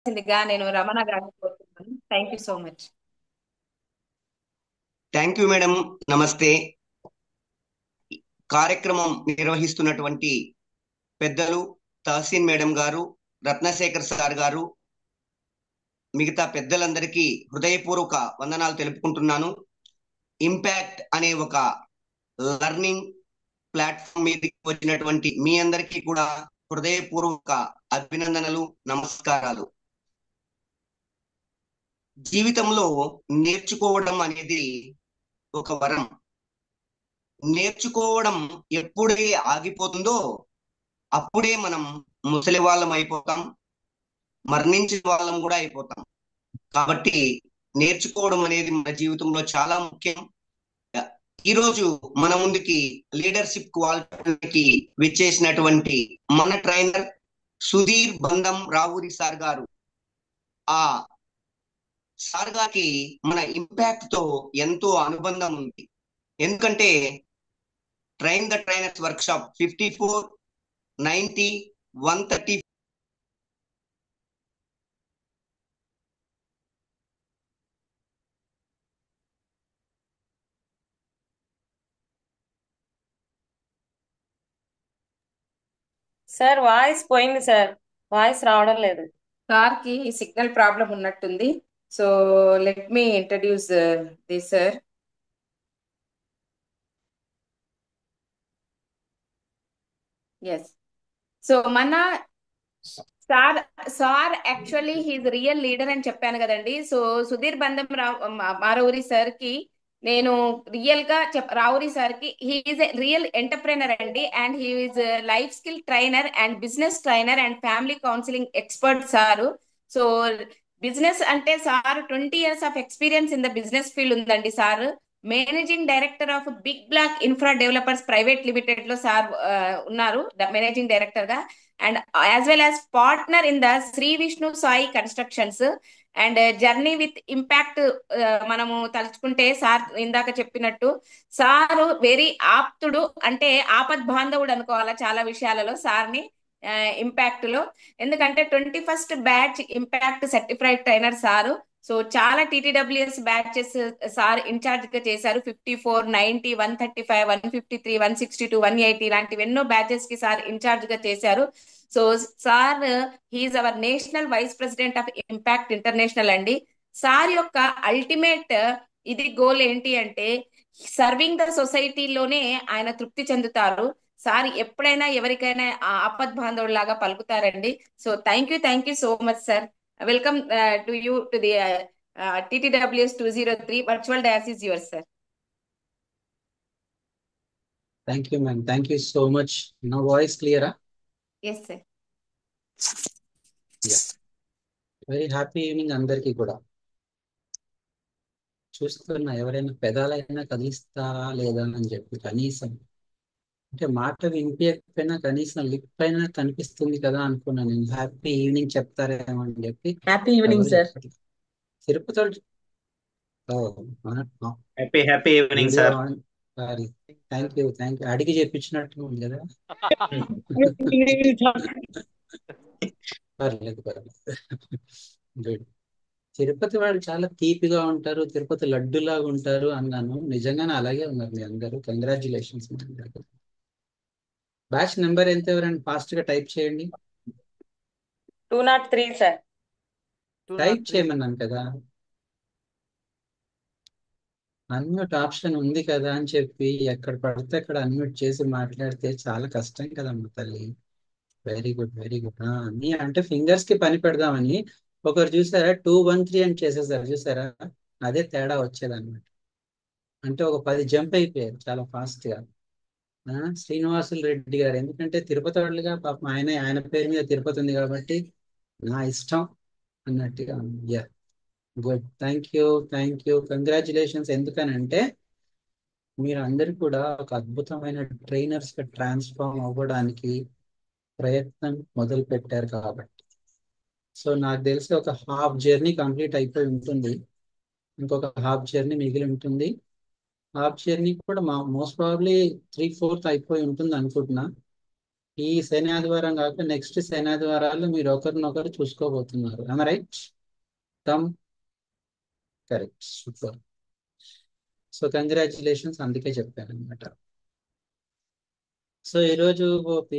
మాట్లాడాల్సిందిగా నేను రమణ గారిని కోరుతున్నాను. Thank you so much. Thank you madam. నమస్తే. కార్యక్రమం నిర్వహిస్తున్నటువంటి పెద్దలు తహసీన్ మేడం గారు, రత్నశేఖర్ సార్ గారు, మిగతా పెద్దలందరికీ హృదయపూర్వక వందనాలు తెలుపుకుంటున్నాను. ఇంపాక్ట్ అనే ఒక లర్నింగ్ ప్లాట్ఫామ్ మీదకి వచ్చినటువంటి మీ అందరికీ కూడా హృదయపూర్వక అభినందనలు, నమస్కారాలు. జీవితంలో నేర్చుకోవడం అనేది ఒక వరం. నేర్చుకోవడం ఎప్పుడే ఆగిపోతుందో అప్పుడే మనం ముసలి వాళ్ళం అయిపోతాం, మరణించిన వాళ్ళం కూడా అయిపోతాం. కాబట్టి నేర్చుకోవడం అనేది మన జీవితంలో చాలా ముఖ్యం. ఈ రోజు మన ముందుకి లీడర్షిప్ క్వాలిటీకి విచ్చేసినటువంటి మన ట్రైనర్ సుధీర్ బంధం రావూరి సార్ గారు. ఆ సార్ గారికి మన ఇంపాక్ట్ తో ఎంతో అనుబంధం ఉంది. ఎందుకంటే train the trainers workshop 54, 90, 130 sir voice పోయింది సార్, వాయిస్ రావడం లేదు. సార్ కి సిగ్నల్ ప్రాబ్లం ఉన్నట్టుంది. So let me introduce this sir. Yes. So మన sir sir actually he's real leader అని చెప్పాను కదండి. సో సుధీర్ బంధం మారూరి సార్ కి నేను రియల్ గా రావురి సార్ కి హీఈస్ రియల్ ఎంటర్ప్రెనర్ అండి, and he is life skill trainer and business trainer and family counselling expert sir. So business అంటే sir 20 years of experience in the business field ఉందండి. Sir managing director of big black infra developers private limited లో sir ఉన్నారు managing director గా, and as well as partner in the Shri Vishnu Sai constructions and journey with impact. మనము తలుచుకుంటే sir ఇందాక చెప్పినట్టు sir very ఆప్తుడు, అంటే ఆపద్ బాంధవుడు అనుకోవాలా చాలా విషయాలలో సార్ని ఇంపాక్ట్ లో. ఎందుకంటే 21st batch impact certified trainer sir. So చాలా టీటీడబ్ల్యూఎస్ బ్యాచెస్ సార్ ఇన్ఛార్జ్ గా చేశారు. 54, 90, 135, 153, 162, 180 ఇలాంటివి ఎన్నో బ్యాచెస్ కి సార్ ఇన్ఛార్జ్ గా చేశారు. So sir he is our national vice president of Impact International అండి. సార్ యొక్క అల్టిమేట్ ఇది గోల్ ఏంటి అంటే సర్వింగ్ ద సొసైటీలోనే ఆయన తృప్తి చెందుతారు. సార్ ఎప్పుడైనా ఎవరికైనా ఆపద్ బాంధవుడు లాగా పలుకుతారండి. So thank you so much sir. Welcome to you to the TTWS 203 virtual dais is yours sir. Thank you, ma'am. Thank you so much. Now voice clear, huh? Yes sir. Yeah. Very happy evening అందరికీ కూడా. చూస్తున్నా ఎవరైనా పెదాలైనా కదిలిస్తారా లేదా అని చెప్పి, కనీసం అంటే మాట వినిపించకపోయినా కనీసం లిప్ పైన కనిపిస్తుంది కదా అనుకున్నాను నేను. హ్యాపీ ఈవినింగ్ చెప్తారేమో అని చెప్పి. హ్యాపీ ఈవినింగ్ ఎవరు సార్. చెప్పట్లేదు. Tirupati happy evening sir. Thank you అడిగి చెప్పించినట్టు ఉంది కదా. పర్లేదు గుడ్. తిరుపతి వాళ్ళు చాలా తీపిగా ఉంటారు, తిరుపతి లడ్డులాగా ఉంటారు అన్నాను. నిజంగానే అలాగే ఉన్నారు మీ అందరూ. కంగ్రాచులేషన్స్. బ్యాచ్ నెంబర్ ఎంత ఎవరైనా ఫాస్ట్ గా టైప్ చేయండి. 203 సార్. టైప్ చేయమన్నాను కదా. అన్మ్యూట్ ఆప్షన్ ఉంది కదా అని చెప్పి ఎక్కడ పడితే అక్కడ అన్మ్యూట్ చేసి మాట్లాడితే చాలా కష్టం కదమ్మా తల్లి. వెరీ గుడ్ మీ అంటే ఫింగర్స్ కి పని పెడదామని ఒకరు చూసారా 213 అని చేసేసారు చూసారా. అదే తేడా వచ్చేదన్నమాట. అంటే ఒక 10 జంప్ అయిపోయారు చాలా ఫాస్ట్ గా. శ్రీనివాసులు రెడ్డి గారు ఎందుకంటే తిరుపతి వాళ్ళుగా పాపం ఆయన పేరు మీద తిరుపతి ఉంది కాబట్టి నా ఇష్టం అన్నట్టుగా ఉంది. గుడ్. Thank you congratulations. ఎందుకనంటే మీరు అందరు కూడా ఒక అద్భుతమైన ట్రైనర్స్ గా ట్రాన్స్ఫార్మ్ అవ్వడానికి ప్రయత్నం మొదలు పెట్టారు కాబట్టి. సో నాకు తెలిసి ఒక హాఫ్ జర్నీ కంప్లీట్ అయిపోయి ఉంటుంది, ఇంకొక హాఫ్ జర్నీ మిగిలి ఉంటుంది. హాఫ్ జర్నీ కూడా మోస్ట్ ప్రాబబ్లీ 3/4 అయిపోయి ఉంటుంది అనుకుంటున్నా. ఈ శని ఆదివారం కాక నెక్స్ట్ శని ఆదివారాలు మీరు ఒకరినొకరు చూసుకోబోతున్నారు. రైట్? టమ్ కరెక్ట్, సూపర్. సో కంగ్రాచులేషన్స్, అందుకే చెప్పాను అనమాట. సో ఈరోజు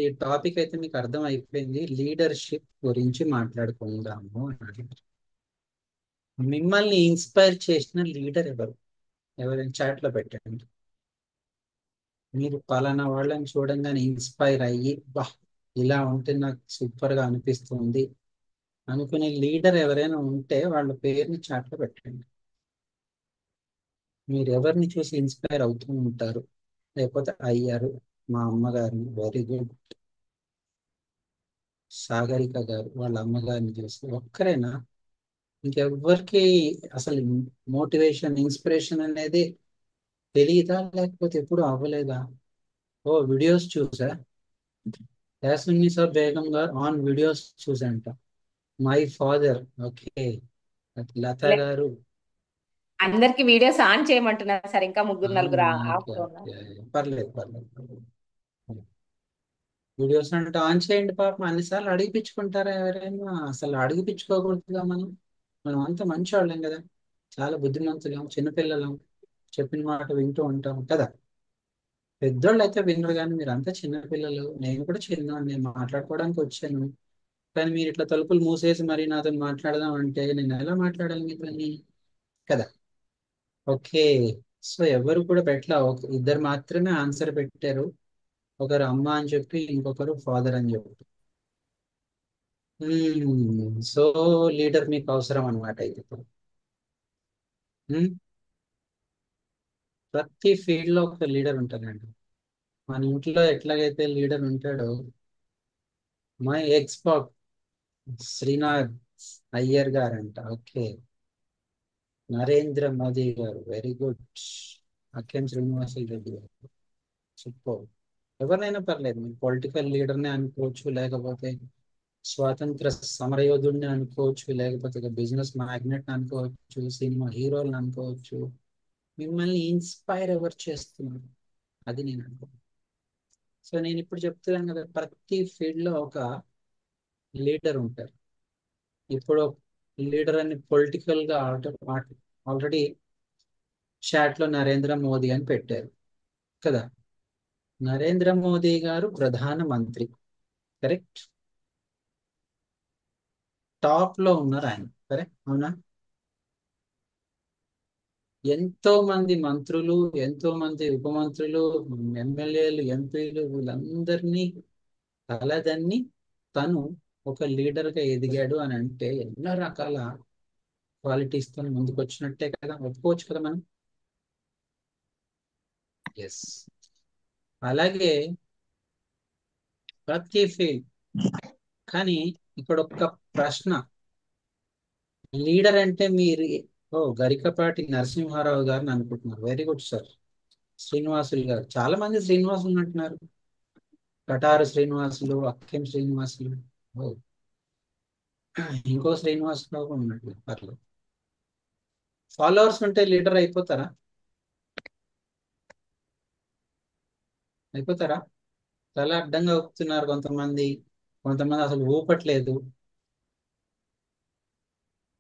ఈ టాపిక్ అయితే మీకు అర్థం అయిపోయింది. లీడర్షిప్ గురించి మాట్లాడుకుందాము అని. మిమ్మల్ని ఇన్స్పైర్ చేసిన లీడర్ ఎవరు? ఎవరైనా చాట్ లో పెట్టండి. మీరు పలానా వాళ్ళని చూడంగానే ఇన్స్పైర్ అయ్యి, బా ఇలా ఉంటే నాకు సూపర్ గా అనిపిస్తుంది అనుకునే లీడర్ ఎవరైనా ఉంటే వాళ్ళ పేరుని చాట్ లో పెట్టండి. మీరు ఎవరిని చూసి ఇన్స్పైర్ అవుతూ ఉంటారు? లేకపోతే అయ్యారు, మా అమ్మగారిని, వెరీ గుడ్. సాగరిక గారు వాళ్ళ అమ్మగారిని చూసి, ఒక్కరేనా? ఇంకెవ్వరికి అసలు మోటివేషన్, ఇన్స్పిరేషన్ అనేది తెలియదా? లేకపోతే ఎప్పుడు అవ్వలేదా? ఓ వీడియోస్ చూసా, యాసున్నీసా బేగం గారు ఆన్ వీడియోస్ చూసంట. My father, okay. లతా గారు, అందరికి వీడియోస్ ఆన్ చేయమంటున్నారు సార్, ఇంకా ముగ్గురు నలుగురు ఆఫ్ ఓకే లో ఉన్నారు. ఓకే, పర్లేదు పర్లేదు. వీడియోస్ అంటే ఆన్ చేయండి పాపం. అన్నిసార్లు అడిగిపించుకుంటారా ఎవరైనా? అసలు అడిగిపించుకోకూడదుగా మనం. మనం అంత మంచి వాళ్ళం కదా, చాలా బుద్ధిమంతులం, చిన్నపిల్లలం, చెప్పిన మాట వింటూ ఉంటాం కదా. పెద్దోళ్ళు అయితే వినరు, కానీ మీరు అంతా చిన్నపిల్లలు. నేను కూడా చిన్న, నేను మాట్లాడుకోవడానికి వచ్చాను. కానీ మీరు ఇట్లా తలుపులు మూసేసి మరి నాతో మాట్లాడదాం అంటే నేను ఎలా మాట్లాడాలి మీతోని కదా. ఓకే. సో ఎవరు కూడా పెట్టలా, ఒక ఇద్దరు మాత్రమే ఆన్సర్ పెట్టారు. ఒకరు అమ్మ అని చెప్పి, ఇంకొకరు ఫాదర్ అని చెప్పి. సో లీడర్ మీకు అవసరం అనమాట అయితే ఇప్పుడు. మ్మ్. ప్రతి ఫీల్డ్ లో ఒక లీడర్ ఉంటారండి. మన ఇంట్లో ఎట్లాగైతే లీడర్ ఉంటాడో, మై ఎక్స్పర్ట్ శ్రీనాథ్ అయ్యర్ గారు అంట. ఓకే. నరేంద్ర మోదీ గారు, వెరీ గుడ్. అక్కెం శ్రీనివాసులు రెడ్డి గారు, సూపర్. ఎవరినైనా పర్లేదు, మీరు పొలిటికల్ లీడర్నే అనుకోవచ్చు, లేకపోతే స్వాతంత్ర సమరయోధుడిని అనుకోవచ్చు, లేకపోతే ఒక బిజినెస్ మ్యాగ్నెట్ అనుకోవచ్చు, సినిమా హీరోలను అనుకోవచ్చు. మిమ్మల్ని ఇన్స్పైర్ ఎవరు చేస్తున్నారు, అది నేను అనుకో. సో నేను ఇప్పుడు చెప్తున్నాను కదా, ప్రతి ఫీల్డ్ లో ఒక లీడర్ ఉంటారు. ఇప్పుడు లీడర్ అని పొలిటికల్ గా ఆల్రెడీ చాట్ లో నరేంద్ర మోదీ అని పెట్టారు కదా. నరేంద్ర మోదీ గారు ప్రధాన మంత్రి, కరెక్ట్. టాప్ లో ఉన్నారు ఆయన, కరెక్ట్ అవునా? ఎంతో మంది మంత్రులు, ఎంతో మంది ఉప మంత్రులు, ఎమ్మెల్యేలు, ఎంపీలు, వీళ్ళందరినీ తలదన్ని తను ఒక లీడర్ గా ఎదిగాడు అని అంటే ఎన్నో రకాల క్వాలిటీస్ తో ముందుకు వచ్చినట్టే కదా, ఒప్పుకోవచ్చు కదా మనం. ఎస్. అలాగే ప్రతి ఫీల్డ్. కానీ ఇక్కడ ఒక్క ప్రశ్న, లీడర్ అంటే మీరు గరికపాటి నరసింహారావు గారిని అనుకుంటున్నారు. Very good sir. శ్రీనివాసులు గారు, చాలా మంది శ్రీనివాసులు అంటున్నారు. కటారు శ్రీనివాసులు, అక్కెం శ్రీనివాసులు, ఓ ఇంకో శ్రీనివాసరావు కూడా ఉన్నట్లు, పర్లేదు. ఫాలోవర్స్ ఉంటే లీడర్ అయిపోతారా? అయిపోతారా? చాలా అడ్డంగా ఊపుతున్నారు కొంతమంది, కొంతమంది అసలు ఊపట్లేదు,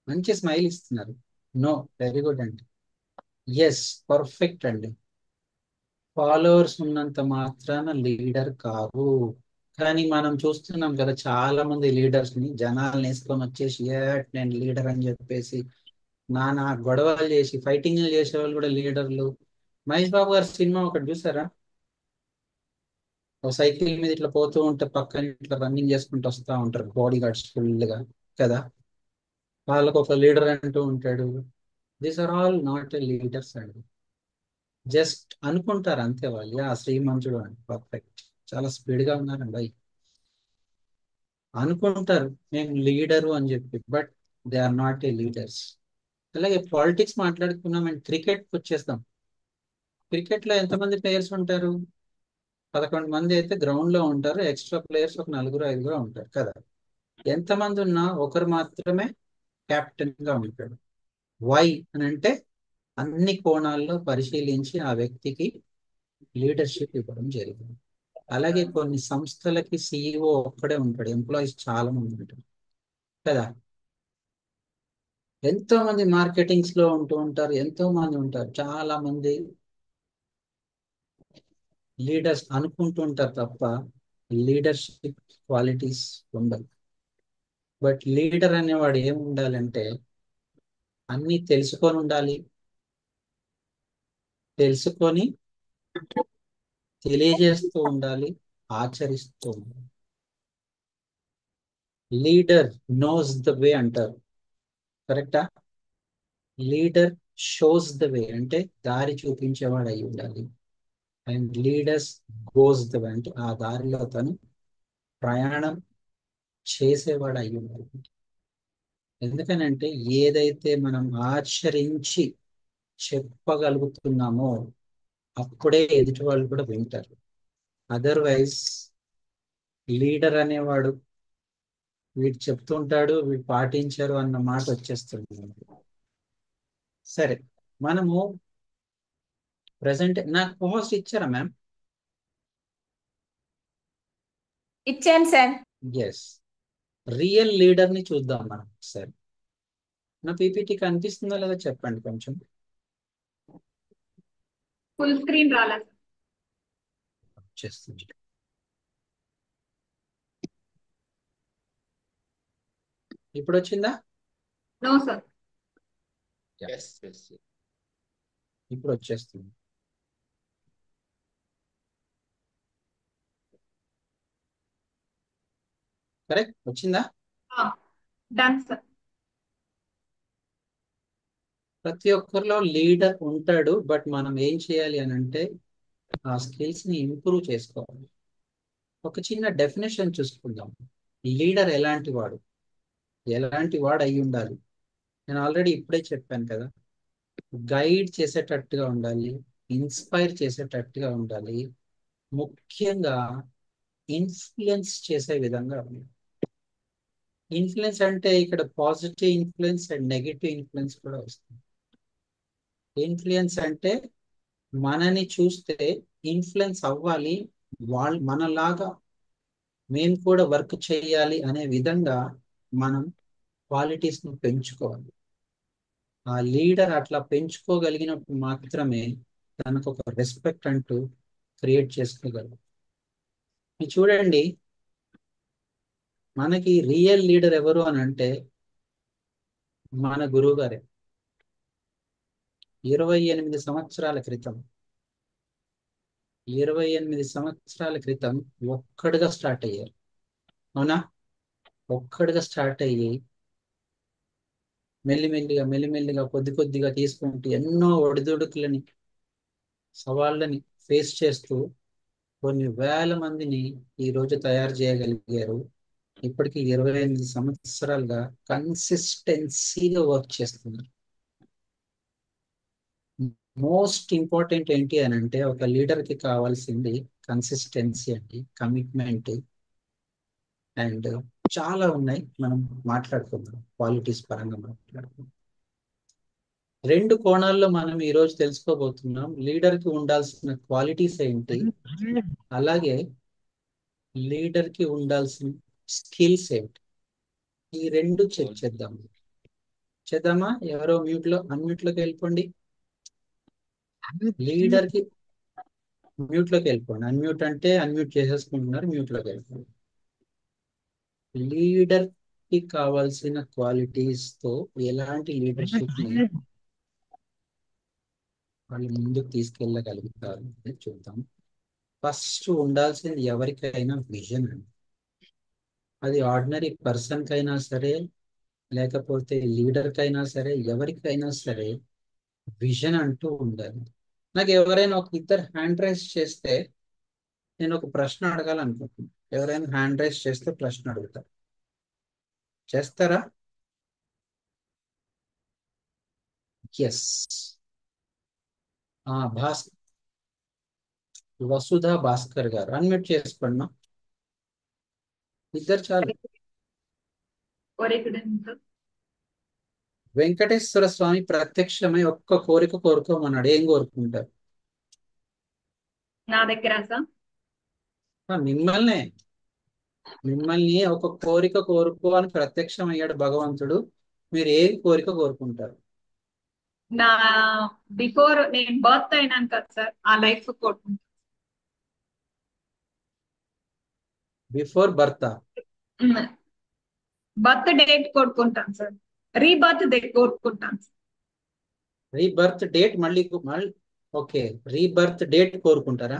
మంచి స్మైల్ ఇస్తున్నారు. నో, వెరీ గుడ్ అండి. ఎస్, పర్ఫెక్ట్ అండి. ఫాలోవర్స్ ఉన్నంత మాత్రాన లీడర్ కాదు. కానీ మనం చూస్తున్నాం కదా, చాలా మంది లీడర్స్ ని జనాలను వేసుకొని వచ్చేసి, నేను లీడర్ అని చెప్పేసి నానా గొడవలు చేసి ఫైటింగ్లు చేసే వాళ్ళు కూడా లీడర్లు. మహేష్ బాబు గారి సినిమా ఒకటి చూసారా? ఒక సైకిల్ మీద ఇట్లా పోతూ ఉంటే పక్కన ఇట్లా రన్నింగ్ చేసుకుంటూ వస్తూ ఉంటారు బాడీ గార్డ్స్ ఫుల్ గా కదా. వాళ్ళకు ఒక లీడర్ అంటూ ఉంటాడు. These are all not a leaders అండి. జస్ట్ అనుకుంటారు అంతే వాళ్ళు, ఆ శ్రీమంతుడు అని పర్ఫెక్ట్, చాలా స్పీడ్ గా ఉన్నారండి అయ్యి. అనుకుంటారు మేము లీడరు అని చెప్పి, but they are not a leaders. అలాగే పాలిటిక్స్ మాట్లాడుకున్నాం అండ్ క్రికెట్ వచ్చేస్తాం. క్రికెట్ లో ఎంతమంది ప్లేయర్స్ ఉంటారు? 11 మంది అయితే గ్రౌండ్ లో ఉంటారు, ఎక్స్ట్రా ప్లేయర్స్ ఒక నలుగురు ఐదుగురు ఉంటారు కదా. ఎంతమంది ఉన్నా ఒకరు మాత్రమే కెప్టెన్ గా ఉంటాడు. వై అని అంటే అన్ని కోణాల్లో పరిశీలించి ఆ వ్యక్తికి లీడర్షిప్ ఇవ్వడం జరిగింది. అలాగే కొన్ని సంస్థలకి సిఇఓ ఒక్కడే ఉంటాడు, ఎంప్లాయీస్ చాలా మంది ఉంటారు కదా. ఎంతో మంది మార్కెటింగ్స్ లో ఉంటూ ఉంటారు, ఎంతో మంది ఉంటారు, చాలా మంది లీడర్స్ అనుకుంటుంటారు తప్ప లీడర్షిప్ క్వాలిటీస్ ఉండవు. బట్ లీడర్ అనేవాడు ఏం ఉండాలంటే అన్ని తెలుసుకొని ఉండాలి, తెలుసుకొని తెలియజేస్తూ ఉండాలి, ఆచరిస్తూ ఉండాలి. లీడర్ నోస్ ద వే అంటారు, కరెక్టా? లీడర్ షోస్ ద వే అంటే దారి చూపించేవాడు అయి ఉండాలి. And leaders goes the way అంటే ఆ దారిలో తను ప్రయాణం చేసేవాడు అయి ఉండాలి. ఎందుకనంటే ఏదైతే మనం ఆచరించి చెప్పగలుగుతున్నామో అప్పుడే ఎదుటి వాళ్ళు కూడా వింటారు. అదర్వైజ్ లీడర్ అనేవాడు వీడు చెప్తుంటాడు వీడు పాటించారు అన్న మాట వచ్చేస్తుంది. సరే, మనము ప్రజెంట్ నాకు పోస్ట్ ఇచ్చారా మ్యామ్? ఇచ్చాను సార్. ఎస్, రియల్ లీడర్ ని చూద్దాం మనం ఒకసారి. నా పీపీటీ కనిపిస్తుందా లేదా చెప్పండి కొంచెం. ఫుల్ స్క్రీన్ రాలా సార్? చేస్తుంది. ఇప్పుడు వచ్చిందా? No sir. ఇప్పుడు వచ్చేస్తుంది. కరెక్ట్ వచ్చిందా? Done sir. ప్రతి ఒక్కరిలో లీడర్ ఉంటాడు, బట్ మనం ఏం చేయాలి అని అంటే ఆ స్కిల్స్ ని ఇంప్రూవ్ చేసుకోవాలి. ఒక చిన్న డెఫినేషన్ చూసుకుందాం. లీడర్ ఎలాంటి వాడు, ఎలాంటి వాడు అయి ఉండాలి? నేను ఆల్రెడీ ఇప్పుడే చెప్పాను కదా, గైడ్ చేసేటట్టుగా ఉండాలి, ఇన్స్పైర్ చేసేటట్టుగా ఉండాలి, ముఖ్యంగా ఇన్ఫ్లుయెన్స్ చేసే విధంగా ఉండాలి. ఇన్ఫ్లుయెన్స్ అంటే ఇక్కడ positive influence and negative influence కూడా వస్తుంది. ఇన్ఫ్లుయెన్స్ అంటే మనని చూస్తే ఇన్ఫ్లుయెన్స్ అవ్వాలి, వాళ్ళు మనలాగా మేము కూడా వర్క్ చేయాలి అనే విధంగా మనం క్వాలిటీస్ ని పెంచుకోవాలి. ఆ లీడర్ అట్లా పెంచుకోగలిగినప్పుడు మాత్రమే తనకు ఒక రెస్పెక్ట్ అంటూ క్రియేట్ చేసుకోగలరు. మీరు చూడండి, మనకి రియల్ లీడర్ ఎవరు అని అంటే మన గురువు గారే. 28 సంవత్సరాల క్రితం 28 సంవత్సరాల క్రితం ఒక్కడుగా స్టార్ట్ అయ్యారు. అవునా? ఒక్కడుగా స్టార్ట్ అయ్యి మెల్లిమెల్లిగా మెల్లిమెల్లిగా కొద్ది కొద్దిగా తీసుకుంటూ ఎన్నో ఒడిదుడుకులని సవాళ్ళని ఫేస్ చేస్తూ కొన్ని వేల మందిని ఈ రోజు తయారు చేయగలిగారు. ఇప్పటికి 28 సంవత్సరాలుగా కన్సిస్టెన్సీగా వర్క్ చేస్తున్నారు. మోస్ట్ ఇంపార్టెంట్ ఏంటి అని అంటే ఒక లీడర్ కి కావాల్సింది కన్సిస్టెన్సీ అండి, కమిట్మెంట్ అండ్ చాలా ఉన్నాయి. మనం మాట్లాడుకుందాం, క్వాలిటీస్ పరంగా మాట్లాడుకుందాం. రెండు కోణాల్లో మనం ఈ రోజు తెలుసుకోబోతున్నాం. లీడర్ కి ఉండాల్సిన క్వాలిటీస్ ఏంటి, అలాగే లీడర్ కి ఉండాల్సిన స్కిల్స్ ఏంటి, ఈ రెండు చెక్ చేద్దాం. చేద్దామా? ఎవరో అన్మ్యూట్ లోకి వెళ్ళిపోండి. లీడర్ కి మ్యూట్ లోకి వెళ్ళిపోండి. అన్మ్యూట్ అంటే అన్మ్యూట్ చేసేసుకుంటున్నారు, మ్యూట్ లోకి వెళ్ళిపోండి. లీడర్ కి కావాల్సిన క్వాలిటీస్ తో ఎలాంటి లీడర్షిప్ ని వాళ్ళు ముందుకు తీసుకెళ్ళగలుగుతారు అని చూద్దాం. ఫస్ట్ ఉండాల్సింది ఎవరికైనా విజన్ అండి. అది ఆర్డినరీ పర్సన్ కైనా సరే, లేకపోతే లీడర్ కైనా సరే, ఎవరికైనా సరే విజన్ అంటూ ఉండాలి. నాకు ఎవరైనా ఒక ఇద్దరు హ్యాండ్ రైస్ చేస్తే నేను ఒక ప్రశ్న అడగాలనుకుంటున్నాను. ఎవరైనా హ్యాండ్ రైస్ చేస్తే ప్రశ్న అడుగుతారు, చేస్తారా? ఎస్. భాస్ వసుధా భాస్కర్ గారు అన్మ్యూట్ చేసుకోండి. ఇద్దరు చాలు. వెంకటేశ్వర స్వామి ప్రత్యక్షమై ఒక్క కోరిక కోరుకోమన్నాడు, ఏం కోరుకుంటారు? నా దగ్గర సార్ మిమ్మల్నే మిమ్మల్ని ఒక కోరిక కోరుకో అని ప్రత్యక్షం అయ్యాడు భగవంతుడు. మీరు ఏ కోరిక కోరుకుంటారు? నా బిఫోర్ నేను బర్త్ అయినాను కదా సార్, ఆ లైఫ్ కోరుకుంటాను. Before birth? బర్త్ డేట్ కోరుకుంటాను సార్, రీబర్త్ డేట్ కోరుకుంటాను సార్. రీబర్త్ డేట్ మళ్ళీ ఓకే, రీబర్త్ డేట్ కోరుకుంటారా?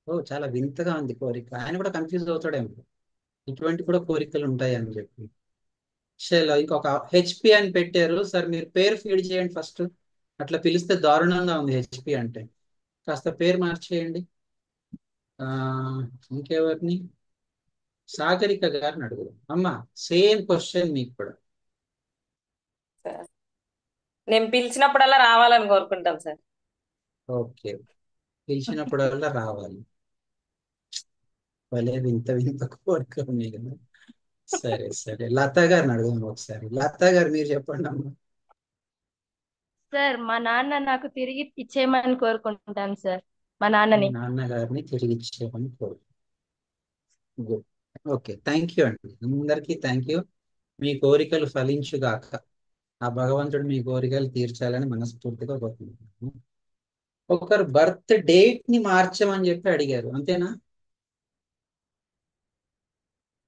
ఓ, చాలా వింతగా ఉంది కోరిక. ఆయన కూడా కన్ఫ్యూజ్ అవుతాడేమో, ఇటువంటి కూడా కోరికలు ఉంటాయి అని చెప్పి. చలో, ఇంకొక హెచ్పి అని పెట్టారు సార్. మీరు పేరు ఫీడ్ చేయండి ఫస్ట్. అట్లా పిలిస్తే దారుణంగా ఉంది హెచ్పి అంటే. కాస్త పేరు మార్చేయండి. ఆ ఇంకెవరిని? సాగరిక గారిని అడుగుదాం. అమ్మా, సేమ్ క్వశ్చన్ మీకు కూడా. సార్ నేను పిలిచినప్పుడల్లా రావాలని కోరుకుంటాం సార్. ఓకే, పిలిచినప్పుడల్లా రావాలి. భలే వింత వింత కోరిక ఉన్నాయి కదా. సరే సరే, లతా గారిని అడుగుదాం ఒకసారి. లతా గారు మీరు చెప్పండి అమ్మా. సార్ మా నాన్న నాకు తిరిగి ఇచ్చేయమని కోరుకుంటాను సార్, మా మీ నాన్నని. నాన్నగారిని తిరిగి ఇచ్చేయమని కోరు. గుడ్. ఓకే, థ్యాంక్ యూ అండి. అందరికీ థ్యాంక్ యూ. మీ కోరికలు ఫలించుగాక. ఆ భగవంతుడు మీ కోరికలు తీర్చాలని మనస్ఫూర్తిగా కోరుకుంటున్నాను. ఒకరు బర్త్ డేట్ ని మార్చమని చెప్పి అడిగారు, అంతేనా?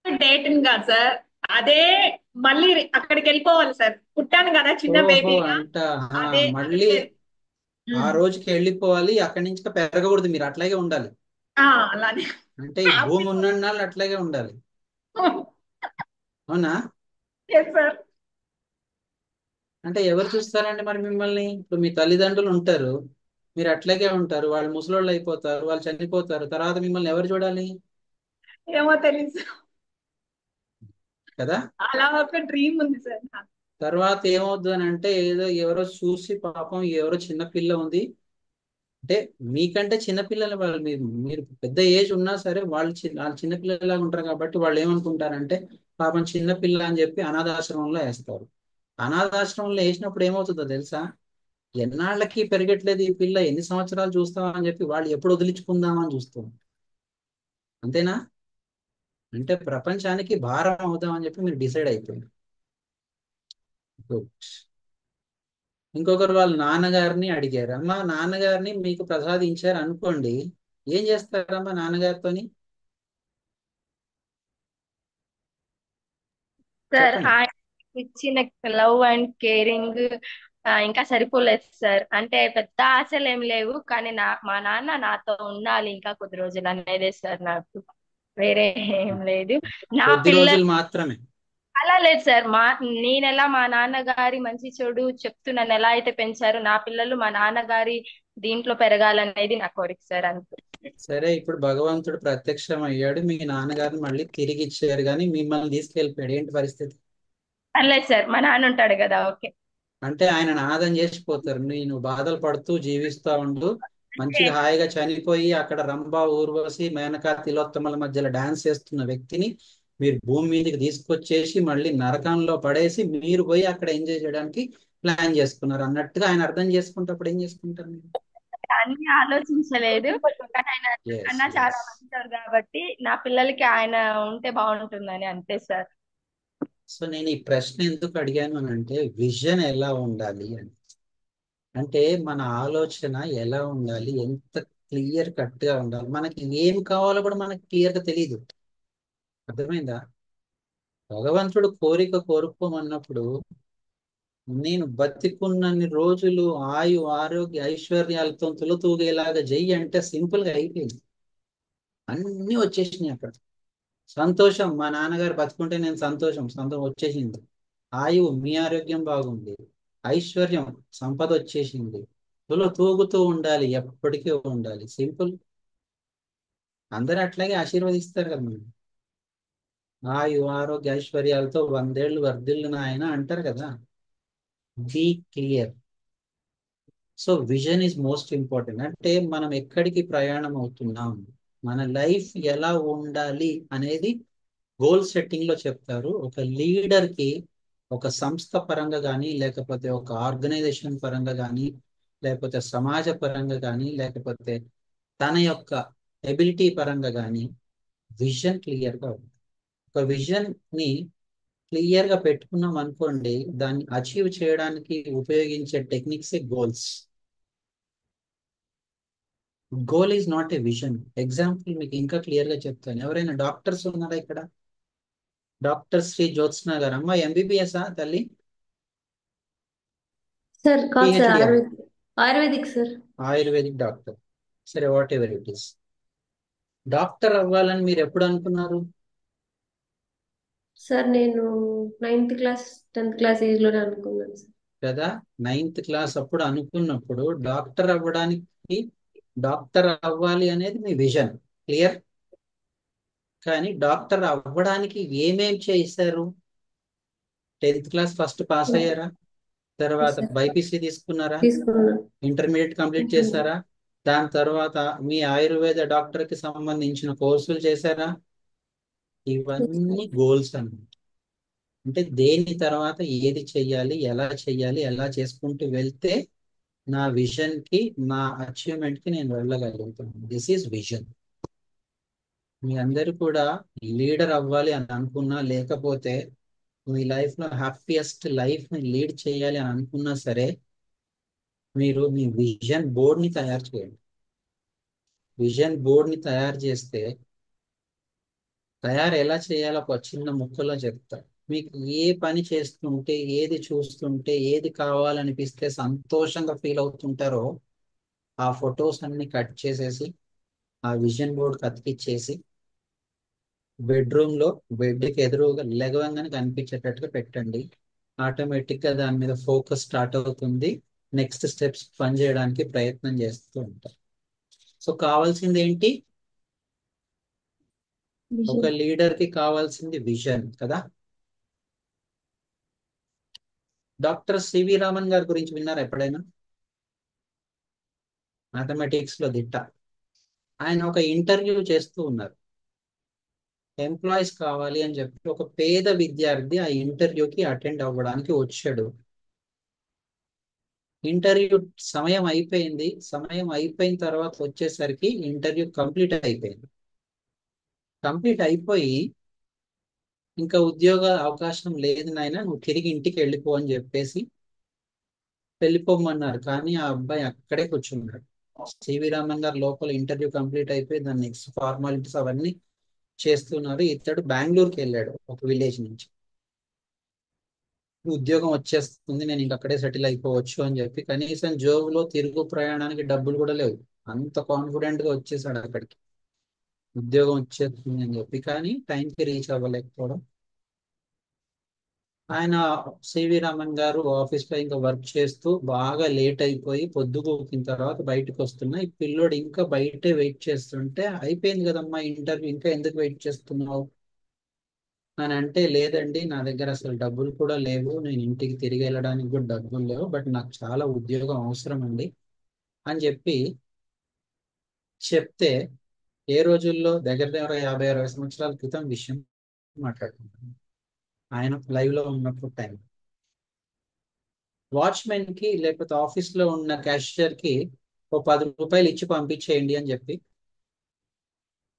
డేట్ కాదు సార్, అదే మళ్ళీ అక్కడికి వెళ్ళిపోవాలి సార్. పుట్టాను కదా చిన్న ఓహో, బేబీగా, అంట. అదే మళ్ళీ ఆ ఉమ్. రోజుకి వెళ్ళిపోవాలి, అక్కడి నుంచి ఇంకా పెరగకూడదు, మీరు అట్లాగే ఉండాలి. అలానే. అంటే ఈ భూమి ఉన్న నాళ్ళు అట్లాగే ఉండాలి, అవునా? Yes sir. అంటే ఎవరు చూస్తారండి మరి మిమ్మల్ని? ఇప్పుడు మీ తల్లిదండ్రులు ఉంటారు, మీరు అట్లాగే ఉంటారు, వాళ్ళు ముసలోళ్ళు అయిపోతారు, వాళ్ళు చనిపోతారు, తర్వాత మిమ్మల్ని ఎవరు చూడాలి? ఏమో తెలియదు, కదా. అలా ఒక డ్రీమ్ ఉంది సార్ నాకు. తర్వాత ఏమవుతుంది అని అంటే, ఏదో ఎవరో చూసి పాపం ఎవరో చిన్న పిల్ల ఉంది అంటే, మీకంటే చిన్నపిల్లలు వాళ్ళు, మీరు మీరు పెద్ద ఏజ్ ఉన్నా సరే వాళ్ళు వాళ్ళు చిన్నపిల్లలాగా ఉంటారు కాబట్టి వాళ్ళు ఏమనుకుంటారంటే, పాపం చిన్నపిల్ల అని చెప్పి అనాథాశ్రమంలో వేస్తారు. అనాథాశ్రమంలో వేసినప్పుడు ఏమవుతుందో తెలుసా? ఎన్నాళ్ళకి పెరగట్లేదు ఈ పిల్ల, ఎన్ని సంవత్సరాలు చూస్తాం అని చెప్పి వాళ్ళు ఎప్పుడు వదిలించుకుందామని చూస్తాం. అంతేనా? అంటే ప్రపంచానికి భారం అవుదాం అని చెప్పి మీరు డిసైడ్ అయిపోయింది. గుడ్. ఇంకొకరు వాళ్ళ నాన్నగారిని అడిగారు. అమ్మా, నాన్నగారిని మీకు ప్రసాదించారు అనుకోండి, ఏం చేస్తారమ్మా నాన్నగారితోని? సార్ చెప్పండి. ఆయన ఇచ్చిన లవ్ అండ్ కేరింగ్ ఇంకా సరిపోలేదు సార్. అంటే పెద్ద ఆశలు ఏం లేవు, కానీ మా నాన్న నాతో ఉండాలి ఇంకా కొద్ది రోజులు అనేదే సార్ నాకు, వేరే ఏం లేదు. నా కొద్ది పిల్ల రోజులు మాత్రమే. అలా లేదు సార్. నేనెలా మా నాన్నగారి మంచి చెడు చెప్తూ నన్ను ఎలా అయితే పెంచారో, నా పిల్లలు మా నాన్నగారి దీంట్లో పెరగాలనేది నా కోరిక సార్, అంతే. సరే, ఇప్పుడు భగవంతుడు ప్రత్యక్షం అయ్యాడు, మీ నాన్నగారిని మళ్ళీ తిరిగి ఇచ్చారు, కానీ మిమ్మల్ని తీసుకెళ్ళిపోయాడు, ఏంటి పరిస్థితి? అనలేదు సార్, మా నాన్న ఉంటాడు కదా, ఓకే. అంటే ఆయన నాదం చేసిపోతారు, నువ్వు బాధలు పడుతూ జీవిస్తా ఉండు, మంచిగా హాయిగా చనిపోయి అక్కడ రంభ, ఊర్వశి, మేనకా, తిలోత్తమల మధ్యలో డాన్స్ చేస్తున్న వ్యక్తిని మీరు భూమి మీదకి తీసుకొచ్చేసి మళ్ళీ నరకంలో పడేసి మీరు పోయి అక్కడ ఎంజాయ్ చేయడానికి ప్లాన్ చేసుకున్నారు అన్నట్టుగా ఆయన అర్థం చేసుకుంటప్పుడు ఏం చేసుకుంటారు మీరు? అన్ని ఆలోచించలేదు, కానీ ఆయన ఎస్ అన్న చాలా ఎస్. మంచివారు కాబట్టి నా పిల్లలకి ఆయన ఉంటే బాగుంటుందని, అంతే సార్. సో నేను ఈ ప్రశ్న ఎందుకు అడిగాను అని అంటే, విజన్ ఎలా ఉండాలి అని. అంటే మన ఆలోచన ఎలా ఉండాలి, ఎంత క్లియర్ కట్ గా ఉండాలి, మనకి ఏం కావాలో కూడా మనకి క్లియర్ గా తెలియదు. అర్థమైందా? భగవంతుడు కోరిక కోరుకోమన్నప్పుడు, నేను బతికున్నన్ని రోజులు ఆయు ఆరోగ్య ఐశ్వర్యాలతో తులతూగేలాగా చెయ్యి అంటే సింపుల్ గా అయిపోయింది, అన్ని వచ్చేసినాయి అక్కడ. సంతోషం, మా నాన్నగారు బతుకుంటే నేను సంతోషం వచ్చేసింది. ఆయువు, మీ ఆరోగ్యం బాగుంది. ఐశ్వర్యం, సంపద వచ్చేసింది. తూగుతూ ఉండాలి, ఎప్పటికీ ఉండాలి, సింపుల్. అందరూ అట్లాగే ఆశీర్వదిస్తారు కదా మనం. ఆయు ఆరోగ్య ఐశ్వర్యాలతో 100 ఏళ్ళు వర్ధిల్లు నాయన అంటారు కదా. Be clear. So vision is most important. అంటే మనం ఎక్కడికి ప్రయాణం అవుతున్నాం, మన లైఫ్ ఎలా ఉండాలి అనేది గోల్ సెట్టింగ్ లో చెప్తారు. ఒక లీడర్ కి ఒక సంస్థ పరంగా కానీ, లేకపోతే ఒక ఆర్గనైజేషన్ పరంగా కానీ, లేకపోతే సమాజ పరంగా కానీ, లేకపోతే తన యొక్క ఎబిలిటీ పరంగా కానీ విజన్ క్లియర్గా ఉంది. ఒక విజన్ ని క్లియర్ గా పెట్టుకున్నాం అనుకోండి, దాన్ని అచీవ్ చేయడానికి ఉపయోగించే techniques goals. Goal is not a vision. Example మీకు ఇంకా క్లియర్ గా చెప్తాను. ఎవరైనా డాక్టర్స్ ఉన్నారా ఇక్కడ? డాక్టర్ శ్రీ జ్యోత్స్న గారు, అమ్మ ఎంబీబీఎస్ తల్లి? సార్ కాదు sir, PhD? Ayurvedic sir. Ayurvedic doctor. సరే, whatever it is. Doctor అవ్వాలని మీరు ఎప్పుడు అనుకున్నారు? సార్ నేను 9th class 10th class age లోనే అనుకున్నాను సార్. కదా, 9th క్లాస్ అప్పుడు అనుకున్నప్పుడు డాక్టర్ అవ్వడానికి, డాక్టర్ అవ్వాలి అనేది మీ విజన్ క్లియర్. కానీ డాక్టర్ అవ్వడానికి ఏమేం చేశారు? 10th క్లాస్ ఫస్ట్ పాస్ అయ్యారా? తర్వాత సార్ బైపీసీ తీసుకున్నారా? తీసుకున్నాను. ఇంటర్మీడియట్ కంప్లీట్ చేశారా? దాని తర్వాత మీ ఆయుర్వేద డాక్టర్ కి సంబంధించిన కోర్సులు చేశారా? ఇవన్నీ గోల్స్ అన్నమాట. అంటే దేని తర్వాత ఏది చెయ్యాలి, ఎలా చెయ్యాలి, ఎలా చేసుకుంటూ వెళ్తే నా విజన్ కి, నా అచీవ్మెంట్ కి నేను వెళ్ళగలుగుతాను. This is vision. మీ అందరూ కూడా లీడర్ అవ్వాలి అని అనుకున్నా, లేకపోతే మీ లైఫ్ లో హ్యాపీయెస్ట్ లైఫ్ ని లీడ్ చేయాలి అని అనుకున్నా సరే, మీరు మీ విజన్ బోర్డ్ ని తయారు చేయండి. విజన్ బోర్డ్ ని తయారు చేస్తే, తయారు ఎలా చేయాలో ఒక చిన్న ముక్కలో చెప్తా. మీకు ఏ పని చేస్తుంటే, ఏది చూస్తుంటే, ఏది కావాలనిపిస్తే సంతోషంగా ఫీల్ అవుతుంటారో ఆ ఫొటోస్ అన్ని కట్ చేసేసి ఆ విజన్ బోర్డ్ అతికిచ్చేసి బెడ్రూమ్ లో బెడ్కి ఎదురుగా లెగవంగానే కనిపించేటట్టుగా పెట్టండి. ఆటోమేటిక్ గా దాని మీద ఫోకస్ స్టార్ట్ అవుతుంది. నెక్స్ట్ స్టెప్స్ పని చేయడానికి ప్రయత్నం చేస్తూ ఉంటారు. సో కావాల్సింది ఏంటి? ఒక విజన్. లీడర్ కి కావాల్సింది విజన్ కదా. డాక్టర్ సివి రామన్ గారి గురించి విన్నారా ఎప్పుడైనా? మ్యాథమెటిక్స్ లో దిట్ట. ఆయన ఒక ఇంటర్వ్యూ చేస్తూ ఉన్నారు. ఎంప్లాయీస్ కావాలి అని చెప్పి ఒక పేద విద్యార్థి ఆ ఇంటర్వ్యూకి అటెండ్ అవ్వడానికి వచ్చాడు. ఇంటర్వ్యూ సమయం అయిపోయింది. సమయం అయిపోయిన తర్వాత వచ్చేసరికి ఇంటర్వ్యూ కంప్లీట్ అయిపోయింది. కంప్లీట్ అయిపోయి ఇంకా ఉద్యోగ అవకాశం లేదు నాయన, నువ్వు తిరిగి ఇంటికి వెళ్ళిపో అని చెప్పేసి వెళ్ళిపోమన్నారు. కానీ ఆ అబ్బాయి అక్కడే కూర్చున్నాడు. సివి రామన్ గారు లోపల ఇంటర్వ్యూ కంప్లీట్ అయిపోయి దాని నెక్స్ట్ ఫార్మాలిటీస్ అవన్నీ చేస్తున్నారు. ఇతడు బెంగళూరుకి వెళ్ళాడు, ఒక విలేజ్ నుంచి. ఉద్యోగం వచ్చేస్తుంది, నేను ఇంక అక్కడే సెటిల్ అయిపోవచ్చు అని చెప్పి కనీసం జోబులో తిరుగు ప్రయాణానికి డబ్బులు కూడా లేవు. అంత కాన్ఫిడెంట్ గా వచ్చేసాడు అక్కడికి, ఉద్యోగం వచ్చేస్తుంది అని చెప్పి. కానీ టైంకి రీచ్ అవ్వలేకపోవడం. ఆయన సివి రామన్ గారు ఆఫీస్ లో ఇంకా వర్క్ చేస్తూ బాగా లేట్ అయిపోయి పొద్దుగూకిన తర్వాత బయటకు వస్తున్నా. ఈ పిల్లోడు ఇంకా బయటే వెయిట్ చేస్తుంటే, అయిపోయింది కదమ్మా ఇంటర్వ్యూ, ఇంకా ఎందుకు వెయిట్ చేస్తున్నావు అని అంటే, లేదండి నా దగ్గర అసలు డబ్బులు కూడా లేవు, నేను ఇంటికి తిరిగి వెళ్ళడానికి కూడా డబ్బులు లేవు, బట్ నాకు చాలా ఉద్యోగం అవసరం అండి అని చెప్పి చెప్తే, ఏ రోజుల్లో దగ్గర దగ్గర 50-60 సంవత్సరాల క్రితం విషయం మాట్లాడుకుంటాను. ఆయన లైవ్ లో ఉన్నప్పుడు టైం. వాచ్మెన్ కి లేకపోతే ఆఫీస్ లో ఉన్న క్యాషియర్ కి ఓ 10 రూపాయలు ఇచ్చి పంపించేయండి అని చెప్పి,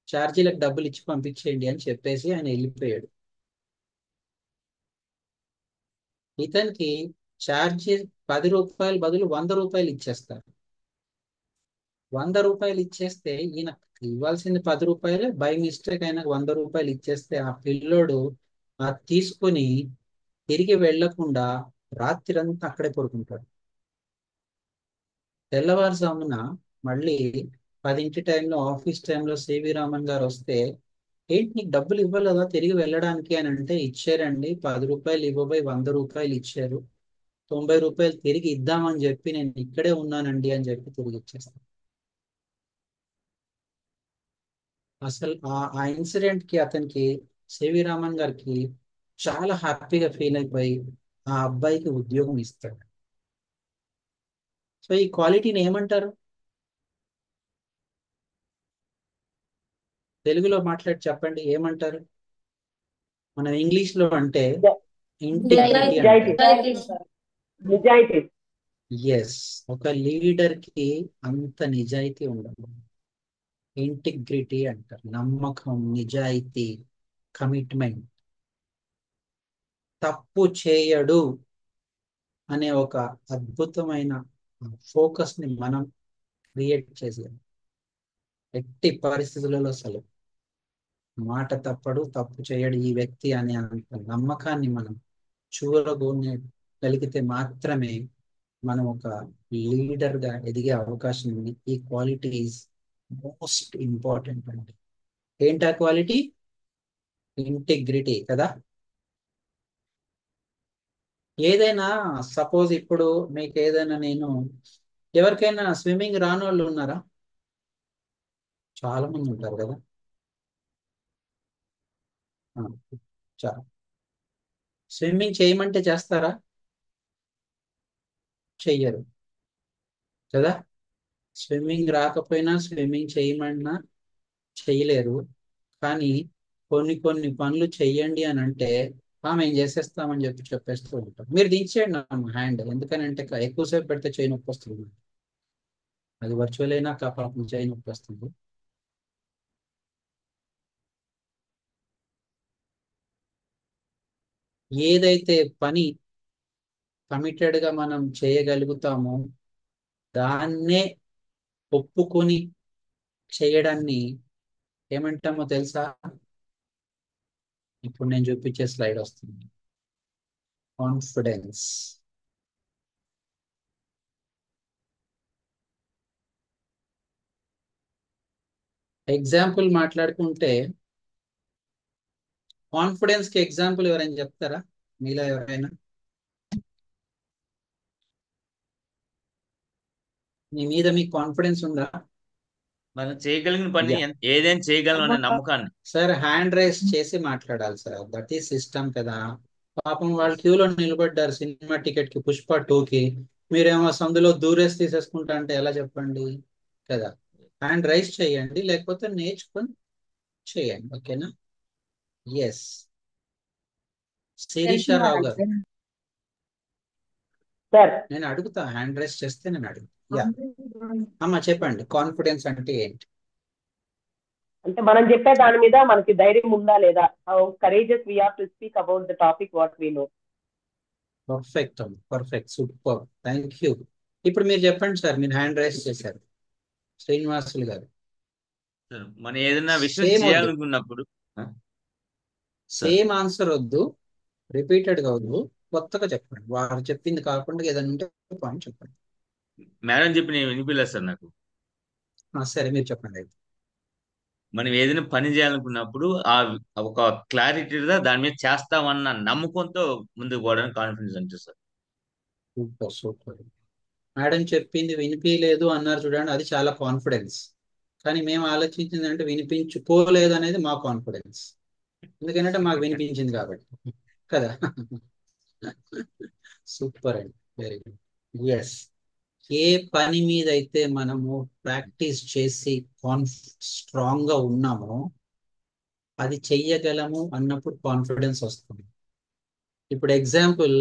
ఛార్జీలకు డబ్బులు ఇచ్చి పంపించేయండి అని చెప్పేసి ఆయన వెళ్ళిపోయాడు. ఇతనికి ఛార్జీ 10 రూపాయలు బదులు 100 రూపాయలు ఇచ్చేస్తారు. 100 రూపాయలు ఇచ్చేస్తే ఈయన ఇవ్వాల్సింది 10 రూపాయలే, బై మిస్టేక్ అయినా 100 రూపాయలు ఇచ్చేస్తే ఆ పిల్లోడు అది తీసుకొని తిరిగి వెళ్లకుండా రాత్రిరంతా అక్కడే పడుకుంటాడు. తెల్లవారుజామున మళ్ళీ 10 టైంలో, ఆఫీస్ టైంలో సివి రామన్ గారు వస్తే, ఏంటి నీకు డబ్బులు ఇవ్వలేదా తిరిగి వెళ్ళడానికి అని అంటే, ఇచ్చారండి 10 రూపాయలు ఇవ్వబోయి 100 రూపాయలు ఇచ్చారు, 90 రూపాయలు తిరిగి ఇద్దామని చెప్పి నేను ఇక్కడే ఉన్నానండి అని చెప్పి తిరిగి ఇచ్చేస్తాను. అసలు ఆ ఇన్సిడెంట్ కి అతనికి, సివి రామన్ గారికి చాలా హ్యాపీగా ఫీల్ అయిపోయి ఆ అబ్బాయికి ఉద్యోగం ఇస్తాడు. సో ఈ క్వాలిటీని ఏమంటారు? తెలుగులో మాట్లాడి చెప్పండి, ఏమంటారు? మనం ఇంగ్లీష్ లో అంటే ఇంటిగ్రిటీ అంటారు. నిజాయితీ. ఎస్, ఒక లీడర్ కి అంత నిజాయితీ ఉండాలి. ఇంటిగ్రిటీ అంటారు, నమ్మకం, నిజాయితీ, కమిట్మెంట్. తప్పు చేయడు అనే ఒక అద్భుతమైన ఫోకస్ ని మనం క్రియేట్ చేసాం. ఎట్టి పరిస్థితులలో అసలు మాట తప్పడు, తప్పు చేయడు ఈ వ్యక్తి అనే అంత నమ్మకాన్ని మనం చూరగొనగలిగితే మాత్రమే మనం ఒక లీడర్ గా ఎదిగే అవకాశం ఉంది. ఈ క్వాలిటీ ఈజ్ మోస్ట్ ఇంపార్టెంట్ అండి. ఏంటి ఆ క్వాలిటీ? ఇంటిగ్రిటీ కదా. ఏదైనా సపోజ్ ఇప్పుడు మీకు ఏదైనా నేను ఎవరికైనా స్విమ్మింగ్ రాని వాళ్ళు ఉన్నారా? చాలా మంది ఉంటారు కదా. ఆ, చాలా. స్విమ్మింగ్ చేయమంటే చేస్తారా? చెయ్యరు కదా. స్విమ్మింగ్ రాకపోయినా స్విమ్మింగ్ చేయమన్నా చేయలేరు. కానీ కొన్ని కొన్ని పనులు చెయ్యండి అని అంటే మేము చేసేస్తామని చెప్పేస్తూ ఉంటాం. మీరు దించేయండి హ్యాండ్, ఎందుకనంటే ఎక్కువసేపు పెడితే చేయి నొప్పి వస్తుంది. అది వర్చువల్ అయినా పాపం చేయి నొప్పి వస్తుంది. ఏదైతే పని కమిటెడ్ గా మనం చేయగలుగుతామో దాన్నే ఒప్పుకొని చేయడాన్ని ఏమంటామో తెలుసా? ఇప్పుడు నేను చూపించే స్లైడ్ వస్తుంది. కాన్ఫిడెన్స్. ఎగ్జాంపుల్ మాట్లాడుకుంటే కాన్ఫిడెన్స్ కి ఎగ్జాంపుల్ ఎవరైనా చెప్తారా మీలో ఎవరైనా? మీ మీద మీకు కాన్ఫిడెన్స్ ఉందా? మనం చేయగలిగిన పని ఏదైనా చేయగలం అనే నమ్మకాన్ని. సార్ హ్యాండ్ రైస్ చేసి మాట్లాడాలి సార్, దట్ ఈస్ సిస్టమ్ కదా. పాపం వాళ్ళు క్యూలో నిలబడ్డారు సినిమా టికెట్ కి, పుష్ప 2కి. మీరేమో సందులో దూరేసి తీసేసుకుంటా అంటే ఎలా చెప్పండి కదా. హ్యాండ్ రైస్ చేయండి, లేకపోతే నేర్చుకొని చేయండి. ఓకేనా? ఎస్. శిరీషారావు గారు, సార్ నేను అడుగుతా, హ్యాండ్ రైస్ చేస్తే నేను అడుగుతా. యా అమ్మా చెప్పండి, కాన్ఫిడెన్స్ అంటే ఏంటి? అంటే మనం చెప్పే దాని మీద మనకి ధైర్యం ఉందా లేదా, how courageous we are to speak about the topic what we know. Perfect అమ్మ, పర్ఫెక్ట్, సూపర్, థ్యాంక్ యూ. ఇప్పుడు మీరు చెప్పండి సార్, మీరు హ్యాండ్ రైస్ చేశారు. శ్రీనివాసులు గారు, మనం ఏదైనా విషయం సేమ్ వద్దు, చేయాలనుకున్నప్పుడు సేమ్ ఆన్సర్ వద్దు, రిపీటెడ్ గా వద్దు, కొత్తగా చెప్పండి. వారు చెప్పింది కాకుండా ఏదైనా ఉంటే పాయింట్ చెప్పండి. మేడం చెప్పి నేను వినిపించలేదు సార్ నాకు. సరే మీరు చెప్పండి అయితే. మనం ఏదైనా పని చేయాలనుకున్నప్పుడు ఆ ఒక క్లారిటీగా దాని మీద చేస్తామన్న నమ్మకంతో ముందుకు పోవడానికి కాన్ఫిడెన్స్ అంటే సార్. Super super. మేడం చెప్పింది వినిపించలేదు అన్నారు చూడండి, అది చాలా కాన్ఫిడెన్స్. కానీ మేము ఆలోచించింది అంటే వినిపించుకోలేదు అనేది మా కాన్ఫిడెన్స్. ఎందుకంటే మాకు వినిపించింది కాబట్టి కదా. సూపర్ అండి, వెరీ గుడ్. ఎస్. ఏ పని మీద అయితే మనము ప్రాక్టీస్ చేసి స్ట్రాంగ్ గా ఉన్నామో అది చెయ్యగలము అన్నప్పుడు కాన్ఫిడెన్స్ వస్తుంది. ఇప్పుడు ఎగ్జాంపుల్,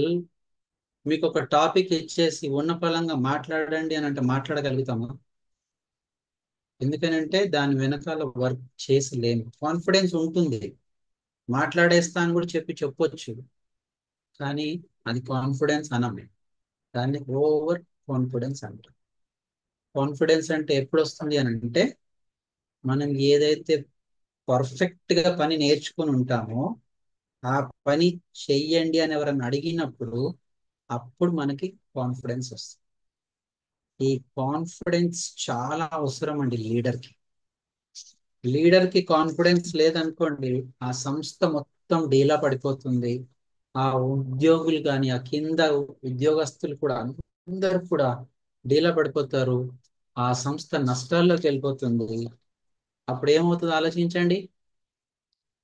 మీకు ఒక టాపిక్ ఇచ్చేసి ఉన్న పలంగా మాట్లాడండి అని అంటే మాట్లాడగలుగుతామా? ఎందుకనంటే దాని వెనకాల వర్క్ చేసి లేము. కాన్ఫిడెన్స్ ఉంటుంది, మాట్లాడేస్తా అని కూడా చెప్పొచ్చు, కానీ అది కాన్ఫిడెన్స్ అనమే, దాన్ని ఓవర్ కాన్ఫిడెన్స్ అంటారు. కాన్ఫిడెన్స్ అంటే ఎప్పుడు వస్తుంది అని అంటే మనం ఏదైతే పర్ఫెక్ట్ గా పని నేర్చుకుని ఉంటామో ఆ పని చెయ్యండి అని ఎవరైనా అడిగినప్పుడు అప్పుడు మనకి కాన్ఫిడెన్స్ వస్తుంది. ఈ కాన్ఫిడెన్స్ చాలా అవసరం అండి లీడర్కి. లీడర్కి కాన్ఫిడెన్స్ లేదనుకోండి ఆ సంస్థ మొత్తం డీలా పడిపోతుంది. ఆ ఉద్యోగులు కానీ ఆ కింద ఉద్యోగస్తులు కూడా అందరూ కూడా డీలా పడిపోతారు. ఆ సంస్థ నష్టాల్లోకి వెళ్ళిపోతుంది. అప్పుడు ఏమవుతుందో ఆలోచించండి,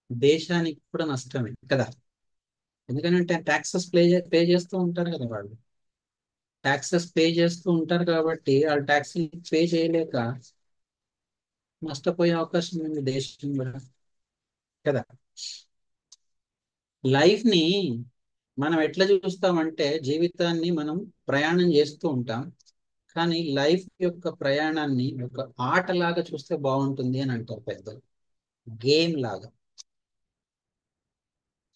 దేశానికి కూడా నష్టమే కదా. ఎందుకంటే ట్యాక్సెస్ పే చేస్తూ ఉంటారు కదా, వాళ్ళు ట్యాక్సెస్ పే చేస్తూ ఉంటారు కాబట్టి వాళ్ళు ట్యాక్స్ పే చేయలేక నష్టపోయే అవకాశం ఉంది దేశం కూడా కదా. లైఫ్ ని మనం ఎట్లా చూస్తామంటే జీవితాన్ని మనం ప్రయాణం చేస్తూ ఉంటాం, కానీ లైఫ్ యొక్క ప్రయాణాన్ని ఒక ఆటలాగా చూస్తే బాగుంటుంది అని అంటారు పెద్దలు, గేమ్ లాగా.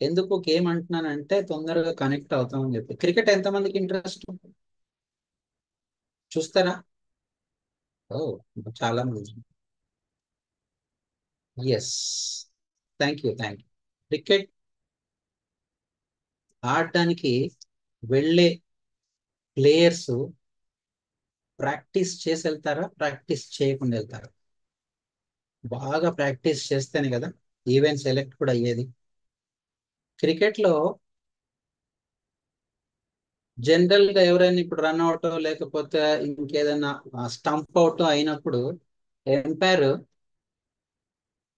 ఎందుకు గేమ్ అంటున్నానంటే తొందరగా కనెక్ట్ అవుతామని చెప్పి. క్రికెట్ ఎంతమందికి ఇంట్రెస్ట్ చూస్తారా? ఓ, చాలా మంది. Yes, thank you. క్రికెట్ ఆడడానికి వెళ్ళే ప్లేయర్స్ ప్రాక్టీస్ చేసి వెళ్తారా, ప్రాక్టీస్ చేయకుండా వెళ్తారా? బాగా ప్రాక్టీస్ చేస్తేనే కదా ఈవెంట్ సెలెక్ట్ కూడా అయ్యేది. క్రికెట్ లో జనరల్ గా ఎవరైనా ఇప్పుడు రన్ అవుట్ లేకపోతే ఇంకేదైనా స్టంప్ అవుట్ అయినప్పుడు ఎంపైర్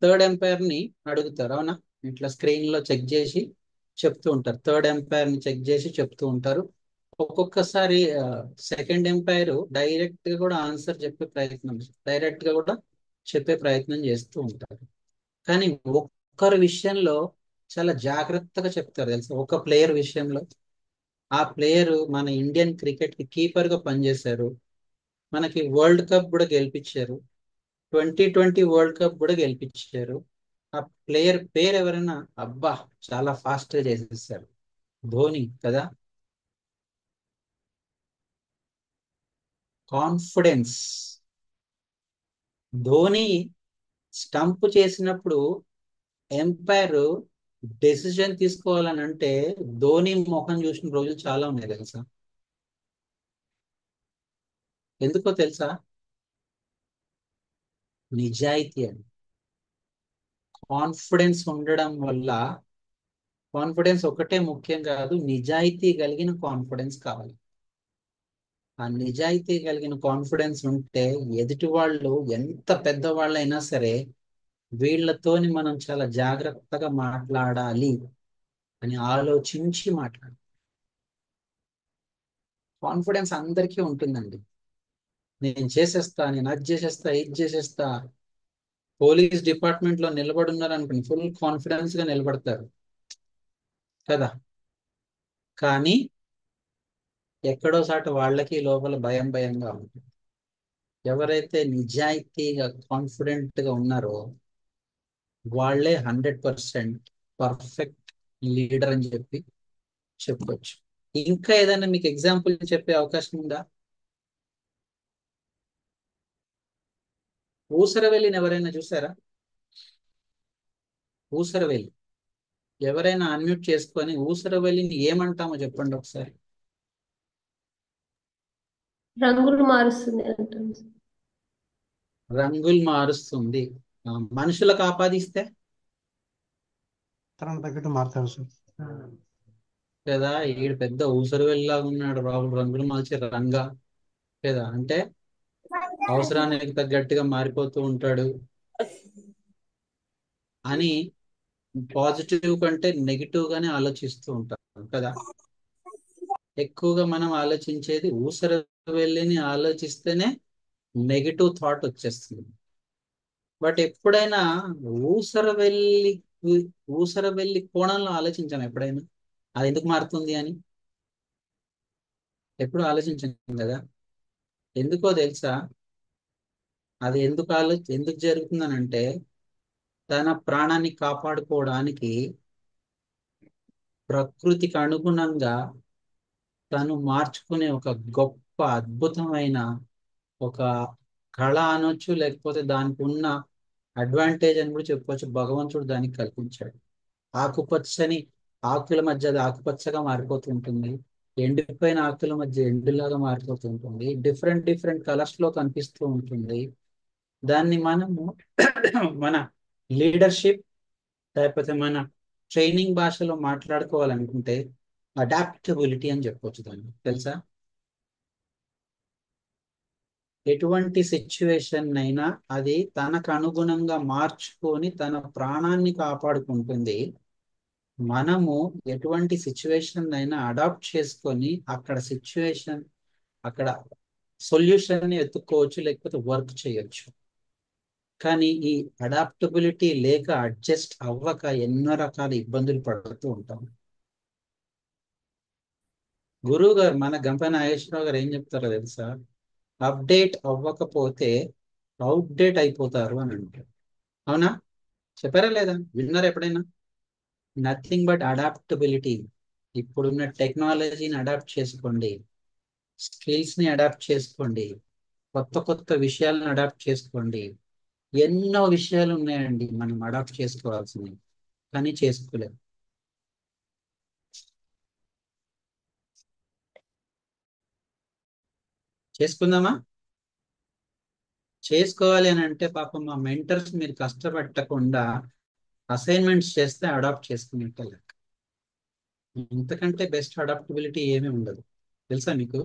థర్డ్ ఎంపైర్ ని అడుగుతారు, అవునా? ఇట్లా స్క్రీన్ లో చెక్ చేసి చెప్తూ ఉంటారు, థర్డ్ ఎంపైర్ ని చెక్ చేసి చెప్తూ ఉంటారు. ఒక్కొక్కసారి సెకండ్ ఎంపైర్ డైరెక్ట్ గా కూడా ఆన్సర్ చెప్పే ప్రయత్నం, డైరెక్ట్ గా కూడా చెప్పే ప్రయత్నం చేస్తూ ఉంటారు. కానీ ఒక్కరి విషయంలో చాలా జాగ్రత్తగా చెప్తారు తెలుసా. ఒక ప్లేయర్ విషయంలో, ఆ ప్లేయర్ మన ఇండియన్ క్రికెట్ కి కీపర్ గా పనిచేశారు, మనకి వరల్డ్ కప్ కూడా గెలిపించారు, 2020 వరల్డ్ కప్ కూడా గెలిపించారు. ఆ ప్లేయర్ పేరు ఎవరైనా, అబ్బా చాలా ఫాస్ట్ గా చేసేసారు, ధోని కదా. కాన్ఫిడెన్స్. ధోని స్టంప్ చేసినప్పుడు ఎంపైర్ డెసిజన్ తీసుకోవాలని అంటే ధోని ముఖం చూసిన రోజులు చాలా ఉన్నాయి తెలుసా. ఎందుకో తెలుసా? నిజాయితీ అని. కాన్ఫిడెన్స్ ఉండడం వల్ల, కాన్ఫిడెన్స్ ఒకటే ముఖ్యం కాదు, నిజాయితీ కలిగిన కాన్ఫిడెన్స్ కావాలి. ఆ నిజాయితీ కలిగిన కాన్ఫిడెన్స్ ఉంటే ఎదుటి వాళ్ళు ఎంత పెద్దవాళ్ళైనా సరే వీళ్ళతోని మనం చాలా జాగ్రత్తగా మాట్లాడాలి అని ఆలోచించి మాట్లాడాలి. కాన్ఫిడెన్స్ అందరికీ ఉంటుందండి. నేను చేసేస్తా, నేను అది చేసేస్తా, ఇది చేసేస్తా. పోలీస్ డిపార్ట్మెంట్ లో నిలబడున్నారు అనుకోండి, ఫుల్ కాన్ఫిడెన్స్ గా నిలబడతారు కదా. కానీ ఎక్కడో సాట వాళ్ళకి లోపల భయం భయంగా ఉంటుంది. ఎవరైతే నిజాయితీగా కాన్ఫిడెంట్ గా ఉన్నారో వాళ్ళే 100% పర్ఫెక్ట్ లీడర్ అని చెప్పి చెప్పుకోవచ్చు. ఇంకా ఏదైనా మీకు ఎగ్జాంపుల్ చెప్పే అవకాశం ఉందా? ఊసరవెల్లిని ఎవరైనా చూసారా? ఊసరవెల్లి ఎవరైనా అన్మ్యూట్ చేసుకొని ఊసరవెల్లిని ఏమంటామో చెప్పండి ఒకసారి. రంగులు మారుస్తుంది అంటాను. రంగులు మారుస్తుంది. మనుషులకు ఆపాదిస్తే తనకు తగ్గట్టు మారుతారు సార్. కదా, ఈడు పెద్ద ఊసరవెల్లిలాగా ఉన్నాడు రాహుల్, రంగులు మార్చే రంగా కదా అంటే అవసరానికి తగ్గట్టుగా మారిపోతూ ఉంటాడు అని పాజిటివ్ కంటే నెగిటివ్ గానే ఆలోచిస్తూ ఉంటాం కదా. ఎక్కువగా మనం ఆలోచించేది ఊసరవెల్లిని ఆలోచిస్తేనే నెగిటివ్ థాట్ వచ్చేస్తుంది. బట్ ఎప్పుడైనా ఊసరవెల్లి ఊసరవెల్లి కోణంలో ఆలోచించాం ఎప్పుడైనా అది ఎందుకు మారుతుంది అని? ఎప్పుడు ఆలోచించాం కదా. ఎందుకో తెలుసా? అది ఎందుకు జరుగుతుందనంటే తన ప్రాణాన్ని కాపాడుకోవడానికి ప్రకృతికి అనుగుణంగా తను మార్చుకునే ఒక గొప్ప అద్భుతమైన ఒక కళ అనొచ్చు, లేకపోతే దానికి ఉన్న అడ్వాంటేజ్ అని కూడా చెప్పవచ్చు. భగవంతుడు దానికి కల్పించాడు. ఆకుపచ్చని ఆకుల మధ్య అది ఆకుపచ్చగా మారిపోతుంటుంది, ఎండిపోయిన ఆకుల మధ్య ఎండులాగా మారిపోతుంటుంది, డిఫరెంట్ డిఫరెంట్ కలర్స్ లో కనిపిస్తూ ఉంటుంది. దాన్ని మనము మన లీడర్షిప్ లేకపోతే మన ట్రైనింగ్ భాషలో మాట్లాడుకోవాలనుకుంటే అడాప్టబిలిటీ అని చెప్పొచ్చు దాన్ని, తెలుసా. ఎటువంటి సిచ్యువేషన్ అయినా అది తనకు అనుగుణంగా మార్చుకొని తన ప్రాణాన్ని కాపాడుకుంటుంది. మనము ఎటువంటి సిచ్యువేషన్ అయినా అడాప్ట్ చేసుకొని అక్కడ సొల్యూషన్ ని ఎత్తుక్కోవచ్చు, లేకపోతే వర్క్ చేయొచ్చు. కానీ ఈ అడాప్టబిలిటీ లేక అడ్జస్ట్ అవ్వక ఎన్నో రకాల ఇబ్బందులు పడుతూ ఉంటాం. గురువు గారు మన గంప నాగేశ్వరరావు గారు ఏం చెప్తారో తెలుసా? అప్డేట్ అవ్వకపోతే అవుట్డేట్ అయిపోతారు అని అంటారు. అవునా? చెప్పారా లేదా? విన్నారా ఎప్పుడైనా? Nothing but adaptability. ఇప్పుడున్న టెక్నాలజీని అడాప్ట్ చేసుకోండి, స్కిల్స్ ని అడాప్ట్ చేసుకోండి, కొత్త కొత్త విషయాలను అడాప్ట్ చేసుకోండి. ఎన్నో విషయాలు ఉన్నాయండి మనం అడాప్ట్ చేసుకోవాల్సినవి, కానీ చేసుకోలేము. చేసుకుందామా? చేసుకోవాలి అని అంటే పాపం మా మెంటర్స్ మీరు కష్టపెట్టకుండా అసైన్మెంట్స్ చేస్తే అడాప్ట్ చేసుకునేట్టు లెక్క. ఇంతకంటే బెస్ట్ అడాప్టబిలిటీ ఏమీ ఉండదు. తెలుసా మీకు?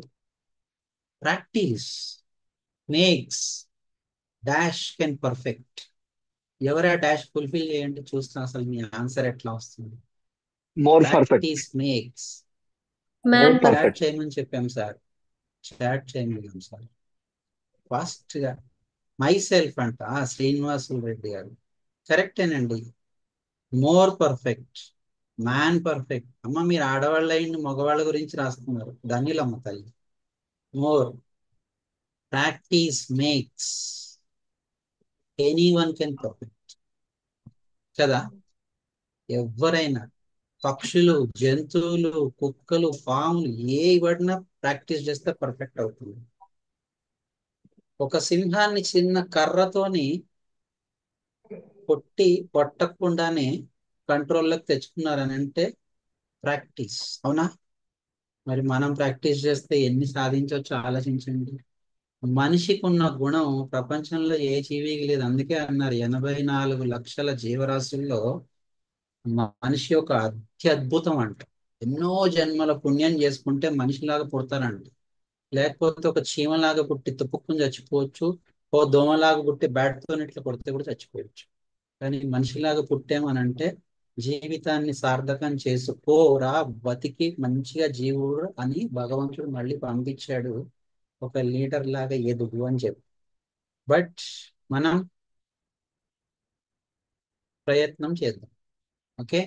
Practice makes dash can perfect. ఎవరు ఆ డాష్ ఫుల్ఫిల్ చేయండి, చూస్తాం అసలు మీ ఆన్సర్ ఎట్లా వస్తుంది. More perfect. Practice makes. Man more chat perfect. చేయమని చెప్పాం సార్, చాట్ చేయమని సార్. ఫాస్ట్ గా మై సెల్ఫ్ అంట శ్రీనివాసులు రెడ్డి గారు కరెక్టేనండి. More perfect, man perfect. అమ్మ మీరు ఆడవాళ్ళ అయింది మగవాళ్ళ గురించి రాస్తున్నారు, ధన్యులమ్మ తల్లి. More practice makes anyone can perfect కదా. ఎవరైనా పక్షులు, జంతువులు, కుక్కలు, పాములు ఏ పడినా ప్రాక్టీస్ చేస్తే పర్ఫెక్ట్ అవుతుంది. ఒక సింహాన్ని చిన్న కర్రతోని కొట్టకుండానే కంట్రోల్లోకి తెచ్చుకున్నారని అంటే ప్రాక్టీస్. అవునా? మరి మనం ప్రాక్టీస్ చేస్తే ఎన్ని సాధించవచ్చో ఆలోచించండి. మనిషికి ఉన్న గుణం ప్రపంచంలో ఏ జీవికి లేదు. అందుకే అన్నారు 84 లక్షల జీవరాశుల్లో మనిషి ఒక అత్యద్భుతం అంట. ఎన్నో జన్మల పుణ్యం చేసుకుంటే మనిషిలాగా పుడతారంట. లేకపోతే ఒక చీమలాగా పుట్టి తుప్పుకుని చచ్చిపోవచ్చు, ఓ దోమలాగా పుట్టి బ్యాట్తో ఇట్లా కొడితే కూడా చచ్చిపోవచ్చు. కానీ మనిషిలాగా పుట్టామనంటే జీవితాన్ని సార్థకం చేసుకోరా, బతికి మంచిగా జీవుడు అని భగవంతుడు మళ్ళీ పంపించాడు, ఒక లీడర్ లాగా ఎదుగు అని చెప్పి. బట్ మనం ప్రయత్నం చేద్దాం. ఓకే.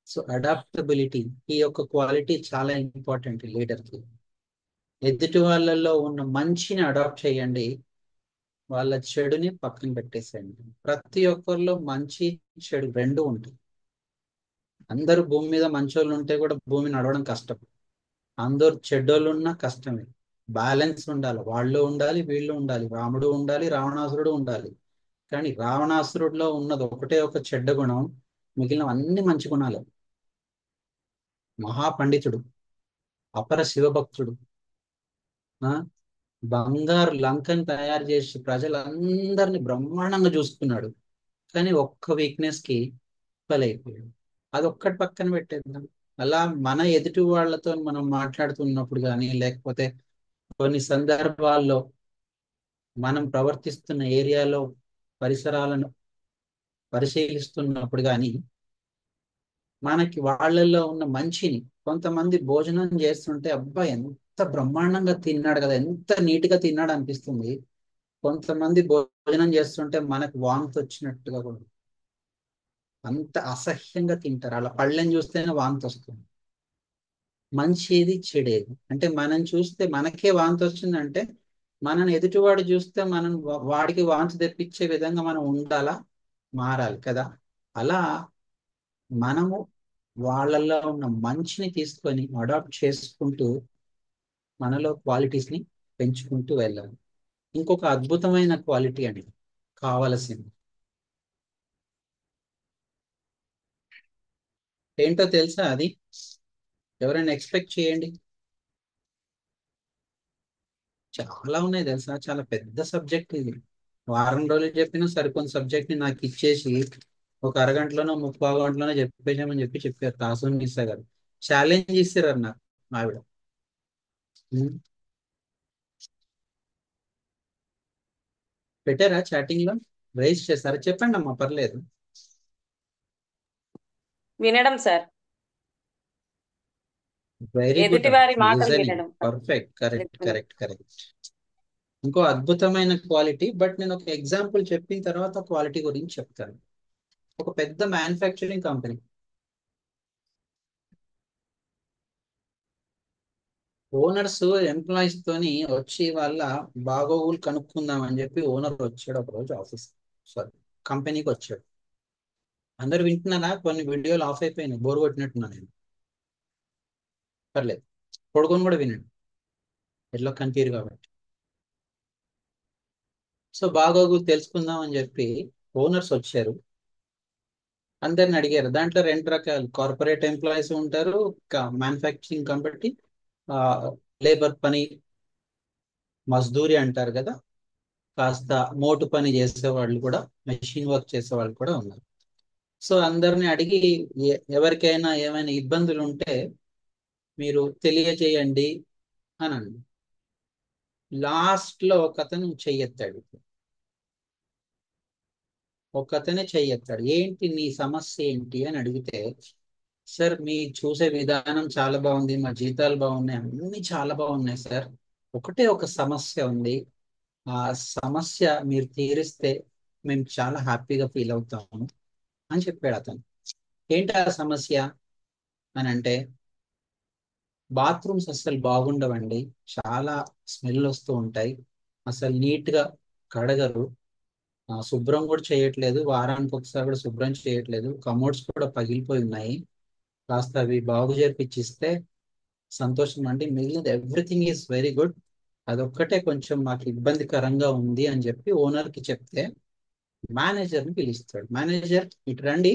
సో అడాప్టబిలిటీ ఈ యొక్క క్వాలిటీ చాలా ఇంపార్టెంట్ లీడర్కి. ఎదుటి వాళ్ళల్లో ఉన్న మంచిని అడాప్ట్ చేయండి, వాళ్ళ చెడుని పక్కన పెట్టేసేయండి. ప్రతి ఒక్కరిలో మంచి చెడు రెండు ఉంటాయి. అందరూ భూమి మీద మంచోళ్ళు ఉంటే కూడా భూమి నడవడం కష్టం. అందరు చెడ్డోళ్ళు ఉన్నా కష్టమే. బ్యాలెన్స్ ఉండాలి, వాళ్ళు ఉండాలి, వీళ్ళు ఉండాలి, రాముడు ఉండాలి, రావణాసురుడు ఉండాలి. కానీ రావణాసురుడిలో ఉన్నది ఒకటే ఒక చెడ్డ గుణం, మిగిలిన అన్ని మంచి గుణాలు. మహాపండితుడు, అపర శివభక్తుడు, ఆ బంగారు లంకని తయారు చేసి ప్రజలందరినీ బ్రహ్మాండంగా చూసుకున్నాడు. కానీ ఒక్క వీక్నెస్ కి బలైపోయాడు. అది ఒక్కటి పక్కన పెట్టేద్దాం. అలా మన ఎదుటి వాళ్ళతో మనం మాట్లాడుతున్నప్పుడు కానీ, లేకపోతే కొన్ని సందర్భాల్లో మనం ప్రవర్తిస్తున్న ఏరియాలో పరిసరాలను పరిశీలిస్తున్నప్పుడు కానీ మనకి వాళ్ళల్లో ఉన్న మంచిని, కొంతమంది భోజనం చేస్తుంటే అబ్బా ఎంత బ్రహ్మాండంగా తిన్నాడు కదా, ఎంత నీట్గా తిన్నాడు అనిపిస్తుంది. కొంతమంది భోజనం చేస్తుంటే మనకు వాంతి వచ్చినట్టుగా కూడా, అంత అసహ్యంగా తింటారు. అలా పళ్ళని చూస్తేనే వాంతి వస్తుంది. మంచిది చెడేది అంటే మనం చూస్తే మనకే వాంతి వచ్చిందంటే మనం ఎదుటివాడు చూస్తే మనం వాడికి వాంతి తెప్పించే విధంగా మనం ఉండాలా, మారాలి కదా. అలా మనము వాళ్ళల్లో ఉన్న మంచిని తీసుకొని అడాప్ట్ చేసుకుంటూ మనలో క్వాలిటీస్ ని పెంచుకుంటూ వెళ్ళాలి. ఇంకొక అద్భుతమైన క్వాలిటీ అండి కావలసింది ఏంటో తెలుసా? అది ఎవరైనా ఎక్స్పెక్ట్ చేయండి. చాలా ఉన్నాయి తెలుసా, చాలా పెద్ద సబ్జెక్ట్ ఇది. వారం రోజులు చెప్పినా సరిపోయిన సబ్జెక్ట్ ని నాకు ఇచ్చేసి ఒక అరగంటలోనో 30 గంటలోనో చెప్పేసామని చెప్పారు తాసూన్ నిస్సా గారు. ఛాలెంజ్ ఇస్తారు నాకు ఆవిడ. ఉమ్, పెట్టారా చాటింగ్ లో? రైజ్ చేస్తారా? చెప్పండి అమ్మా, పర్లేదు. వినడం సార్, వెరీ గుడ్ ఎదుటి అమ్మా, వారి మాటలు లిజనింగ్ వినడం. Perfect. Correct Listening. Correct correct. ఇంకో అద్భుతమైన క్వాలిటీ, బట్ నేను ఒక ఎగ్జాంపుల్ చెప్పిన తర్వాత క్వాలిటీ గురించి చెప్తాను. ఒక పెద్ద మ్యానుఫ్యాక్చరింగ్ కంపెనీ, ఓనర్స్ ఎంప్లాయీస్ తోని వచ్చి వాళ్ళ బాగోగులు కనుక్కుందాం అని చెప్పి ఓనర్ వచ్చాడు ఒక రోజు ఆఫీస్, సారీ కంపెనీకి వచ్చాడు. అందరు వింటున్నారా? కొన్ని వీడియోలు ఆఫ్ అయిపోయినాయి, బోర్ కొట్టినట్టున్నా నేను. పర్లేదు, పడుకొని కూడా వినండి, ఎట్లా కనిపించరు కాబట్టి. సో బాగోగులు తెలుసుకుందాం అని చెప్పి ఓనర్స్ వచ్చారు, అందరిని అడిగారు. దాంట్లో రెండు రకాలు, కార్పొరేట్ ఎంప్లాయీస్ ఉంటారు, మ్యానుఫ్యాక్చరింగ్ కాబట్టి లేబర్ పని, మజ్దూరి అంటారు కదా, కాస్త మోటు పని చేసేవాళ్ళు కూడా, మెషిన్ వర్క్ చేసేవాళ్ళు కూడా ఉన్నారు. సో అందరిని అడిగి ఎవరికైనా ఏమైనా ఇబ్బందులు ఉంటే మీరు తెలియజేయండి అని అన్నాడు. లాస్ట్ లో ఒక అతను చెయ్యెత్తాడు, ఒక అతనే చెయ్యెత్తాడు. ఏంటి నీ సమస్య ఏంటి అని అడిగితే, సార్ మీ చూసే విధానం చాలా బాగుంది, మా జీతాలు బాగున్నాయి, అన్ని చాలా బాగున్నాయి సార్, ఒకటే ఒక సమస్య ఉంది, ఆ సమస్య మీరు తీరిస్తే మేము చాలా హ్యాపీగా ఫీల్ అవుతాము అని చెప్పాడు అతను. ఏంటి ఆ సమస్య అని అంటే, బాత్రూమ్స్ అస్సలు బాగుండవండి, చాలా స్మెల్ వస్తూ ఉంటాయి, అసలు నీట్ గా కడగరు, శుభ్రం కూడా చేయట్లేదు, వారానికి ఒకసారి కూడా శుభ్రం చేయట్లేదు, కమోడ్స్ కూడా పగిలిపోయి ఉన్నాయి, కాస్త అవి బాగు చేర్పిచ్చిస్తే సంతోషం అండి, మిగిలినది ఎవ్రీథింగ్ ఈజ్ వెరీ గుడ్, అదొక్కటే కొంచెం మాకు ఇబ్బందికరంగా ఉంది అని చెప్పి ఓనర్కి చెప్తే మేనేజర్ని పిలుస్తాడు. మేనేజర్ ఇటు రండి,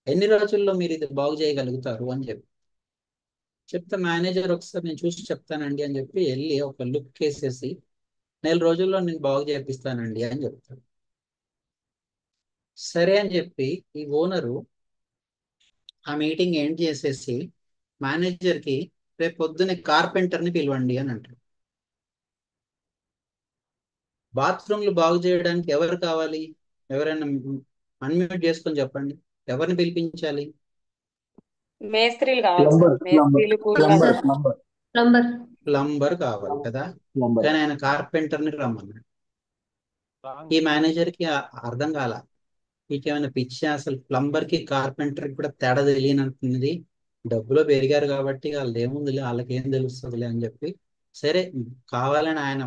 ఎన్ని రోజుల్లో మీరు ఇది బాగు చేయగలుగుతారు అని చెప్పి చెప్తే, మేనేజర్ ఒకసారి నేను చూసి చెప్తానండి అని చెప్పి వెళ్ళి ఒక లుక్ వేసేసి, 4 రోజుల్లో నేను బాగు చేపిస్తానండి అని చెప్తాడు. సరే అని చెప్పి ఈ ఓనరు ఆ మీటింగ్ ఎండ్ చేసేసి మేనేజర్కి, రేపు పొద్దున్నే కార్పెంటర్ని పిలవండి అని అంటాడు. బాత్రూమ్లు బాగు చేయడానికి ఎవరు కావాలి? ఎవరైనా అన్మ్యూట్ చేసుకొని చెప్పండి, ఎవరిని పిలిపించాలి? మేస్త్రీలు కావాలి సార్, మేస్త్రీలు కూలీలు సార్ ప్లంబర్. ప్లంబర్ కావాలి కదా, కానీ ఆయన కార్పెంటర్ని రమ్మన్నాడు. ఈ మేనేజర్కి అర్థం కాల, మీకేమైనా పిచ్చి, అసలు ప్లంబర్ కి కార్పెంటర్ కి కూడా తేడా తెలియనట్టున్నది, డబ్బులో పెరిగారు కాబట్టి వాళ్ళది ఏముందిలే, వాళ్ళకి ఏం తెలుస్తుందిలే అని చెప్పి, సరే కావాలని ఆయన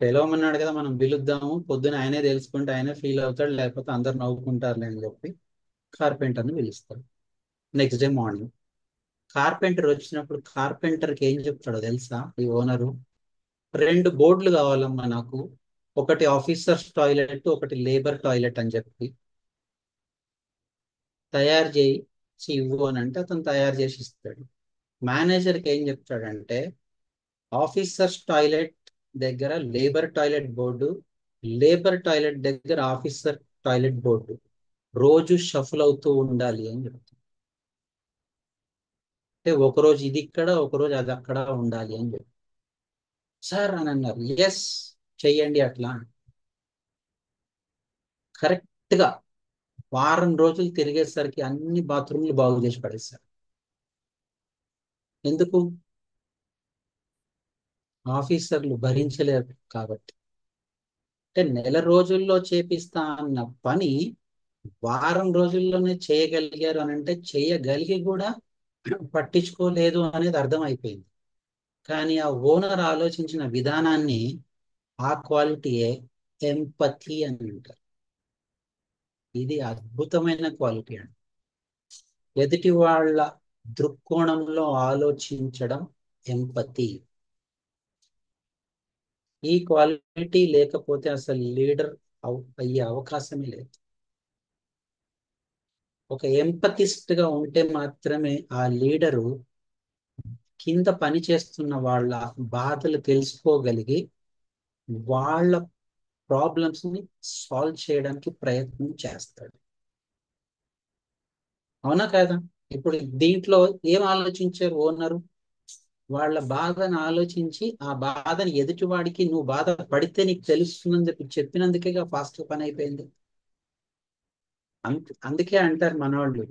పిలవమన్నాడు కదా, మనం పిలుద్దాము, పొద్దున ఆయనే తెలుసుకుంటే ఆయనే ఫీల్ అవుతాడు, లేకపోతే అందరు నవ్వుకుంటారులే అని చెప్పి కార్పెంటర్ని పిలుస్తాడు. నెక్స్ట్ డే మార్నింగ్ కార్పెంటర్ వచ్చినప్పుడు కార్పెంటర్కి ఏం చెప్తాడో తెలుసా ఈ ఓనరు? 2 బోర్డులు కావాలమ్మా నాకు, ఒకటి ఆఫీసర్స్ టాయిలెట్, ఒకటి లేబర్ టాయిలెట్ అని చెప్పి తయారు చేసి ఇవ్వు అని అంటే అతను తయారు చేసి ఇస్తాడు. మేనేజర్కి ఏం చెప్తాడంటే, ఆఫీసర్స్ టాయిలెట్ దగ్గర labour toilet board, labour toilet దగ్గర ఆఫీసర్ టాయిలెట్ బోర్డు రోజు షఫుల్ అవుతూ ఉండాలి అని చెప్తాడు. అంటే ఒకరోజు ఇది ఇక్కడ, ఒకరోజు అది అక్కడ ఉండాలి అని చెప్పి, సార్ అని అన్నారు. ఎస్ చెయ్యండి అట్లా. కరెక్ట్ గా వారం రోజులు తిరిగేసరికి అన్ని బాత్రూమ్లు బాగు చేసి పడేస్తారు. ఎందుకు? ఆఫీసర్లు భరించలేరు కాబట్టి. అంటే నెల రోజుల్లో చేపిస్తా అన్న పని వారం రోజుల్లోనే చేయగలిగారు అని అంటే, చేయగలిగి కూడా పట్టించుకోలేదు అనేది అర్థమైపోయింది. కానీ ఆ ఓనర్ ఆలోచించిన విధానాన్ని, ఆ క్వాలిటీయే ఎంపతి అని అంటారు. ఇది అద్భుతమైన క్వాలిటీ అండి. ఎదుటి వాళ్ళ దృక్కోణంలో ఆలోచించడం ఎంపతి. ఈ క్వాలిటీ లేకపోతే అసలు లీడర్ అయ్యే అవకాశమే లేదు. ఒక ఎంపతిస్ట్ గా ఉంటే మాత్రమే ఆ లీడరు కింద పని చేస్తున్న వాళ్ళ బాధలు తెలుసుకోగలిగి వాళ్ళ ప్రాబ్లమ్స్ ని సాల్వ్ చేయడానికి ప్రయత్నం చేస్తాడు. అవునా కాదా? ఇప్పుడు దీంట్లో ఏం ఆలోచించారు ఓనరు? వాళ్ళ బాధను ఆలోచించి ఆ బాధని ఎదుటివాడికి, నువ్వు బాధ పడితే నీకు తెలుస్తుందని చెప్పి చెప్పినందుకే ఫాస్ట్ పని అయిపోయింది. అందుకే అంటారు మనవాళ్ళు,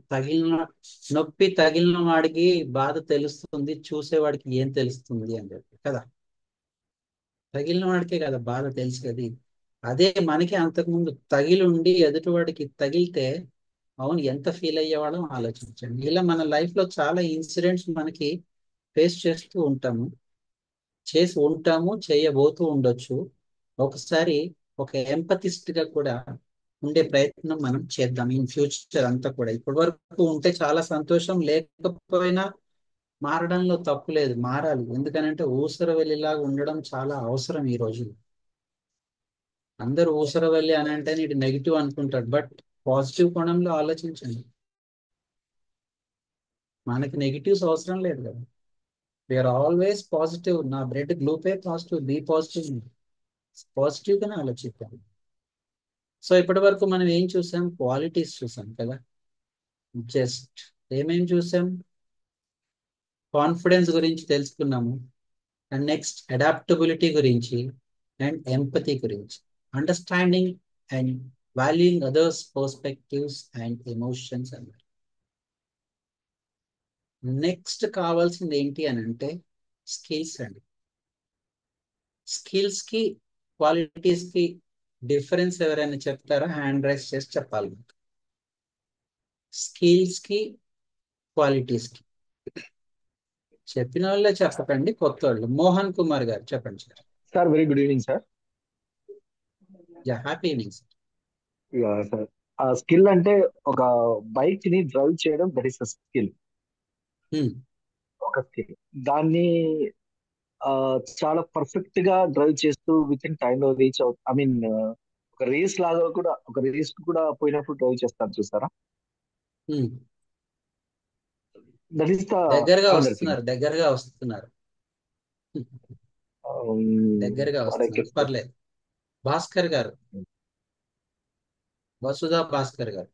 నొప్పి తగిలిన వాడికి బాధ తెలుస్తుంది, చూసేవాడికి ఏం తెలుస్తుంది అని చెప్పి కదా. తగిలిన వాడికే కదా బాధ తెలిసేది. అదే మనకి అంతకుముందు తగిలుండి ఎదుటివాడికి తగిలితే అవును ఎంత ఫీల్ అయ్యేవాళ్ళం ఆలోచించండి. ఇలా మన లైఫ్ లో చాలా ఇన్సిడెంట్స్ మనకి ఫేస్ చేస్తూ ఉంటాము. చేసి ఉంటాము, చేయబోతూ ఉండొచ్చు. ఒకసారి ఒక ఎంపతిస్ట్ గా కూడా ఉండే ప్రయత్నం మనం చేద్దాం ఇన్ ఫ్యూచర్ అంతా కూడా. ఇప్పటి వరకు ఉంటే చాలా సంతోషం, లేకపోయినా మారడంలో తప్పు లేదు, మారాలి. ఎందుకనంటే ఊసరవెల్లిలాగా ఉండడం చాలా అవసరం ఈ రోజు. అందరూ ఊసరవెల్లి అని అంటే ఇటు నెగిటివ్ అనుకుంటారు, బట్ పాజిటివ్ కోణంలో ఆలోచించండి. మనకి నెగిటివ్స్ అవసరం లేదు కదా, వీఆర్ ఆల్వేస్ పాజిటివ్. నా బ్రెడ్ గ్లూపే పాజిటివ్, బీ పాజిటివ్, పాజిటివ్ గానే ఆలోచిద్దాం. సో ఇప్పటి వరకు మనం ఏం చూసాం? క్వాలిటీస్ చూసాం కదా. జస్ట్ ఏమేం చూసాం? కాన్ఫిడెన్స్ గురించి తెలుసుకున్నాము, అండ్ నెక్స్ట్ అడాప్టబిలిటీ గురించి, అండ్ ఎంపతి గురించి, understanding and valuing others perspectives and emotions అన్నారు. నెక్స్ట్ కావాల్సింది ఏంటి అని అంటే స్కిల్స్ అండి. స్కిల్స్ కి క్వాలిటీస్ కి డిఫరెన్స్ ఎవరైనా చెప్తారా? హ్యాండ్ రైస్ చేసి చెప్పాలి. స్కిల్స్ కి క్వాలిటీస్ కి చెప్పిన వాళ్ళే చెప్పకండి, కొత్త వాళ్ళు. మోహన్ కుమార్ గారు చెప్పండి sir. Sir very good evening sir. Yeah, happy evening sir. Sir ఆ స్కిల్ అంటే ఒక బైక్ ని డ్రైవ్ చేయడం, దట్ ఈస్ అ స్కిల్. ఒక స్కిల్ దాన్ని ఆ, చాలా పర్ఫెక్ట్ గా డ్రైవ్ చేస్తూ విత్ ఇన్ టైమ్ లో రీచ్ అవుట్. ఐ మీన్ ఒక రేస్ లాగా కూడా, ఒక రేస్ కూడా పోయినప్పుడు డ్రైవ్ చేస్తారు చూసారా, దట్ ఈస్ ద దగ్గరగా అనదర్ థింగ్. వస్తున్నారు, దగ్గరగా వస్తున్నారు, దగ్గరగా వస్తున్నారు, పర్లేదు. భాస్కర్ గారు, వసుధా భాస్కర్ గారు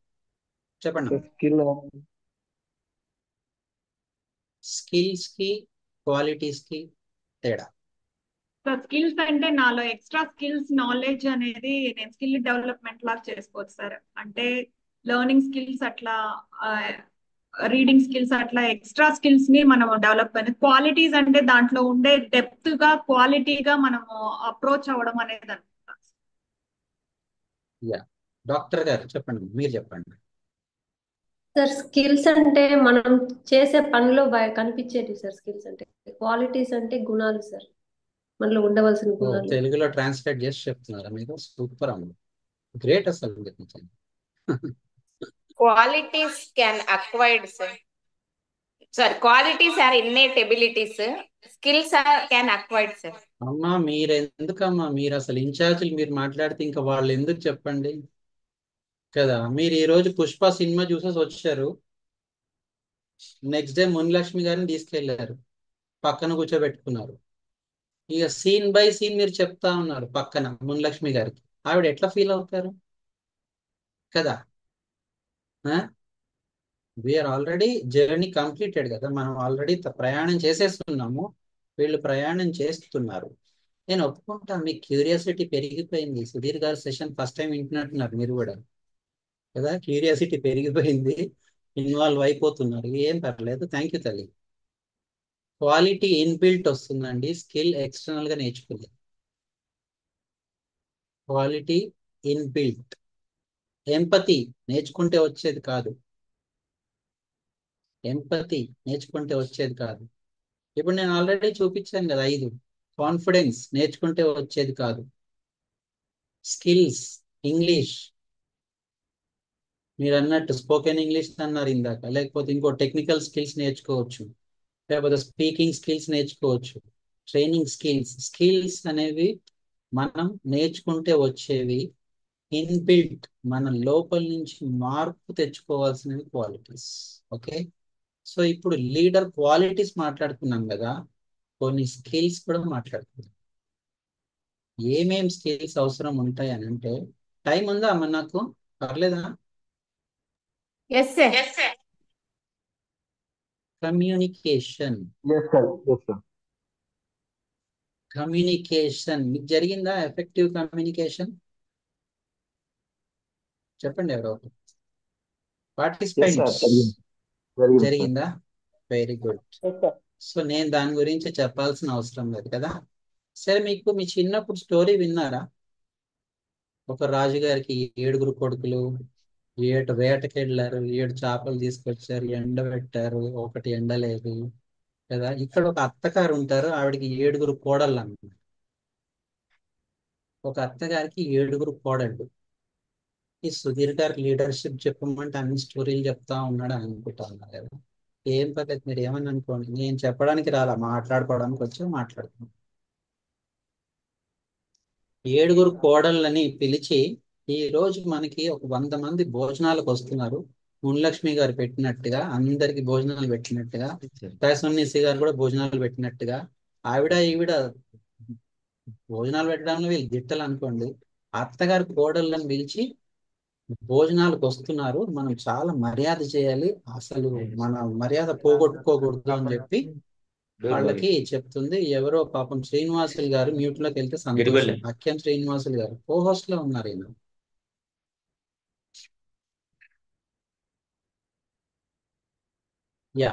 చెప్పండి. స్కిల్ స్కిల్స్ కి క్వాలిటీస్ కి తేడా. స్కిల్స్ అంటే నాలో ఎక్స్ట్రా స్కిల్స్ నాలెడ్జ్ అనేది నేను స్కిల్ డెవలప్మెంట్ లాగా చేసుకోవచ్చు సార్. అంటే లెర్నింగ్ స్కిల్స్ అట్లా, రీడింగ్ స్కిల్స్ అట్లా ఎక్స్ట్రా స్కిల్స్ ని మనం డెవలప్ అనేది. క్వాలిటీస్ అంటే దాంట్లో ఉండే డెప్త్ గా క్వాలిటీగా మనము అప్రోచ్ అవ్వడం అనేది అనుకుంటాం. యా, డాక్టర్ గారు చెప్పండి, మీరు చెప్పండి. సార్ స్కిల్స్ అంటే మనం చేసే పనిలో కనిపించేటివి సార్. స్కిల్స్ అంటే క్వాలిటీస్ అంటే గుణాలు సార్, మనలో ఉండవలసిన గుణాలు. తెలుగులో ట్రాన్స్లేట్ చేసి చెప్తున్నారా మీరు? సూపర్ అమ్మ, గ్రేట్ అసలు. Qualities can acquired, sir. Sorry, qualities are innate abilities. Skills are can acquired, sir. అమ్మా మీరు ఎందుకమ్మా, మీరు అసలు ఇన్ఛార్జీలు మీరు మాట్లాడితే ఇంకా వాళ్ళు ఎందుకు చెప్పండి కదా. మీరు ఈ రోజు పుష్ప సినిమా చూసేసి వచ్చారు, నెక్స్ట్ డే మునిలక్ష్మి గారిని తీసుకెళ్లారు, పక్కన కూర్చోబెట్టుకున్నారు. ఇక సీన్ బై సీన్ మీరు చెప్తా ఉన్నారు పక్కన మునిలక్ష్మి గారికి. ఆవిడ ఎట్లా ఫీల్ అవుతారు కదా. వీఆర్ ఆల్రెడీ జర్నీ కంప్లీటెడ్ కదా, మనం ఆల్రెడీ ప్రయాణం చేసేస్తున్నాము, వీళ్ళు ప్రయాణం చేస్తున్నారు. నేను ఒప్పుకుంటా, మీ క్యూరియాసిటీ పెరిగిపోయింది. సుధీర్ గారి సెషన్ ఫస్ట్ టైం వింటున్నట్టున్నారు మీరు కూడా కదా. క్యూరియాసిటీ పెరిగిపోయింది, ఇన్వాల్వ్ అయిపోతున్నారు, ఏం పర్లేదు. థ్యాంక్ యూ తల్లి. క్వాలిటీ ఇన్బిల్ట్ వస్తుందండి, స్కిల్ ఎక్స్టర్నల్ గా నేర్చుకోలేదు. Quality inbuilt. ఎంపతి నేర్చుకుంటే వచ్చేది కాదు, ఎంపతి నేర్చుకుంటే వచ్చేది కాదు. ఇప్పుడు నేను ఆల్రెడీ చూపించాను కదా 5. కాన్ఫిడెన్స్ నేర్చుకుంటే వచ్చేది కాదు. స్కిల్స్, ఇంగ్లీష్ మీరు అన్నట్టు స్పోకెన్ ఇంగ్లీష్ అన్నారు ఇందాక, లేకపోతే ఇంకో టెక్నికల్ స్కిల్స్ నేర్చుకోవచ్చు, లేకపోతే స్పీకింగ్ స్కిల్స్ నేర్చుకోవచ్చు, ట్రైనింగ్ స్కిల్స్. స్కిల్స్ అనేవి మనం నేర్చుకుంటే వచ్చేవి, ఇన్బిల్ట్ మన లోపల నుంచి మార్పు తెచ్చుకోవాల్సినవి క్వాలిటీస్. ఓకే, సో ఇప్పుడు లీడర్ క్వాలిటీస్ మాట్లాడుకున్నాం కదా, కొన్ని స్కిల్స్ కూడా మాట్లాడుకుందాం. ఏమేం స్కిల్స్ అవసరం ఉంటాయి అని అంటే, టైం ఉందా అమ్మ నాకు? పర్లేదా? Yes, sir. కమ్యూనికేషన్. కమ్యూనికేషన్ మీకు జరిగిందా? ఎఫెక్టివ్ కమ్యూనికేషన్ చెప్పండి ఎవరో పార్టిసిపెంట్స్. జరిగిందా? Very good. సో నేను దాని గురించి చెప్పాల్సిన అవసరం లేదు కదా. సరే, మీకు మీ చిన్నప్పుడు స్టోరీ విన్నారా? ఒక రాజుగారికి 7 కొడుకులు, 7 వేటకి వెళ్ళారు, 7 చేపలు తీసుకొచ్చారు, ఎండబెట్టారు, ఒకటి ఎండలేదు, కదా. ఇక్కడ ఒక అత్తగారు ఉంటారు, ఆవిడకి 7 కోడళ్ళు అన్నమాట. ఒక అత్తగారికి 7 కోడళ్ళు. ఈ సుధీర్ గారి లీడర్షిప్ చెప్పమంటే అన్ని స్టోరీలు చెప్తా ఉన్నాడు అని అనుకుంటా ఉన్నారు కదా. ఏం పర్లేదు, మీరు ఏమని అనుకోండి, నేను చెప్పడానికి రాలా, మాట్లాడుకోవడానికి వచ్చి మాట్లాడుతున్నాను. 7 కోడళ్ళని పిలిచి, ఈ రోజు మనకి ఒక 100 మంది భోజనాలకు వస్తున్నారు, మున్లక్ష్మి గారు పెట్టినట్టుగా అందరికి భోజనాలు పెట్టినట్టుగా, దాసోన్నిసి గారు కూడా భోజనాలు పెట్టినట్టుగా, ఆవిడ ఈవిడ భోజనాలు పెట్టడంలో వీళ్ళు గిట్టలు అనుకోండి. అత్తగారు కోడళ్ళని పిలిచి భోజనాలకు వస్తున్నారు, మనం చాలా మర్యాద చేయాలి, అసలు మన మర్యాద పోగొట్టుకోకూడదు అని చెప్పి వాళ్ళకి చెప్తుంది. ఎవరో పాపం శ్రీనివాసులు గారు మ్యూట్ లోకి వెళ్తే సంతోషం. అక్యం శ్రీనివాసులు గారు కోహోస్ట్ లో ఉన్నారు ఈయన. యా,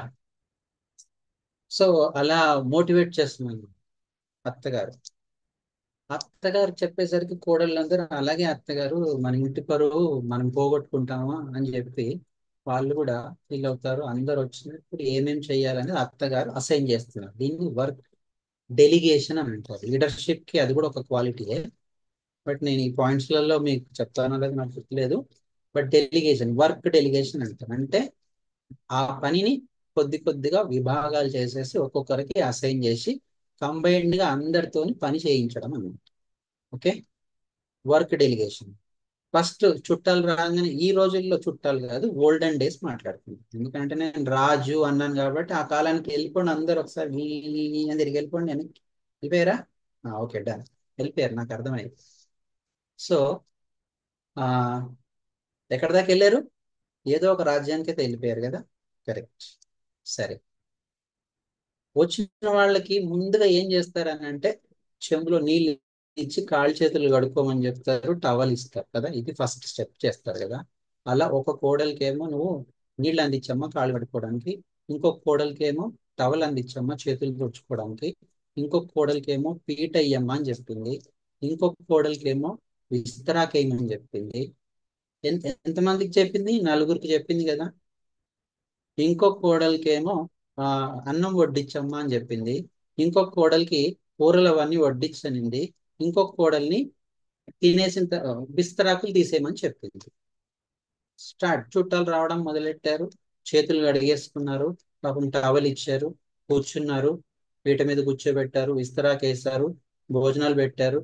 సో అలా మోటివేట్ చేస్తున్నాను అత్తగారు. అత్తగారు చెప్పేసరికి కోడళ్ళందరూ అలాగే అత్తగారు, మన ఇంటి పరువు మనం పోగొట్టుకుంటామా అని చెప్పి వాళ్ళు కూడా ఫీల్ అవుతారు. అందరు వచ్చినప్పుడు ఏమేమి చేయాలని అత్తగారు అసైన్ చేస్తున్నారు. దీన్ని వర్క్ డెలిగేషన్ అని అంటారు. లీడర్షిప్ కి అది కూడా ఒక క్వాలిటీయే, బట్ నేను ఈ పాయింట్స్లలో మీకు చెప్తానో లేదు నాకు గుర్తులేదు. బట్ డెలిగేషన్, వర్క్ డెలిగేషన్ అంటారు. అంటే ఆ పనిని కొద్ది కొద్దిగా విభాగాలు చేసేసి ఒక్కొక్కరికి అసైన్ చేసి కంబైన్డ్ గా అందరితోని పని చేయించడం అన్నమాట. Okay, work delegation. ఫస్ట్ చుట్టాలు రాగానే, ఈ రోజుల్లో చుట్టాలు కాదు, ఓల్డెన్ డేస్ మాట్లాడుతున్నాను. ఎందుకంటే నేను రాజు అన్నాను కాబట్టి ఆ కాలానికి వెళ్ళిపోండి అందరు, ఒకసారి అని తిరిగి వెళ్ళిపోండి అని. వెళ్ళిపోయారా? ఓకే, డన్, వెళ్ళిపోయారు, నాకు అర్థమైంది. సో ఆ ఎక్కడి దాకా వెళ్ళారు? ఏదో ఒక రాజ్యానికి అయితే వెళ్ళిపోయారు కదా, కరెక్ట్. సరే, వచ్చిన వాళ్ళకి ముందుగా ఏం చేస్తారని అంటే చెంబులో నీళ్ళు ఇచ్చి కాళ్ళు చేతులు కడుక్కోమని చెప్తారు, టవల్ ఇస్తారు కదా, ఇది ఫస్ట్ స్టెప్ చేస్తారు కదా. అలా ఒక కోడలికేమో నువ్వు నీళ్ళు అందించమ్మా కాళ్ళు కడుక్కోవడానికి, ఇంకొక కోడలికేమో టవల్ అందించమ్మా చేతులు తుడుచుకోవడానికి, ఇంకొక కోడలికేమో పీట అయ్యమ్మా అని చెప్పింది, ఇంకొక కోడలికేమో విస్తరాకేయమని చెప్పింది. ఎంతమందికి చెప్పింది? 4గురికి చెప్పింది కదా. ఇంకొక కోడలికేమో అన్నం వడ్డించమ్మా అని చెప్పింది, ఇంకొక కోడలికి కూరలు అవన్నీ వడ్డించనింది, ఇంకొక కోడల్ని తినేసిన బిస్తరాకులు తీసేయమని చెప్పింది. స్టార్ట్. చుట్టాలు రావడం మొదలెట్టారు, చేతులు కడిగేసుకున్నారు, పాపం టవల్ ఇచ్చారు, కూర్చున్నారు, పీట మీద కూర్చోబెట్టారు, విస్తరాకు వేశారు, భోజనాలు పెట్టారు.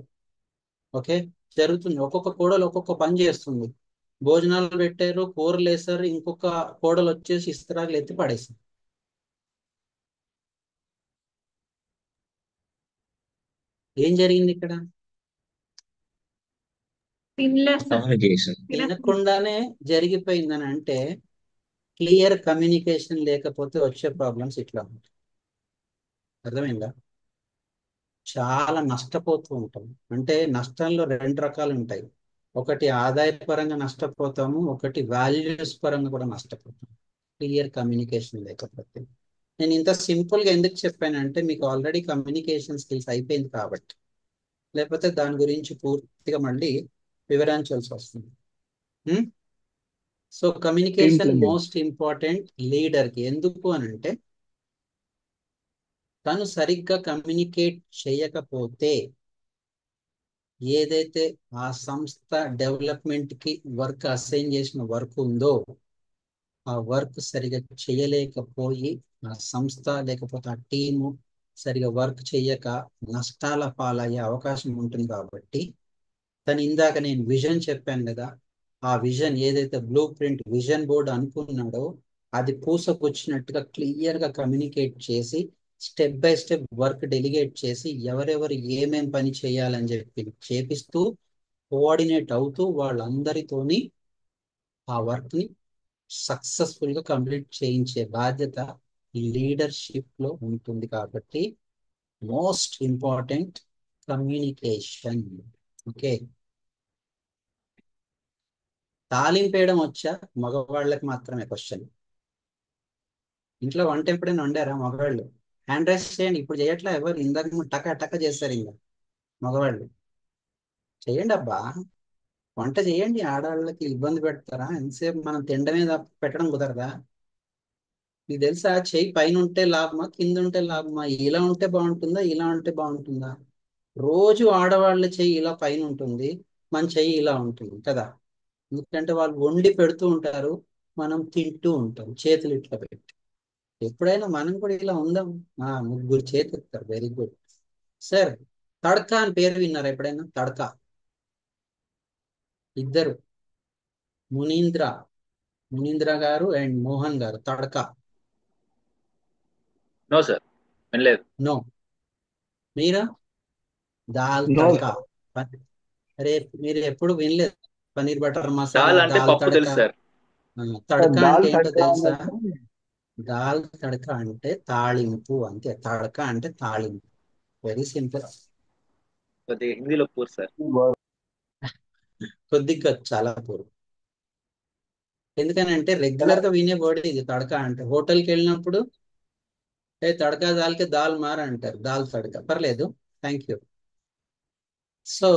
ఓకే, జరుగుతుంది. ఒక్కొక్క కోడలు ఒక్కొక్క పని చేస్తుంది. భోజనాలు పెట్టారు, కూరలు వేసారు, ఇంకొక కోడలు వచ్చేసి ఇస్తరాకులు ఎత్తి పడేసింది. ఏం జరిగింది ఇక్కడ? కమ్యూనికేషన్ తినకుండానే జరిగిపోయిందని అంటే క్లియర్ కమ్యూనికేషన్ లేకపోతే వచ్చే ప్రాబ్లమ్స్ ఇట్లా ఉంటాయి. అర్థమైందా? చాలా నష్టపోతూ ఉంటాం. అంటే నష్టంలో 2 రకాలు ఉంటాయి. ఒకటి ఆదాయపరంగా నష్టపోతాము, ఒకటి వాల్యూస్ పరంగా కూడా నష్టపోతాము క్లియర్ కమ్యూనికేషన్ లేకపోతే. నేను ఇంత సింపుల్ గా ఎందుకు చెప్పానంటే మీకు ఆల్రెడీ కమ్యూనికేషన్ స్కిల్స్ అయిపోయింది కాబట్టి, లేకపోతే దాని గురించి పూర్తిగా మళ్ళీ వివరించాల్సి వస్తుంది. So communication most important leader కి. ఎందుకు అని అంటే తను సరిగ్గా కమ్యూనికేట్ చేయకపోతే ఏదైతే ఆ సంస్థ డెవలప్మెంట్ కి వర్క్ అసైన్ చేసిన వర్క్ ఉందో ఆ వర్క్ సరిగా చేయలేకపోయి ఆ సంస్థ లేకపోతే ఆ టీము సరిగా వర్క్ చేయక నష్టాల పాలయ్యే అవకాశం ఉంటుంది. కాబట్టి తను ఇందాక నేను విజన్ చెప్పాను కదా, ఆ విజన్ ఏదైతే బ్లూ ప్రింట్ విజన్ బోర్డ్ అనుకున్నాడో అది పూసకొచ్చినట్టుగా క్లియర్ గా కమ్యూనికేట్ చేసి step by step work delegate చేసి ఎవరెవరు ఏమేం పని చేయాలని చెప్పి చేపిస్తూ కోఆర్డినేట్ అవుతూ వాళ్ళందరితోని ఆ వర్క్ ని సక్సెస్ఫుల్ గా కంప్లీట్ చేయించే బాధ్యత లీడర్షిప్ లో ఉంటుంది. కాబట్టి మోస్ట్ ఇంపార్టెంట్ కమ్యూనికేషన్. ఓకే, తాలింపు వేయడం వచ్చా? మగవాళ్ళకి మాత్రమే క్వశ్చన్. ఇంట్లో వంట ఎప్పుడైనా వండారా మగవాళ్ళు? హ్యాండ్ రైస్ చేయండి. ఇప్పుడు చేయట్లా ఎవరు, ఇందాక టక టక చేస్తారు. ఇంకా మగవాళ్ళు చేయండి అబ్బా, వంట చేయండి. ఆడవాళ్ళకి ఇబ్బంది పెడతారా? ఎంతసేపు మనం తినడమే పెట్టడం కుదరదా? నీకు తెలుసా, చెయ్యి పైన ఉంటే లాభమా కింద ఉంటే లాభమా, ఇలా ఉంటే బాగుంటుందా ఇలా ఉంటే బాగుంటుందా? రోజు ఆడవాళ్ళ చెయ్యి ఇలా పైన ఉంటుంది, మన చెయ్యి ఇలా ఉంటుంది కదా. ఎందుకంటే వాళ్ళు వండి పెడుతూ ఉంటారు, మనం తింటూ ఉంటాం చేతులు ఇట్లా పెట్టి. ఎప్పుడైనా మనం కూడా ఇలా ఉందాం. ముగ్గురు చేతులు ఎత్తారు, వెరీ గుడ్ సార్. తడకా అని పేరు విన్నారా ఎప్పుడైనా? తడకా, ఇద్దరు, మునీంద్ర మునీంద్ర గారు అండ్ మోహన్ గారు, తడకా. నో సార్, వినలేదు. నో. మీరా? దాల్ నో తడకా. అరే మీరు ఎప్పుడు వినలేదు? పనీర్ బటర్ మసాలా, దాల్ అంటే దాల్ పప్పు తడకా. తెలుసు సార్. తడకా దాల్ అంటే ఏంటో తడకా తెలుసా? అనేది దాల్ తడక అంటే తాళింపు అంతే. తడక అంటే తాళింపు, వెరీ సింపుల్. కొద్దిగా హిందీలో పూర్ సార్. కొద్దిగా చాలా పూర్వం. ఎందుకనంటే రెగ్యులర్ గా వినే వర్డ్ ఇది తడక అంటే. హోటల్కి వెళ్ళినప్పుడు ఏ తడకా దాల్కి దాల్ మార్ అంటారు, దాల్ తడక. పర్లేదు, థ్యాంక్ యూ. సో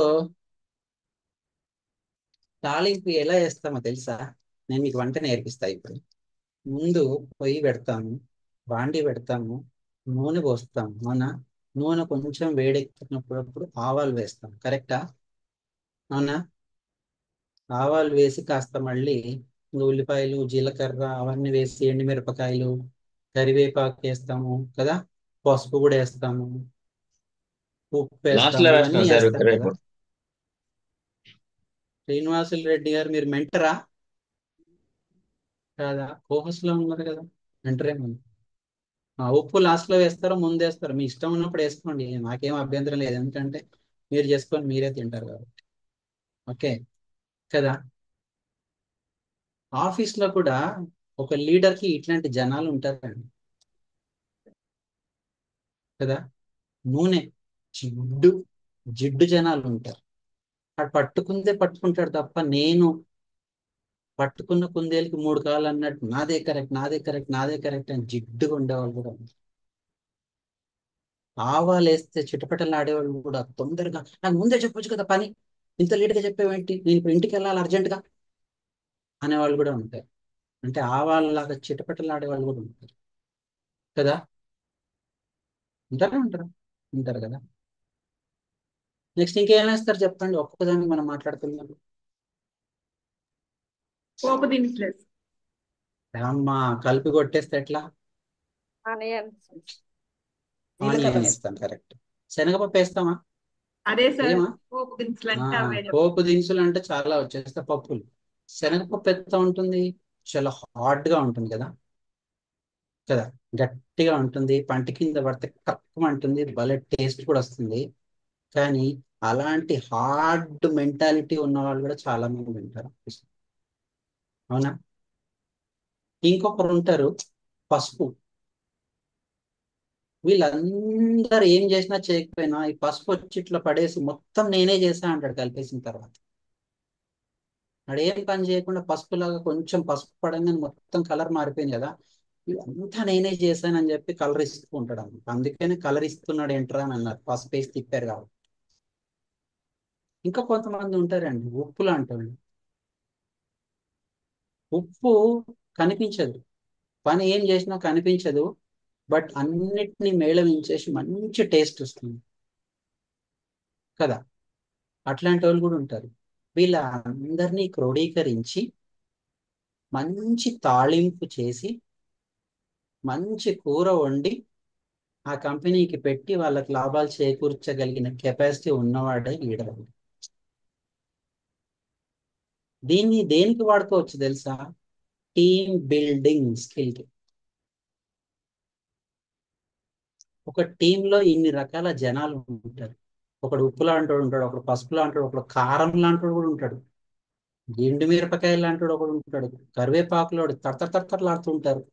తాళింపు ఎలా చేస్తామో తెలుసా? నేను మీకు వంట నేర్పిస్తా ఇప్పుడు. ముందు పొయ్యి పెడతాము, బాండి పెడతాము, నూనె పోస్తాము. అవునా? నూనె కొంచెం వేడెక్కినప్పుడు ఆవాలు వేస్తాం, కరెక్టా? అవునా? ఆవాలు వేసి కాస్త మళ్ళీ ఉల్లిపాయలు జీలకర్ర అవన్నీ వేసి ఎండుమిరపకాయలు కరివేపాకు వేస్తాము కదా. పసుపు కూడా వేస్తాము, ఉప్పు లాస్ట్ లో వేస్తాము, వేస్తాం ఇవన్నీ సార్ వేస్తాం కదా. రేపు. శ్రీనివాసులు రెడ్డి గారు, మీరు మెంటరా కాదా? కోహస్ లో ఉన్నారు కదా, మెంటరేమో. ఉప్పు లాస్ట్ లో వేస్తారో ముందు వేస్తారో మీ ఇష్టం ఉన్నప్పుడు వేసుకోండి, నాకేం అభ్యంతరం లేదు. ఎందుకంటే మీరు చేసుకొని మీరే తింటారు కాబట్టి. ఓకే కదా. ఆఫీస్ లో కూడా ఒక లీడర్ కి ఇట్లాంటి జనాలు ఉంటారండి కదా. నూనె జిడ్డు జిడ్డు జనాలు ఉంటారు. వాడు పట్టుకుందే పట్టుకుంటాడు తప్ప, నేను పట్టుకున్న కుందేలకి మూడు కాళ్ళు అన్నట్టు నాదే కరెక్ట్ నాదే కరెక్ట్ నాదే కరెక్ట్ అని జిడ్డుగా ఉండేవాళ్ళు కూడా ఉన్నారు. ఆవాలు వేస్తే చిటపటలు ఆడేవాళ్ళు కూడా తొందరగా నాకు ముందే చెప్పొచ్చు కదా పని, ఇంత లేట్గా చెప్పేవేంటి, నేను ఇప్పుడు ఇంటికి వెళ్ళాలి అర్జెంటుగా అనేవాళ్ళు కూడా ఉంటారు. అంటే ఆవాళ్ళలాగా చిటపటలు ఆడేవాళ్ళు కూడా ఉంటారు కదా. ఉంటారా ఉంటారా? ఉంటారు కదా. నెక్స్ట్ ఇంకేం వేస్తారు చెప్పండి, ఒక్కొక్కదాన్ని మనం మాట్లాడుతున్నాం. పోపు దినుసులు, అమ్మ కలిపి కొట్టేస్తే ఎట్లా? ఆనియన్స్, ఆనియన్ వేస్తాం, కరెక్ట్. శనగపప్పు వేస్తామా? అదే సార్ ఏమా? పోపు దినుసులు అంటే అవే చెప్తాను. పోపు దినుసులు అంటే చాలా వచ్చేస్తే పప్పులు. శనగపప్పు ఎంత ఉంటుంది? చాలా హార్డ్ గా ఉంటుంది కదా కదా, గట్టిగా ఉంటుంది, పంట కింద పడితే కక్కుమంటుంది, భలే టేస్ట్ కూడా వస్తుంది. కానీ అలాంటి హార్డ్ మెంటాలిటీ ఉన్న వాళ్ళు కూడా చాలా మంది ఉంటారు, అవునా? ఇంకొకరు ఉంటారు పసుపు. వీళ్ళందరూ ఏం చేసినా చేయకపోయినా ఈ పసుపు వచ్చి ఇట్లా పడేసి మొత్తం నేనే చేసా అంటాడు కలిపేసిన తర్వాత. వాడు ఏం పని చేయకుండా పసుపులాగా కొంచెం పసుపు పడంగానే మొత్తం కలర్ మారిపోయింది కదా, ఇదంతా నేనే చేశానని చెప్పి కలర్ ఇస్తూ ఉంటాడు అన్నమాట. అందుకని కలర్ ఇస్తున్నాడు ఏంట్రా అని అన్నారు, పసుపు వేసి తిప్పారు కాబట్టి. ఇంకా కొంతమంది ఉంటారండి ఉప్పులు అంటారు. ఉప్పు కనిపించదు, పని ఏం చేసినా కనిపించదు, బట్ అన్నిటినీ మేళవించేసి మంచి టేస్ట్ వస్తుంది కదా. అట్లాంటి వాళ్ళు కూడా ఉంటారు. వీళ్ళందరినీ క్రోడీకరించి మంచి తాళింపు చేసి మంచి కూర వండి ఆ కంపెనీకి పెట్టి వాళ్ళకి లాభాలు చేకూర్చగలిగిన కెపాసిటీ ఉన్నవాడే లీడర్. దీన్ని దేనికి వాడుకోవచ్చు తెలుసా? టీమ్ బిల్డింగ్ స్కిల్ కి. ఒక టీంలో ఇన్ని రకాల జనాలు ఉంటారు. ఒకడు ఉప్పు లాంటి ఉంటాడు, ఒకడు పసుపు లాంటి, ఒకడు కారం లాంటి కూడా ఉంటాడు, ఎండు మిరపకాయ లాంటి ఒకడు ఉంటాడు, కరివేపాకులో తడతడతడలాడుతూ ఉంటారు.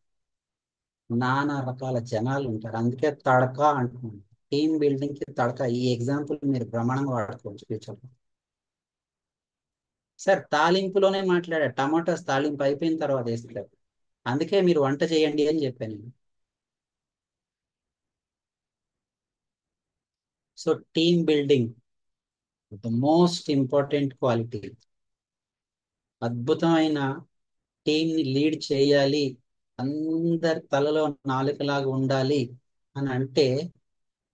నానా రకాల జనాలు ఉంటారు. అందుకే తడక అంటున్నాను. టీమ్ బిల్డింగ్ కి తడక. ఈ ఎగ్జాంపుల్ మీరు బ్రహ్మాండంగా వాడుకోవచ్చు ఫ్యూచర్లో. సార్ తాలింపులోనే మాట్లాడా, టమాటాస్ తాలింపు అయిపోయిన తర్వాత వేస్తారు. అందుకే మీరు వంట చేయండి అని చెప్పాను నేను. So team building the most important quality. అద్భుతమైన టీంని లీడ్ చేయాలి అందరి తలలో నాలుకలాగా ఉండాలి అని అంటే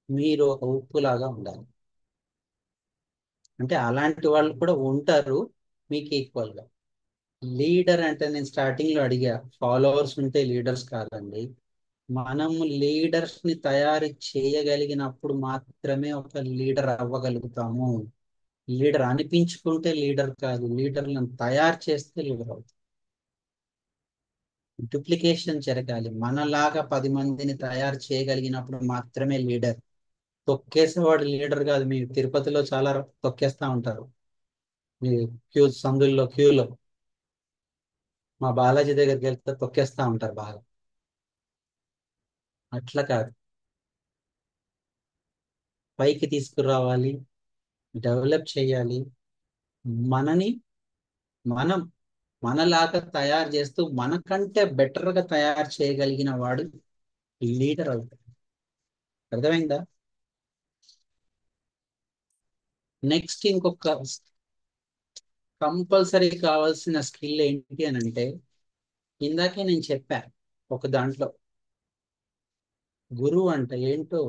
మీరు ఒక ఉప్పులాగా ఉండాలి. అంటే అలాంటి వాళ్ళు కూడా ఉంటారు మీకు ఈక్వల్ గా. లీడర్ అంటే నేను స్టార్టింగ్ లో అడిగా, ఫాలోవర్స్ ఉంటే లీడర్స్ కాదండి. మనము లీడర్స్ ని తయారు చేయగలిగినప్పుడు మాత్రమే ఒక లీడర్ అవ్వగలుగుతాము. లీడర్ అనిపించుకుంటే లీడర్ కాదు, లీడర్లను తయారు చేస్తే లీడర్ అవుతాం. డూప్లికేషన్ జరగాలి. మనలాగా 10 మందిని తయారు చేయగలిగినప్పుడు మాత్రమే లీడర్. తొక్కేసేవాడు లీడర్ కాదు. మీరు తిరుపతిలో చాలా తొక్కేస్తా ఉంటారు, మీ సందుల్లో క్యూలో. మా బాలాజీ దగ్గరికి వెళ్తే తొక్కేస్తా ఉంటారు బాగా. అట్లా కాదు, పైకి తీసుకురావాలి, డెవలప్ చేయాలి. మనని మనం మనలాగా తయారు చేస్తూ మనకంటే బెటర్ గా తయారు చేయగలిగిన వాడు లీడర్ అవుతాడు. అర్థమైందా? నెక్స్ట్ ఇంకొక కంపల్సరీ కావాల్సిన స్కిల్ ఏంటి అని అంటే, ఇందాకే నేను చెప్పా ఒక దాంట్లో, గురువు అంటే ఏంటో.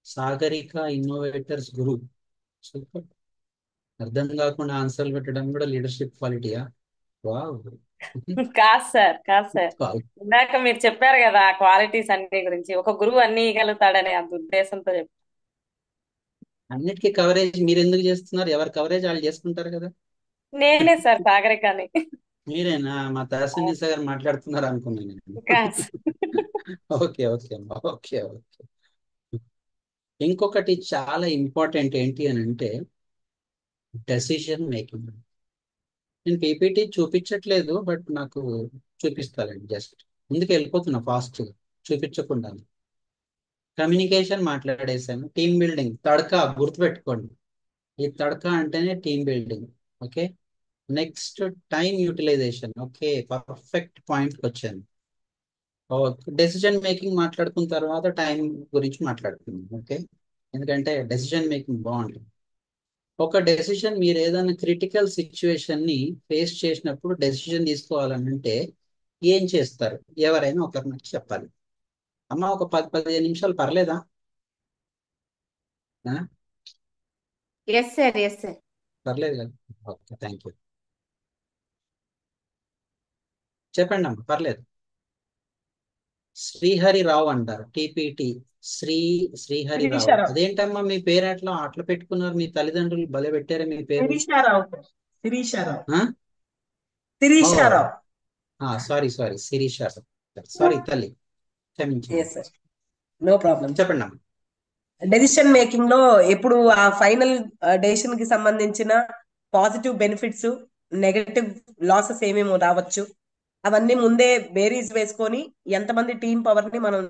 సాగరిక ఇన్నోవేటర్స్ గురు. సూపర్. అర్థం కాకుండా ఆన్సర్లు పెట్టడం కూడా లీడర్షిప్ క్వాలిటీయా? వావ్. కాదు సార్, కాదు సార్. ఇందాక మీరు చెప్పారు కదా ఆ క్వాలిటీస్ అన్ని గురించి, ఒక గురువు అన్ని ఇవ్వగలుగుతాడనే అంత ఉద్దేశంతో చెప్పారు. అన్నిటికీ కవరేజ్ మీరు ఎందుకు చేస్తున్నారు? ఎవరు కవరేజ్ వాళ్ళు చేసుకుంటారు కదా. నేనే సార్ సాగరికని. మీరేనా? మా తహసీల్దార్ గారు మాట్లాడుతున్నారు అనుకున్నాను నేను. కాదు. ఓకే ఓకే అమ్మా, ఓకే ఓకే. ఇంకొకటి చాలా ఇంపార్టెంట్ ఏంటి అని అంటే డెసిషన్ మేకింగ్. నేను పీపీటీ చూపించట్లేదు, బట్ నాకు చూపిస్తానండి. జస్ట్ ముందుకు వెళ్ళిపోతున్నా ఫాస్ట్, చూపించకుండా. కమ్యూనికేషన్ మాట్లాడేసాను. టీమ్ బిల్డింగ్ తడక గుర్తుపెట్టుకోండి. ఈ తడక అంటేనే team building. Okay. Next time utilization. Okay, perfect పాయింట్కి వచ్చాను. డెసిషన్ మేకింగ్ మాట్లాడుకున్న తర్వాత టైం గురించి మాట్లాడుకుందాం. ఓకే, ఎందుకంటే డెసిషన్ మేకింగ్ బాగుంటుంది. ఒక డెసిషన్, మీరు ఏదైనా క్రిటికల్ సిచ్యువేషన్ ని ఫేస్ చేసినప్పుడు డెసిషన్ తీసుకోవాలని అంటే ఏం చేస్తారు? ఎవరైనా ఒకరు నాకు చెప్పాలి. అమ్మ ఒక 10-15 నిమిషాలు పర్లేదా? Yes sir, yes sir. పర్లేదు కదా? Okay, thank you. చెప్పండి అమ్మ, పర్లేదు. శ్రీహరిరావు అంటారు, టీపీటీ. శ్రీహరిరావు. శిరీషారావు. అదేంటమ్మా మీ పేరు అట్లా పెట్టుకున్నారు? మీ తల్లిదండ్రులు భలే పెట్టారు మీ పేరు. శిరీషారావు. శిరీషారావు. ఆ? శిరీషారావు. సారీ శిరీషారావు. సారీ తల్లి, క్షమించండి. Yes sir, no problem. చెప్పండి అమ్మ. డెసిషన్ మేకింగ్ లో ఎప్పుడు ఆ ఫైనల్ డెసిషన్ కి సంబంధించిన పాజిటివ్ బెనిఫిట్స్, నెగటివ్ లాసెస్ ఏమేమో రావచ్చు, అవన్నీ ముందే బేరీస్ వేసుకొని ఎంతమంది టీం పవర్ ని మనం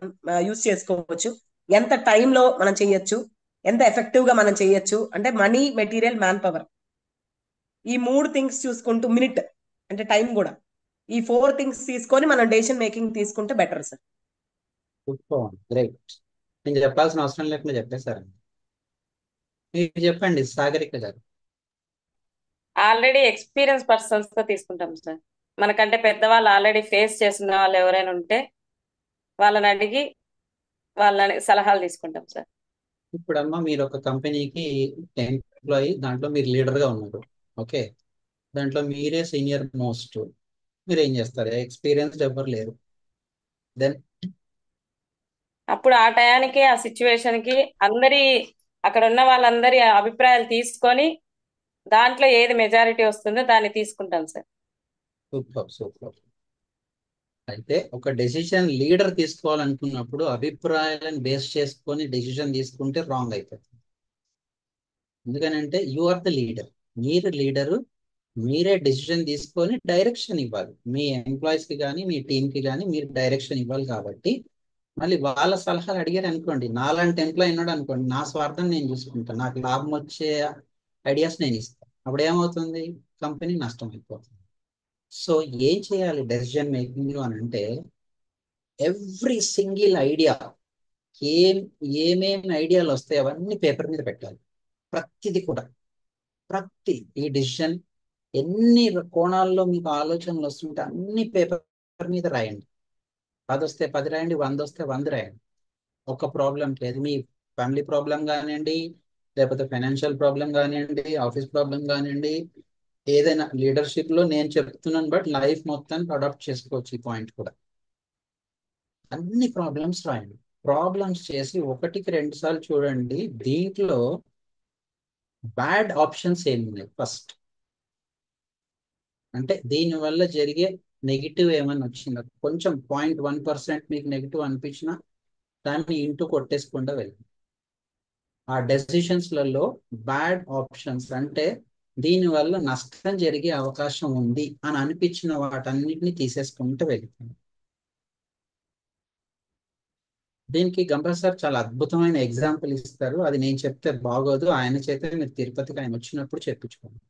యూజ్ చేసుకోవచ్చు, ఎంత టైంలో మనం చేయొచ్చు, ఎంత ఎఫెక్టివ్ గా మనం చేయొచ్చు, అంటే మనీ, మెటీరియల్, మ్యాన్ పవర్, ఈ 3 థింగ్స్ చూసుకుంటూ, మినిట్ అంటే టైం కూడా, ఈ 4 థింగ్స్ తీసుకొని మనం డెసిషన్ మేకింగ్ తీసుకుంటే బెటర్ సార్. గ్రేట్. నేను చెప్పాల్సిన అవసరం లేకుండా చెప్పేశారండి. మీరు చెప్పండి సాగరిక గారు. ఆల్రెడీ ఎక్స్పీరియన్స్ పర్సన్స్ తో తీసుకుంటాం సార్. మనకంటే పెద్దవాళ్ళు ఆల్రెడీ ఫేస్ చేసిన వాళ్ళు ఎవరైనా ఉంటే వాళ్ళని అడిగి వాళ్ళని సలహాలు తీసుకుంటాం సార్. ఇప్పుడమ్మా మీరు ఒక కంపెనీకి ఎంప్లాయీ, దాంట్లో మీరు లీడర్ గా ఉన్నారు. ఓకే, దాంట్లో మీరే సీనియర్ మోస్ట్. మీరు ఏం చేస్తారు? ఎక్స్పీరియన్స్ ఎవరు లేరు. దెన్ అప్పుడు ఆ టయానికి, ఆ సిచ్యువేషన్ కి అక్కడ ఉన్న వాళ్ళందరి అభిప్రాయాలు తీసుకొని దాంట్లో ఏది మెజారిటీ వస్తుందో దాన్ని తీసుకుంటాం సార్. సూపర్. అయితే ఒక డెసిషన్ లీడర్ తీసుకోవాలనుకున్నప్పుడు అభిప్రాయాలను బేస్ చేసుకొని డెసిషన్ తీసుకుంటే రాంగ్ అయిపోతుంది. ఎందుకనంటే యు ఆర్ ద లీడర్. మీరు లీడరు, మీరే డెసిషన్ తీసుకొని డైరెక్షన్ ఇవ్వాలి. మీ ఎంప్లాయీస్ కి కానీ మీ టీంకి కానీ మీరు డైరెక్షన్ ఇవ్వాలి. కాబట్టి మళ్ళీ వాళ్ళ సలహాలు అడిగారు అనుకోండి, నాలాంటి ఎంప్లాయీ ఉన్నాడు అనుకోండి, నా స్వార్థం నేను చూసుకుంటాను, నాకు లాభం వచ్చే ఐడియాస్ నేను ఇస్తాను. అప్పుడు ఏమవుతుంది? కంపెనీ నష్టం అయిపోతుంది. సో ఏం చేయాలి డెసిషన్ మేకింగ్ లో అని అంటే, ఎవ్రీ సింగిల్ ఐడియా, ఏమేమి ఐడియాలు వస్తాయి అవన్నీ పేపర్ మీద పెట్టాలి. ప్రతిది కూడా, ఈ డెసిషన్ ఎన్ని కోణాల్లో మీకు ఆలోచనలు వస్తుంటే అన్ని పేపర్ మీద రాయండి. 10 వస్తే 10 రాయండి, 100 వస్తే 100 రాయండి. ఒక ప్రాబ్లం లేదు, మీ ఫ్యామిలీ ప్రాబ్లం కానివ్వండి, లేకపోతే ఫైనాన్షియల్ ప్రాబ్లం కానివ్వండి, ఆఫీస్ ప్రాబ్లం కానివ్వండి, ఏదైనా లీడర్షిప్ లో నేను చెప్తున్నాను, బట్ లైఫ్ మొత్తానికి అడాప్ట్ చేసుకోవచ్చు ఈ పాయింట్ కూడా. అన్ని ప్రాబ్లమ్స్ రాయండి, ప్రాబ్లమ్స్ చేసి 1కి 2 సార్లు చూడండి. దీంట్లో బ్యాడ్ ఆప్షన్స్ ఏమున్నాయి ఫస్ట్, అంటే దీనివల్ల జరిగే నెగిటివ్ ఏమైనా వచ్చిందా, కొంచెం 0.1% మీకు నెగిటివ్ అనిపించినా దాన్ని ఇంటూ కొట్టేసుకుంటూ వెళ్ళండి. ఆ డెసిషన్స్లలో బ్యాడ్ ఆప్షన్స్ అంటే దీనివల్ల నష్టం జరిగే అవకాశం ఉంది అని అనిపించిన వాటన్నిటిని తీసేసుకుంటూ వెళ్తాను. దీనికి గంపా సార్ చాలా అద్భుతమైన ఎగ్జాంపుల్ ఇస్తారు, అది నేను చెప్తే బాగోదు, ఆయన చేత మీరు తిరుపతికి ఆయన వచ్చినప్పుడు చెప్పించుకోండి,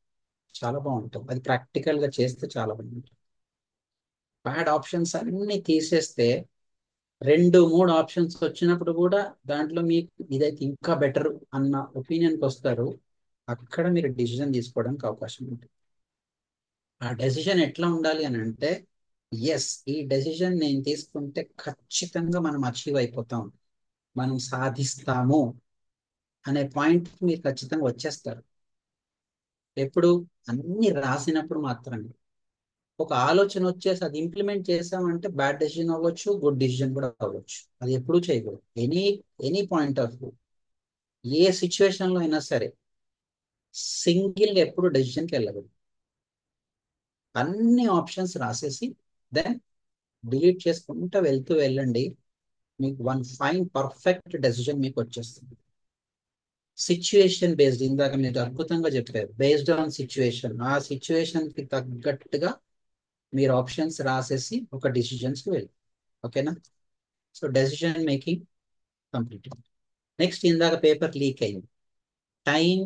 చాలా బాగుంటుంది. అది ప్రాక్టికల్ గా చేస్తే చాలా బాగుంటుంది. బ్యాడ్ ఆప్షన్స్ అన్ని తీసేస్తే 2-3 ఆప్షన్స్ వచ్చినప్పుడు కూడా దాంట్లో మీకు ఇదైతే ఇంకా బెటర్ అన్న ఒపీనియన్కి వస్తారు. అక్కడ మీరు డిసిజన్ తీసుకోవడానికి అవకాశం ఉంటుంది. ఆ డెసిజన్ ఎట్లా ఉండాలి అని అంటే, ఎస్ ఈ డెసిజన్ నేను తీసుకుంటే ఖచ్చితంగా మనం అచీవ్ అయిపోతాం, మనం సాధిస్తాము అనే పాయింట్ మీరు ఖచ్చితంగా వచ్చేస్తారు. ఎప్పుడు అన్ని రాసినప్పుడు మాత్రమే. ఒక ఆలోచన వచ్చేసి అది ఇంప్లిమెంట్ చేసామంటే బ్యాడ్ డెసిజన్ అవ్వచ్చు, గుడ్ డెసిజన్ కూడా అవ్వచ్చు. అది ఎప్పుడూ చేయకూడదు. Any point of view, A situation లో అయినా సరే సింగిల్ గా ఎప్పుడు డెసిజన్కి వెళ్ళకూడదు. అన్ని ఆప్షన్స్ రాసేసి దెన్ డిలీట్ చేసుకుంటూ వెళ్తూ వెళ్ళండి, మీకు వన్ ఫైన్ పర్ఫెక్ట్ డెసిజన్ మీకు వచ్చేస్తుంది. సిచ్యువేషన్ బేస్డ్, ఇందాక మీరు అద్భుతంగా చెప్పారు, బేస్డ్ ఆన్ సిచ్యువేషన్, ఆ సిచ్యువేషన్ కి తగ్గట్టుగా మీరు ఆప్షన్స్ రాసేసి ఒక డిసిజన్స్ కి వెళ్ళి, ఓకేనా? So decision making complete. Next, ఇందాక పేపర్ లీక్ అయింది, టైం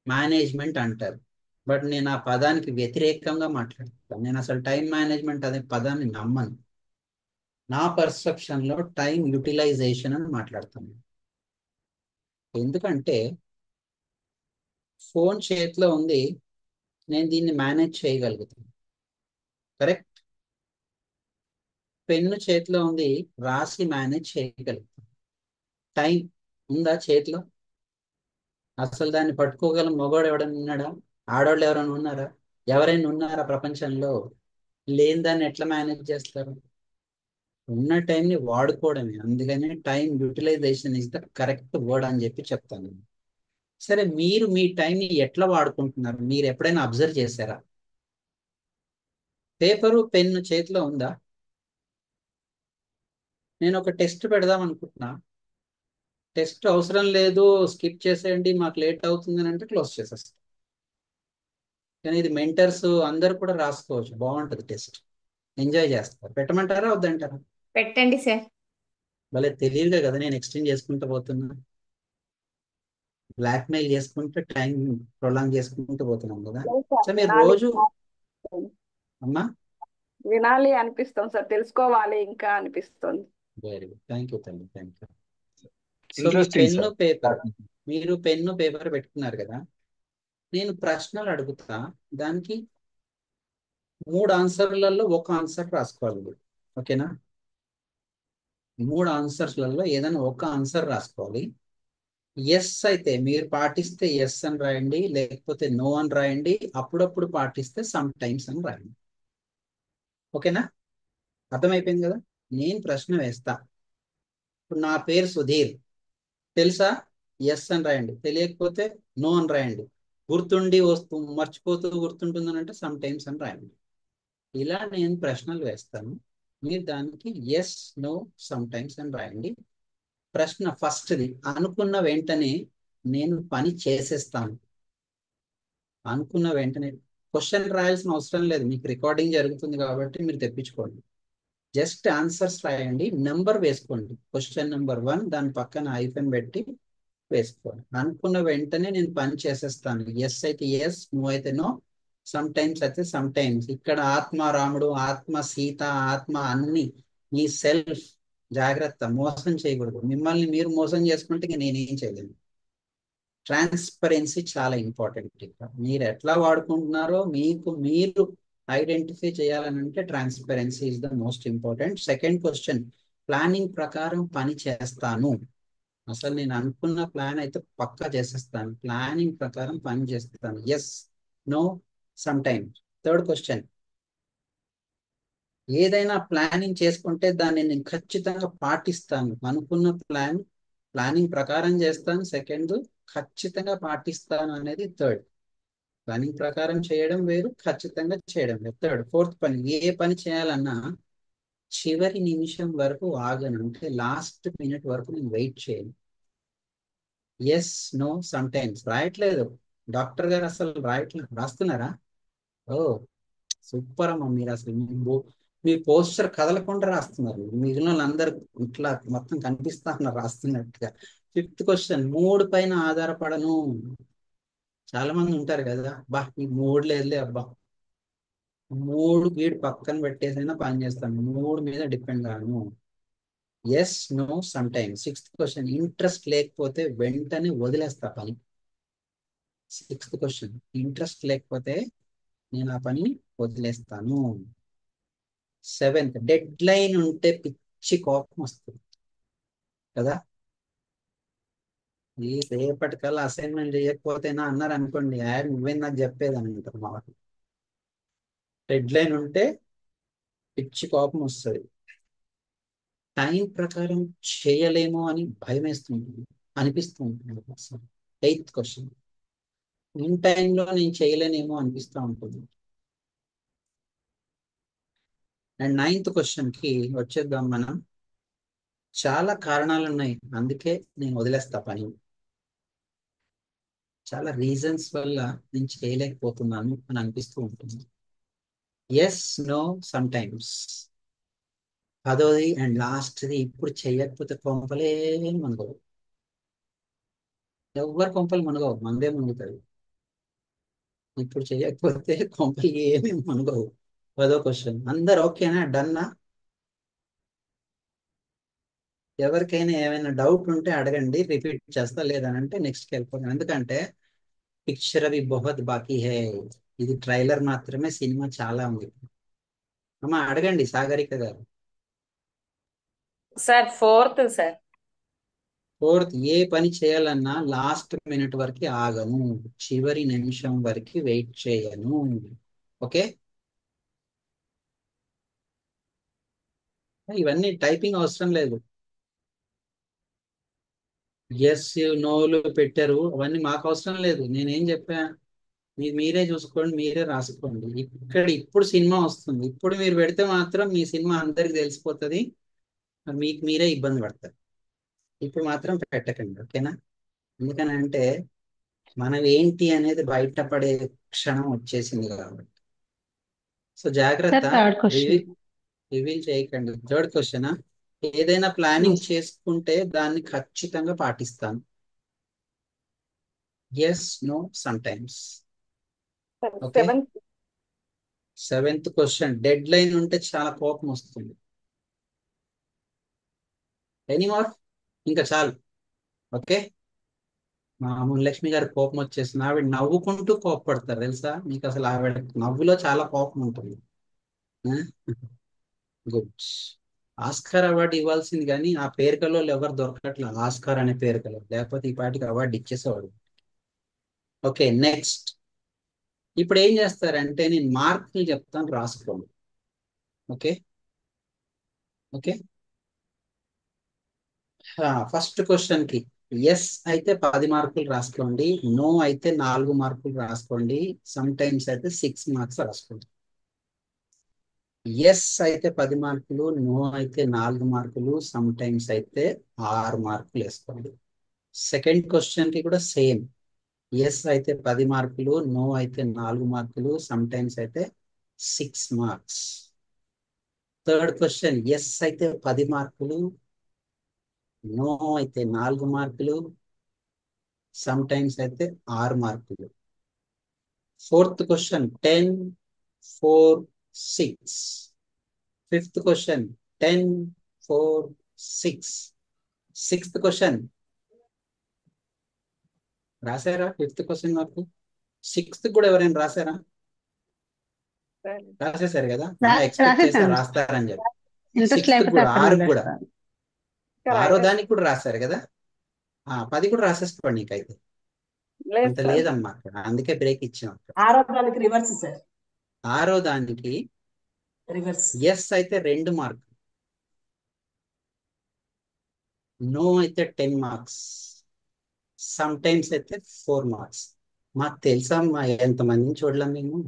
మేనేజ్మెంట్ అంటారు, బట్ నేను ఆ పదానికి వ్యతిరేకంగా మాట్లాడతాను. నేను అసలు టైం మేనేజ్మెంట్ అనే పదాన్ని నమ్మను. నా పర్సెప్షన్ లో టైం యూటిలైజేషన్ అని మాట్లాడతాను. ఎందుకంటే ఫోన్ చేతిలో ఉంది, నేను దీన్ని మేనేజ్ చేయగలుగుతాను, కరెక్ట్? పెన్ను చేతిలో ఉంది, రాసి మేనేజ్ చేయగలుగుతాను. టైం ఉందా చేతిలో? అసలు దాన్ని పట్టుకోగల మగవాడు ఎవడైనా ఉన్నాడా? ఆడవాళ్ళు ఎవరైనా ఉన్నారా? ఎవరైనా ఉన్నారా ప్రపంచంలో? లేని దాన్ని ఎట్లా మేనేజ్ చేస్తారు? ఉన్న టైంని వాడుకోవడమే. అందుకని time utilization is the correct word అని చెప్పి చెప్తాను. సరే, మీరు మీ టైంని ఎట్లా వాడుకుంటున్నారు మీరు ఎప్పుడైనా అబ్జర్వ్ చేశారా? పేపరు పెన్ను చేతిలో ఉందా? నేను ఒక టెస్ట్ పెడదాం అనుకుంటున్నా, టెస్ట్ అవసరం లేదు, స్కిప్ చేసేయండి, మాకు లేట్ అవుతుంది అని అంటే క్లోజ్ చేసేస్తాం. కానీ ఇది మెంటర్స్ అందరు కూడా రాసుకోవచ్చు, బాగుంటుంది టెస్ట్, ఎంజాయ్ చేస్తారు. పెట్టమంటారా వద్దంటారా? పెట్టండి సార్. భలే తెలియదుగా కదా నేను ఎక్స్టెండ్ చేసుకుంటూ పోతున్నా, బ్లాక్మెయిల్ చేసుకుంటూ టైం ప్రొలాంగ్ చేసుకుంటూ పోతున్నాం కదా. సో మీరు వినాలి రోజు అమ్మా, వినాలి అనిపిస్తుంది సార్, తెలుసుకోవాలి ఇంకా అనిపిస్తుంది. వెరీ గుడ్, థ్యాంక్ యూ తల్లి, thank you. So interesting sir. మీరు పెన్ను పేపర్ పెట్టుకున్నారు కదా, నేను ప్రశ్నలు అడుగుతా, దానికి 3 ఆన్సర్లలో ఒక ఆన్సర్ రాసుకోవాలి మీరు, ఓకేనా? 3 ఆన్సర్స్లలో ఏదైనా ఒక ఆన్సర్ రాసుకోవాలి. ఎస్ అయితే మీరు పాటిస్తే ఎస్ అని రాయండి, లేకపోతే నో అని రాయండి, అప్పుడప్పుడు పాటిస్తే సమ్ టైమ్స్ అని రాయండి, ఓకేనా? అర్థమైపోయింది కదా? నేను ప్రశ్న వేస్తా, ఇప్పుడు నా పేరు సుధీర్, తెలుసా? ఎస్ అని రాయండి, తెలియకపోతే నో అని రాయండి, గుర్తుండి మర్చిపోతూ గుర్తుంటుందని అంటే సమ్ టైమ్స్ అని రాయండి. ఇలా నేను ప్రశ్నలు వేస్తాను, మీరు దానికి ఎస్ నో సమ్ టైమ్స్ అని రాయండి. ప్రశ్న ఫస్ట్ది, అనుకున్న వెంటనే నేను పని చేసేస్తాను. అనుకున్న వెంటనే క్వశ్చన్ రాయాల్సిన అవసరం లేదు, మీకు రికార్డింగ్ జరుగుతుంది కాబట్టి మీరు తెప్పించుకోండి. జస్ట్ ఆన్సర్స్ రాయండి, నెంబర్ వేసుకోండి, క్వశ్చన్ నెంబర్ 1 దాని పక్కన ఐఫన్ పెట్టి వేసుకోండి. అనుకున్న వెంటనే నేను పని చేసేస్తాను, ఎస్ అయితే ఎస్, నో అయితే నో, సమ్ టైమ్స్ అయితే సమ్ టైమ్స్. ఇక్కడ ఆత్మ రాముడు, ఆత్మ సీత, ఆత్మ అన్ని మీ సెల్ఫ్, జాగ్రత్త, మోసం చేయకూడదు. మిమ్మల్ని మీరు మోసం చేసుకుంటే ఇంక నేనేం చేయలేను. ట్రాన్స్పరెన్సీ చాలా ఇంపార్టెంట్. ఇక్కడ మీరు ఎట్లా వాడుకుంటున్నారో మీకు మీరు ఐడెంటిఫై చేయాలని అంటే transparency is the most important. Second question, planning ప్రకారం పని చేస్తాను. అసలు నేను అనుకున్న ప్లాన్ అయితే పక్కా చేసేస్తాను, ప్లానింగ్ ప్రకారం పని చేస్తాను. Yes, no, sometimes. Third question, ఏదైనా ప్లానింగ్ చేసుకుంటే దాన్ని నేను ఖచ్చితంగా పాటిస్తాను. అనుకున్న ప్లానింగ్ ప్రకారం చేస్తాను. సెకండ్, ఖచ్చితంగా పాటిస్తాను అనేది థర్డ్. ప్లానింగ్ ప్రకారం చేయడం వేరు, ఖచ్చితంగా చేయడం వేరు. థర్డ్. ఫోర్త్ పని, ఏ పని చేయాలన్నా చివరి నిమిషం వరకు ఆగను, అంటే లాస్ట్ మినిట్ వరకు నేను వెయిట్ చేయను. Yes, no, sometimes. రాయట్లేదు డాక్టర్ గారు, అసలు రాయట్లేదు. రాస్తున్నారా? ఓ సూపర్ అమ్మా, మీరు అసలు మీ పోస్టర్ కదలకుండా రాస్తున్నారు. మిగిలిన వాళ్ళందరూ ఇట్లా మొత్తం కనిపిస్తా ఉన్నారు రాస్తున్నట్టుగా. ఫిఫ్త్ క్వశ్చన్, మూడ్ పైన ఆధారపడను. చాలా మంది ఉంటారు కదా, బా ఈ మూడ్ లేదులే అబ్బా, మూడు వీడు పక్కన పెట్టేసైనా పని చేస్తాను, మూడు మీద డిపెండ్ కాను. Yes, no, sometimes. Sixth question, interest లేకపోతే వెంటనే వదిలేస్తా పని. సిక్స్త్ క్వశ్చన్, ఇంట్రెస్ట్ లేకపోతే నేను ఆ పని వదిలేస్తాను. సెవెంత్, డెడ్ లైన్ ఉంటే పిచ్చి కోపం వస్తుంది కదా. ఈ రేపటికల్లా అసైన్మెంట్ చేయకపోతేనా అన్నారు అనుకోండి, యాడ్ నువ్వే నాకు చెప్పేదని అంటారు మా వాళ్ళు. డెడ్ లైన్ ఉంటే పిచ్చి కోపం వస్తుంది. టైం ప్రకారం చేయలేమో అని భయం వేస్తుంటుంది, అనిపిస్తూ ఉంటుంది. ఎయిత్ క్వశ్చన్, ఇన్ టైంలో నేను చేయలేనేమో అనిపిస్తూ ఉంటుంది. అండ్ నైన్త్ క్వశ్చన్ కి వచ్చేద్దాం మనం. చాలా కారణాలు ఉన్నాయి, అందుకే నేను వదిలేస్తా పని. చాలా రీజన్స్ వల్ల నేను చేయలేకపోతున్నాను అని అనిపిస్తూ ఉంటుంది. Yes, no, sometimes. పదోది అండ్ లాస్ట్ది, ఇప్పుడు చేయకపోతే కొంపలే మునగవు. ఎవరి కొంపలు మునగవు, మనదే మునుగుతుంది. ఇప్పుడు చేయకపోతే కొంపలు ఏమీ మునగవు. పదో క్వశ్చన్, అందరు ఓకేనా, డన్నా? ఎవరికైనా ఏమైనా డౌట్ ఉంటే అడగండి, రిపీట్ చేస్తా, లేదనంటే నెక్స్ట్కి వెళ్ళిపోతాను. ఎందుకంటే పిక్చర్ అవి బహుత్ బాకీ హే, ఇది ట్రైలర్ మాత్రమే, సినిమా చాలా ఉంది. అమ్మా అడగండి సాగరిక గారు. Sir fourth sir. ఫోర్త్, ఏ పని చేయాలన్నా లాస్ట్ మినిట్ వరకు ఆగను, చివరి నిమిషం వరకు వెయిట్ చేయను. ఓకే, ఇవన్నీ టైపింగ్ అవసరం లేదు. ఎస్, నోలు పెట్టారు, అవన్నీ మాకు అవసరం లేదు. నేనేం చెప్పా, మీరే చూసుకోండి, మీరే రాసుకోండి. ఇక్కడ ఇప్పుడు సినిమా వస్తుంది, ఇప్పుడు మీరు పెడితే మాత్రం మీ సినిమా అందరికి తెలిసిపోతుంది, మీకు మీరే ఇబ్బంది పడతారు. ఇప్పుడు మాత్రం పెట్టకండి, ఓకేనా? ఎందుకనంటే మనం ఏంటి అనేది బయటపడే క్షణం వచ్చేసింది కాబట్టి. సో జాగ్రత్త, థర్డ్ క్వశ్చన్. రివీల్ చేయకండి. థర్డ్ క్వశ్చన్, ఏదైనా ప్లానింగ్ చేసుకుంటే దాన్ని ఖచ్చితంగా పాటిస్తాను. Yes, no, sometimes. Okay. Seventh question, deadline ఉంటే చాలా కోపం వస్తుంది. ఎనీమోర్, ఇంకా చాలు. ఓకే, మా లక్ష్మి గారి కోపం వచ్చేసింది. ఆవిడ నవ్వుకుంటూ కోపపడతారు తెలుసా మీకు, అసలు ఆవిడ నవ్వులో చాలా కోపం ఉంటుంది. గుడ్. ఆస్కార్ అవార్డు ఇవ్వాల్సింది, కానీ ఆ పేరుకలో ఎవరు దొరకట్లేదు, ఆస్కార్ అనే పేరుకలో, లేకపోతే ఈ పాటికి అవార్డు ఇచ్చేసేవాడు. Okay, next. ఇప్పుడు ఏం చేస్తారంటే నేను మార్కులు చెప్తాను, రాసుకోండి. Okay okay. ఫస్ట్ క్వశ్చన్ కి ఎస్ అయితే 10 మార్కులు రాసుకోండి, నో అయితే 4 మార్కులు రాసుకోండి, సమ్ టైమ్స్ అయితే 6 మార్క్స్ రాసుకోండి. ఎస్ అయితే 10 మార్కులు, నో అయితే 4 మార్కులు, సమ్ టైమ్స్ అయితే 6 మార్కులు వేసుకోండి. సెకండ్ క్వశ్చన్ కి కూడా సేమ్, ఎస్ అయితే 10 మార్కులు, నో అయితే 4 మార్కులు, సమ్ టైమ్స్ అయితే 6 మార్క్స్. థర్డ్ క్వశ్చన్, ఎస్ అయితే 10 మార్కులు, నో అయితే 4 మార్కులు, సమ్ టైమ్స్ అయితే 6 మార్కులు. Fourth question 10, 4, 6. Fifth question 10, 4, 6. Sixth question రాశారా? ఫిఫ్త్ క్వశ్చన్ వరకు. సిక్స్త్ కూడా ఎవరైనా రాశారా? సరే. రాసేసారు కదా, ఎక్స్పెక్ట్ చేసి రాసేసాను రాస్తారని చెప్పి. ఇంట్రెస్ట్ 6th లేకపోతే కూడా, అక్కడ 6కి కూడా, వదిలేస్తాను. ఇంకా 6వ రాయలేదు దానికి కూడా రాశారు కదా. 10 కూడా రాసేసుకోండి. నీకైతే లేదు అంత సార్. లేదమ్మా అక్కడ, అందుకే బ్రేక్ ఇచ్చాం అక్కడ. 6వ దానికి రివర్స్ సార్. 6వ దానికి రివర్స్. ఎస్ అయితే 2 మార్కులు, నో అయితే 10 మార్క్స్, సమ్ టైమ్స్ అయితే 4 మార్క్స్. మాకు తెలుసా అమ్మా, ఎంతమందిని చూడలేం మేము.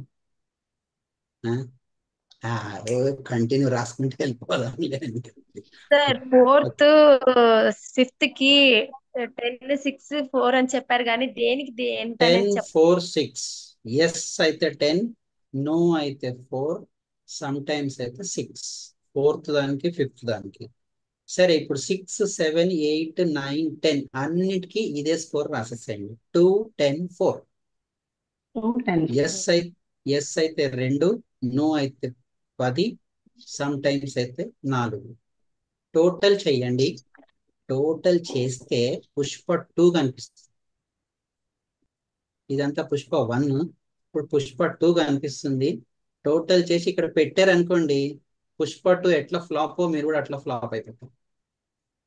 కంటిన్యూ రాసుకుంటే వెళ్ళిపోదాం. సార్ ఫోర్త్ ఫిఫ్త్ కి 10 6 4 అని చెప్పారు కానీ దేనికి దేంత 10 అనేది 4 6, ఎస్ అయితే 10, నో అయితే 4, సమ్ టైమ్స్ అయితే 6. 4th దానికి 5th దానికి. సరే, ఇప్పుడు 6 7 8 9 10 అన్నిటికీ ఇదే స్కోర్ రాసేసేయండి. 2 10 4. 2 10 ఎస్ అయితే 2, నో అయితే 10, సమ్ టైమ్స్ అయితే 4. టోటల్ చెయ్యండి. టోటల్ చేస్తే పుష్ప 2 కనిపిస్తుంది. ఇదంతా పుష్ప 1, ఇప్పుడు పుష్ప 2 కనిపిస్తుంది. టోటల్ చేసి ఇక్కడ పెట్టారనుకోండి, పుష్ప 2 ఎట్లా ఫ్లాపో మీరు కూడా అట్లా ఫ్లాప్ అయిపోతారు.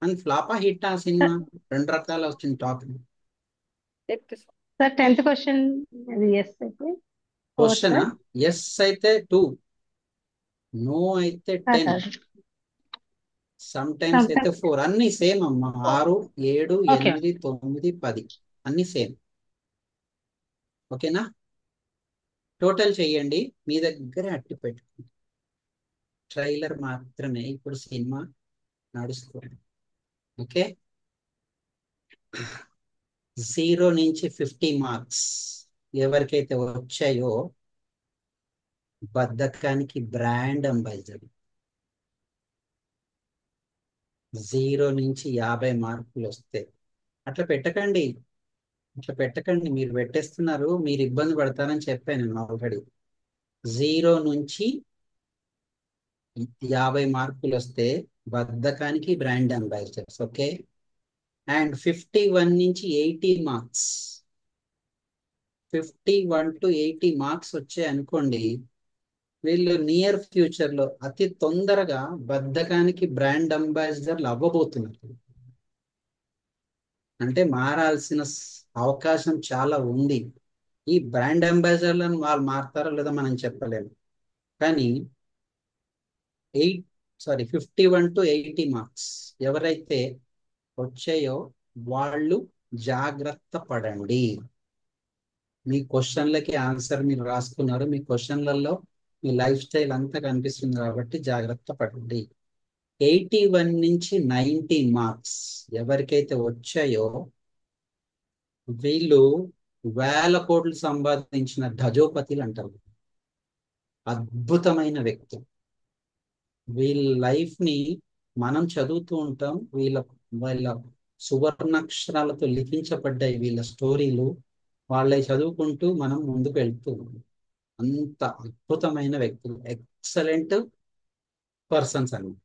అండ్ ఫ్లాపా హిట్ ఆ సినిమా 2 రకాలు వచ్చింది టాక్. సార్ 10th క్వశ్చన్ అది ఎస్ అయితే 4 క్వశ్చన్ సార్. ఎస్ అయితే 2, నో అయితే 10, సమ్ టైమ్స్ అయితే 4. అన్ని సేమ్ అమ్మా. 6 7 ఓకే 8 9 10 అన్ని సేమ్. ఓకేనా? టోటల్ చెయ్యండి. మీ దగ్గర అట్టి పెట్టుకోండి. ట్రైలర్ మాత్రమే, ఇప్పుడు సినిమా నడుస్తుంది. ఓకే, 0 నుంచి 50 మార్క్స్ ఎవరికైతే వచ్చాయో బద్ధకానికి బ్రాండ్ అంబాసిడర్. 0 నుంచి 50 మార్కులు వస్తే అట్లా పెట్టకండి, అట్లా పెట్టకండి. మీరు పెట్టేస్తున్నారు, మీరు ఇబ్బంది పడతారని చెప్పాను నేను ఆల్రెడీ. 0 నుంచి 50 మార్కులు వస్తే బద్ధకానికి బ్రాండ్ అంబాసిడర్స్. ఓకే, అండ్ 51 నుంచి 80 మార్క్స్, 51 to 80 మార్క్స్ వచ్చాయి అనుకోండి, వీళ్ళు నియర్ ఫ్యూచర్ లో అతి తొందరగా బద్ధకానికి బ్రాండ్ అంబాసిడర్లు అవ్వబోతున్నారు. అంటే మారాల్సిన అవకాశం చాలా ఉంది. ఈ బ్రాండ్ అంబాసిడర్లను వాళ్ళు మారుతారో లేదో మనం చెప్పలేము, కానీ 51 to 80 మార్క్స్ ఎవరైతే వచ్చాయో వాళ్ళు జాగ్రత్త పడండి. మీ క్వశ్చన్లకి ఆన్సర్ మీరు రాసుకున్నారు, మీ క్వశ్చన్లలో మీ లైఫ్ స్టైల్ అంతా కనిపిస్తుంది కాబట్టి జాగ్రత్త పడండి. 81 నుంచి 90 మార్క్స్ ఎవరికైతే వచ్చాయో వీళ్ళు 1000 కోట్లు సంపాదించిన ధజోపతిలు అంటారు. అద్భుతమైన వ్యక్తి. వీళ్ళ లైఫ్ ని మనం చదువుతూ ఉంటాం, వాళ్ళ సువర్ణాక్షరాలతో లిఖించబడ్డాయి వీళ్ళ స్టోరీలు. వాళ్ళవి చదువుకుంటూ మనం ముందుకు వెళ్తూ అంత అద్భుతమైన వ్యక్తులు, ఎక్సలెంట్ పర్సన్స్ అన్నమాట.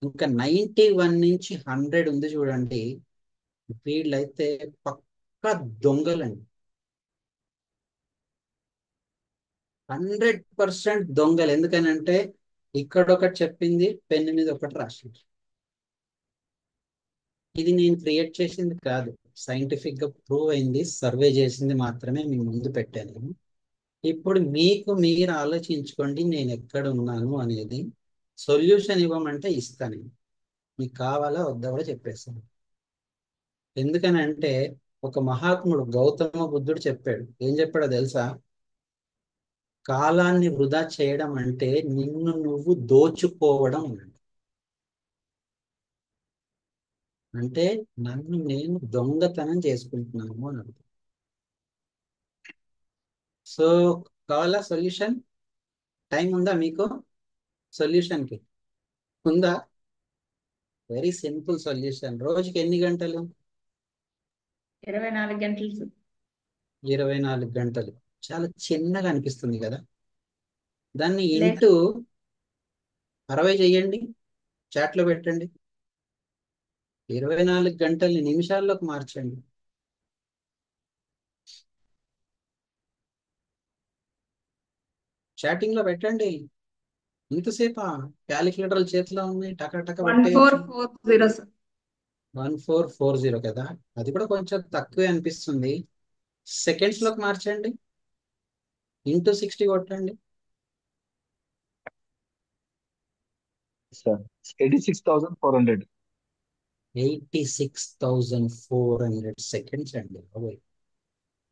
ఇంకా 91 నుంచి 100 ఉంది చూడండి, వీళ్ళైతే పక్కా దొంగలండి. 100% దొంగలు. ఎందుకనంటే ఇక్కడ ఒకటి చెప్పింది, పెన్ను మీద ఒకటి రాసింది. ఇది నేను క్రియేట్ చేసింది కాదు, సైంటిఫిక్ గా ప్రూవ్ అయింది, సర్వే చేసింది మాత్రమే మీ ముందు పెట్టాను. ఇప్పుడు మీకు మీరు ఆలోచించుకోండి, నేను ఎక్కడ ఉన్నాను అనేది. సొల్యూషన్ ఇవ్వమంటే ఇస్తాను, మీకు కావాలా వద్దా కూడా చెప్పేస్తాను. ఎందుకనంటే ఒక మహాత్ముడు గౌతమ బుద్ధుడు చెప్పాడు. ఏం చెప్పాడో తెలుసా? కాలాన్ని వృధా చేయడం అంటే నిన్ను నువ్వు దోచుకోవడం అంటే నన్ను నేను దొంగతనం చేసుకుంటున్నాను అని అర్థం. సో కావాలా సొల్యూషన్? టైం ఉందా మీకు సొల్యూషన్కి? ఉందా? Very simple solution. రోజుకి ఎన్ని గంటలు? 24 గంటలు. 24 గంటలు. చాలా చిన్నగా అనిపిస్తుంది కదా, దాన్ని ఇంటూ 60 చెయ్యండి, చాట్లో పెట్టండి. 24 గంటల్ని నిమిషాల్లోకి మార్చండి. చాటింగ్ లో పెట్టండి. ఇంతసేపా క్యాలిక్యులేటర్లు చేతిలో ఉన్నాయి, టక టక పెట్టేయచ్చు. 1440 సార్. 1440 కదా, అది కూడా కొంచెం తక్కువే అనిపిస్తుంది. సెకండ్స్ లోకి మార్చండి, ఇంటూ 60 కొట్టండి. సార్ 86,400. 86,400 సెకండ్స్ అండి బాబోయ్.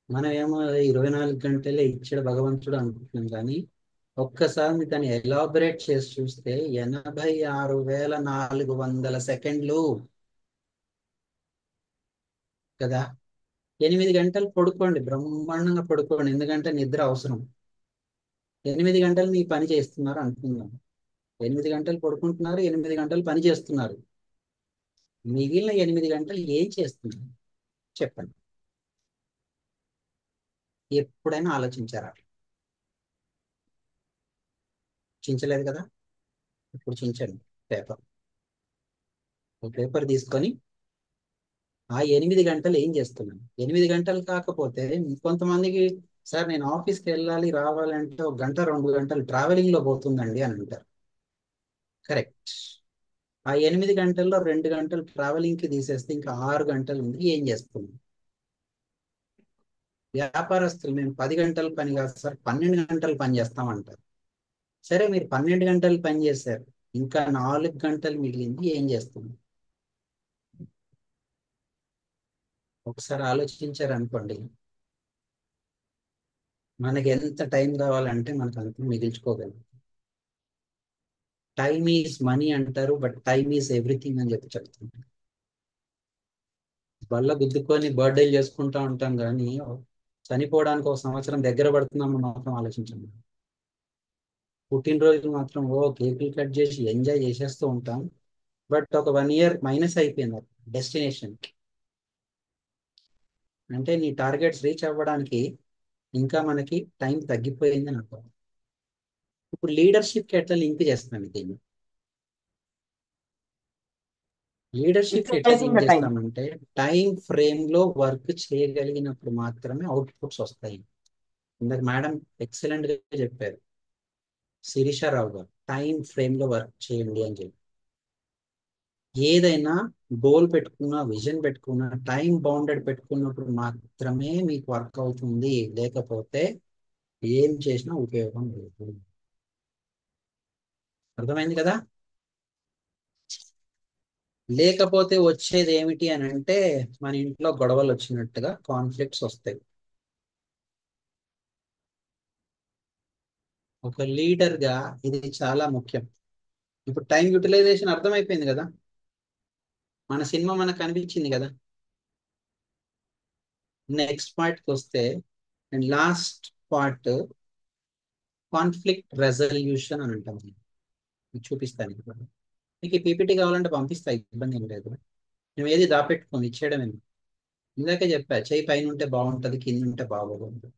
మనం ఏమో 24 గంటలే ఇచ్చాడు భగవంతుడు అనుకుంటున్నాం, కానీ ఒక్కసారి దాన్ని ఎలాబరేట్ చేసి చూస్తే 86,400 సెకండ్లు కదా. 8 గంటలు పడుకోండి, బ్రహ్మాండంగా పడుకోండి, ఎందుకంటే నిద్ర అవసరం. 8 గంటలు మీ పని చేస్తున్నారు అనుకుందాం. 8 గంటలు పడుకుంటున్నారు, 8 గంటలు పని చేస్తున్నారు. మిగిలిన 8 గంటలు ఏం చేస్తున్నారు చెప్పండి. ఎప్పుడైనా ఆలోచించారా? చించలేదు కదా. ఇప్పుడు చించండి పేపర్. ఒక పేపర్ తీసుకొని ఆ 8 గంటలు ఏం చేస్తున్నాను. 8 గంటలు కాకపోతే కొంతమందికి, సార్ నేను ఆఫీస్కి వెళ్ళాలి రావాలంటే 1 గంట 2 గంటలు ట్రావెలింగ్ లో పోతుందండి అని అంటారు. కరెక్ట్. ఆ 8 గంటల్లో 2 గంటలు ట్రావెలింగ్ కి తీసేస్తే ఇంకా 6 గంటలు ఉంది, ఏం చేస్తున్నాం. వ్యాపారస్తులు మేము 10 గంటలు పని కాదు సార్ 12 గంటలు పని చేస్తామంటారు. సరే మీరు 12 గంటలు పని చేశారు, ఇంకా 4 గంటలు మిగిలింది, ఏం చేస్తున్నాం. ఒకసారి ఆలోచించారు అనుకోండి, మనకి ఎంత టైం కావాలంటే మనకు అంత మిగిల్చుకోగలం. టైమ్ ఈజ్ మనీ అంటారు, బట్ టైమ్ ఈజ్ ఎవ్రీథింగ్ అని చెప్తుంటారు. బల్ల గుద్దుకొని బర్త్డేలు చేసుకుంటా ఉంటాం, కానీ చనిపోవడానికి 1 సంవత్సరం దగ్గర పడుతున్నామని మాత్రం ఆలోచించండి. పుట్టినరోజులు మాత్రం కేకులు కట్ చేసి ఎంజాయ్ చేసేస్తూ ఉంటాం, బట్ ఒక 1 ఇయర్ మైనస్ అయిపోయింది డెస్టినేషన్. అంటే నీ టార్గెట్స్ రీచ్ అవ్వడానికి ఇంకా మనకి టైం తగ్గిపోయింది అని అర్థం. ఇప్పుడు లీడర్షిప్కి ఎట్లా లింక్ చేస్తాను దీన్ని. లీడర్షిప్ ఎట్లా లింక్ చేస్తామంటే, టైం ఫ్రేమ్ లో వర్క్ చేయగలిగినప్పుడు మాత్రమే అవుట్పుట్స్ వస్తాయి. ఇందాక మేడం ఎక్సలెంట్ గా చెప్పారు, శిరీషారావు గారు, టైం ఫ్రేమ్ లో వర్క్ చేయండి అని చెప్పి. ఏదైనా గోల్ పెట్టుకున్నా, విజన్ పెట్టుకున్నా, టైం బౌండెడ్ పెట్టుకున్నప్పుడు మాత్రమే మీకు వర్క్ అవుతుంది, లేకపోతే ఏం చేసినా ఉపయోగం లేదు. అర్థమైంది కదా. లేకపోతే వచ్చేది ఏమిటి అని అంటే, మన ఇంట్లో గొడవలు వచ్చినట్టుగా కాన్ఫ్లిక్ట్స్ వస్తాయి. ఒక లీడర్ గా ఇది చాలా ముఖ్యం. ఇప్పుడు టైం యూటిలైజేషన్ అర్థమైపోయింది కదా, మన సినిమా మనకు కనిపించింది కదా. నెక్స్ట్ పార్ట్కి వస్తే, and last part conflict resolution అని అంటాం. చూపిస్తాను ఇప్పుడు మీకు. ఈ పీపీటీ కావాలంటే పంపిస్తా, ఇబ్బంది ఏం లేదు. మేము ఏది దాపెట్టుకోండి, ఇచ్చేయడమే. ఇందాకే చెప్పా, చేయి పైన ఉంటే బాగుంటుంది, కింద ఉంటే బాగోదు.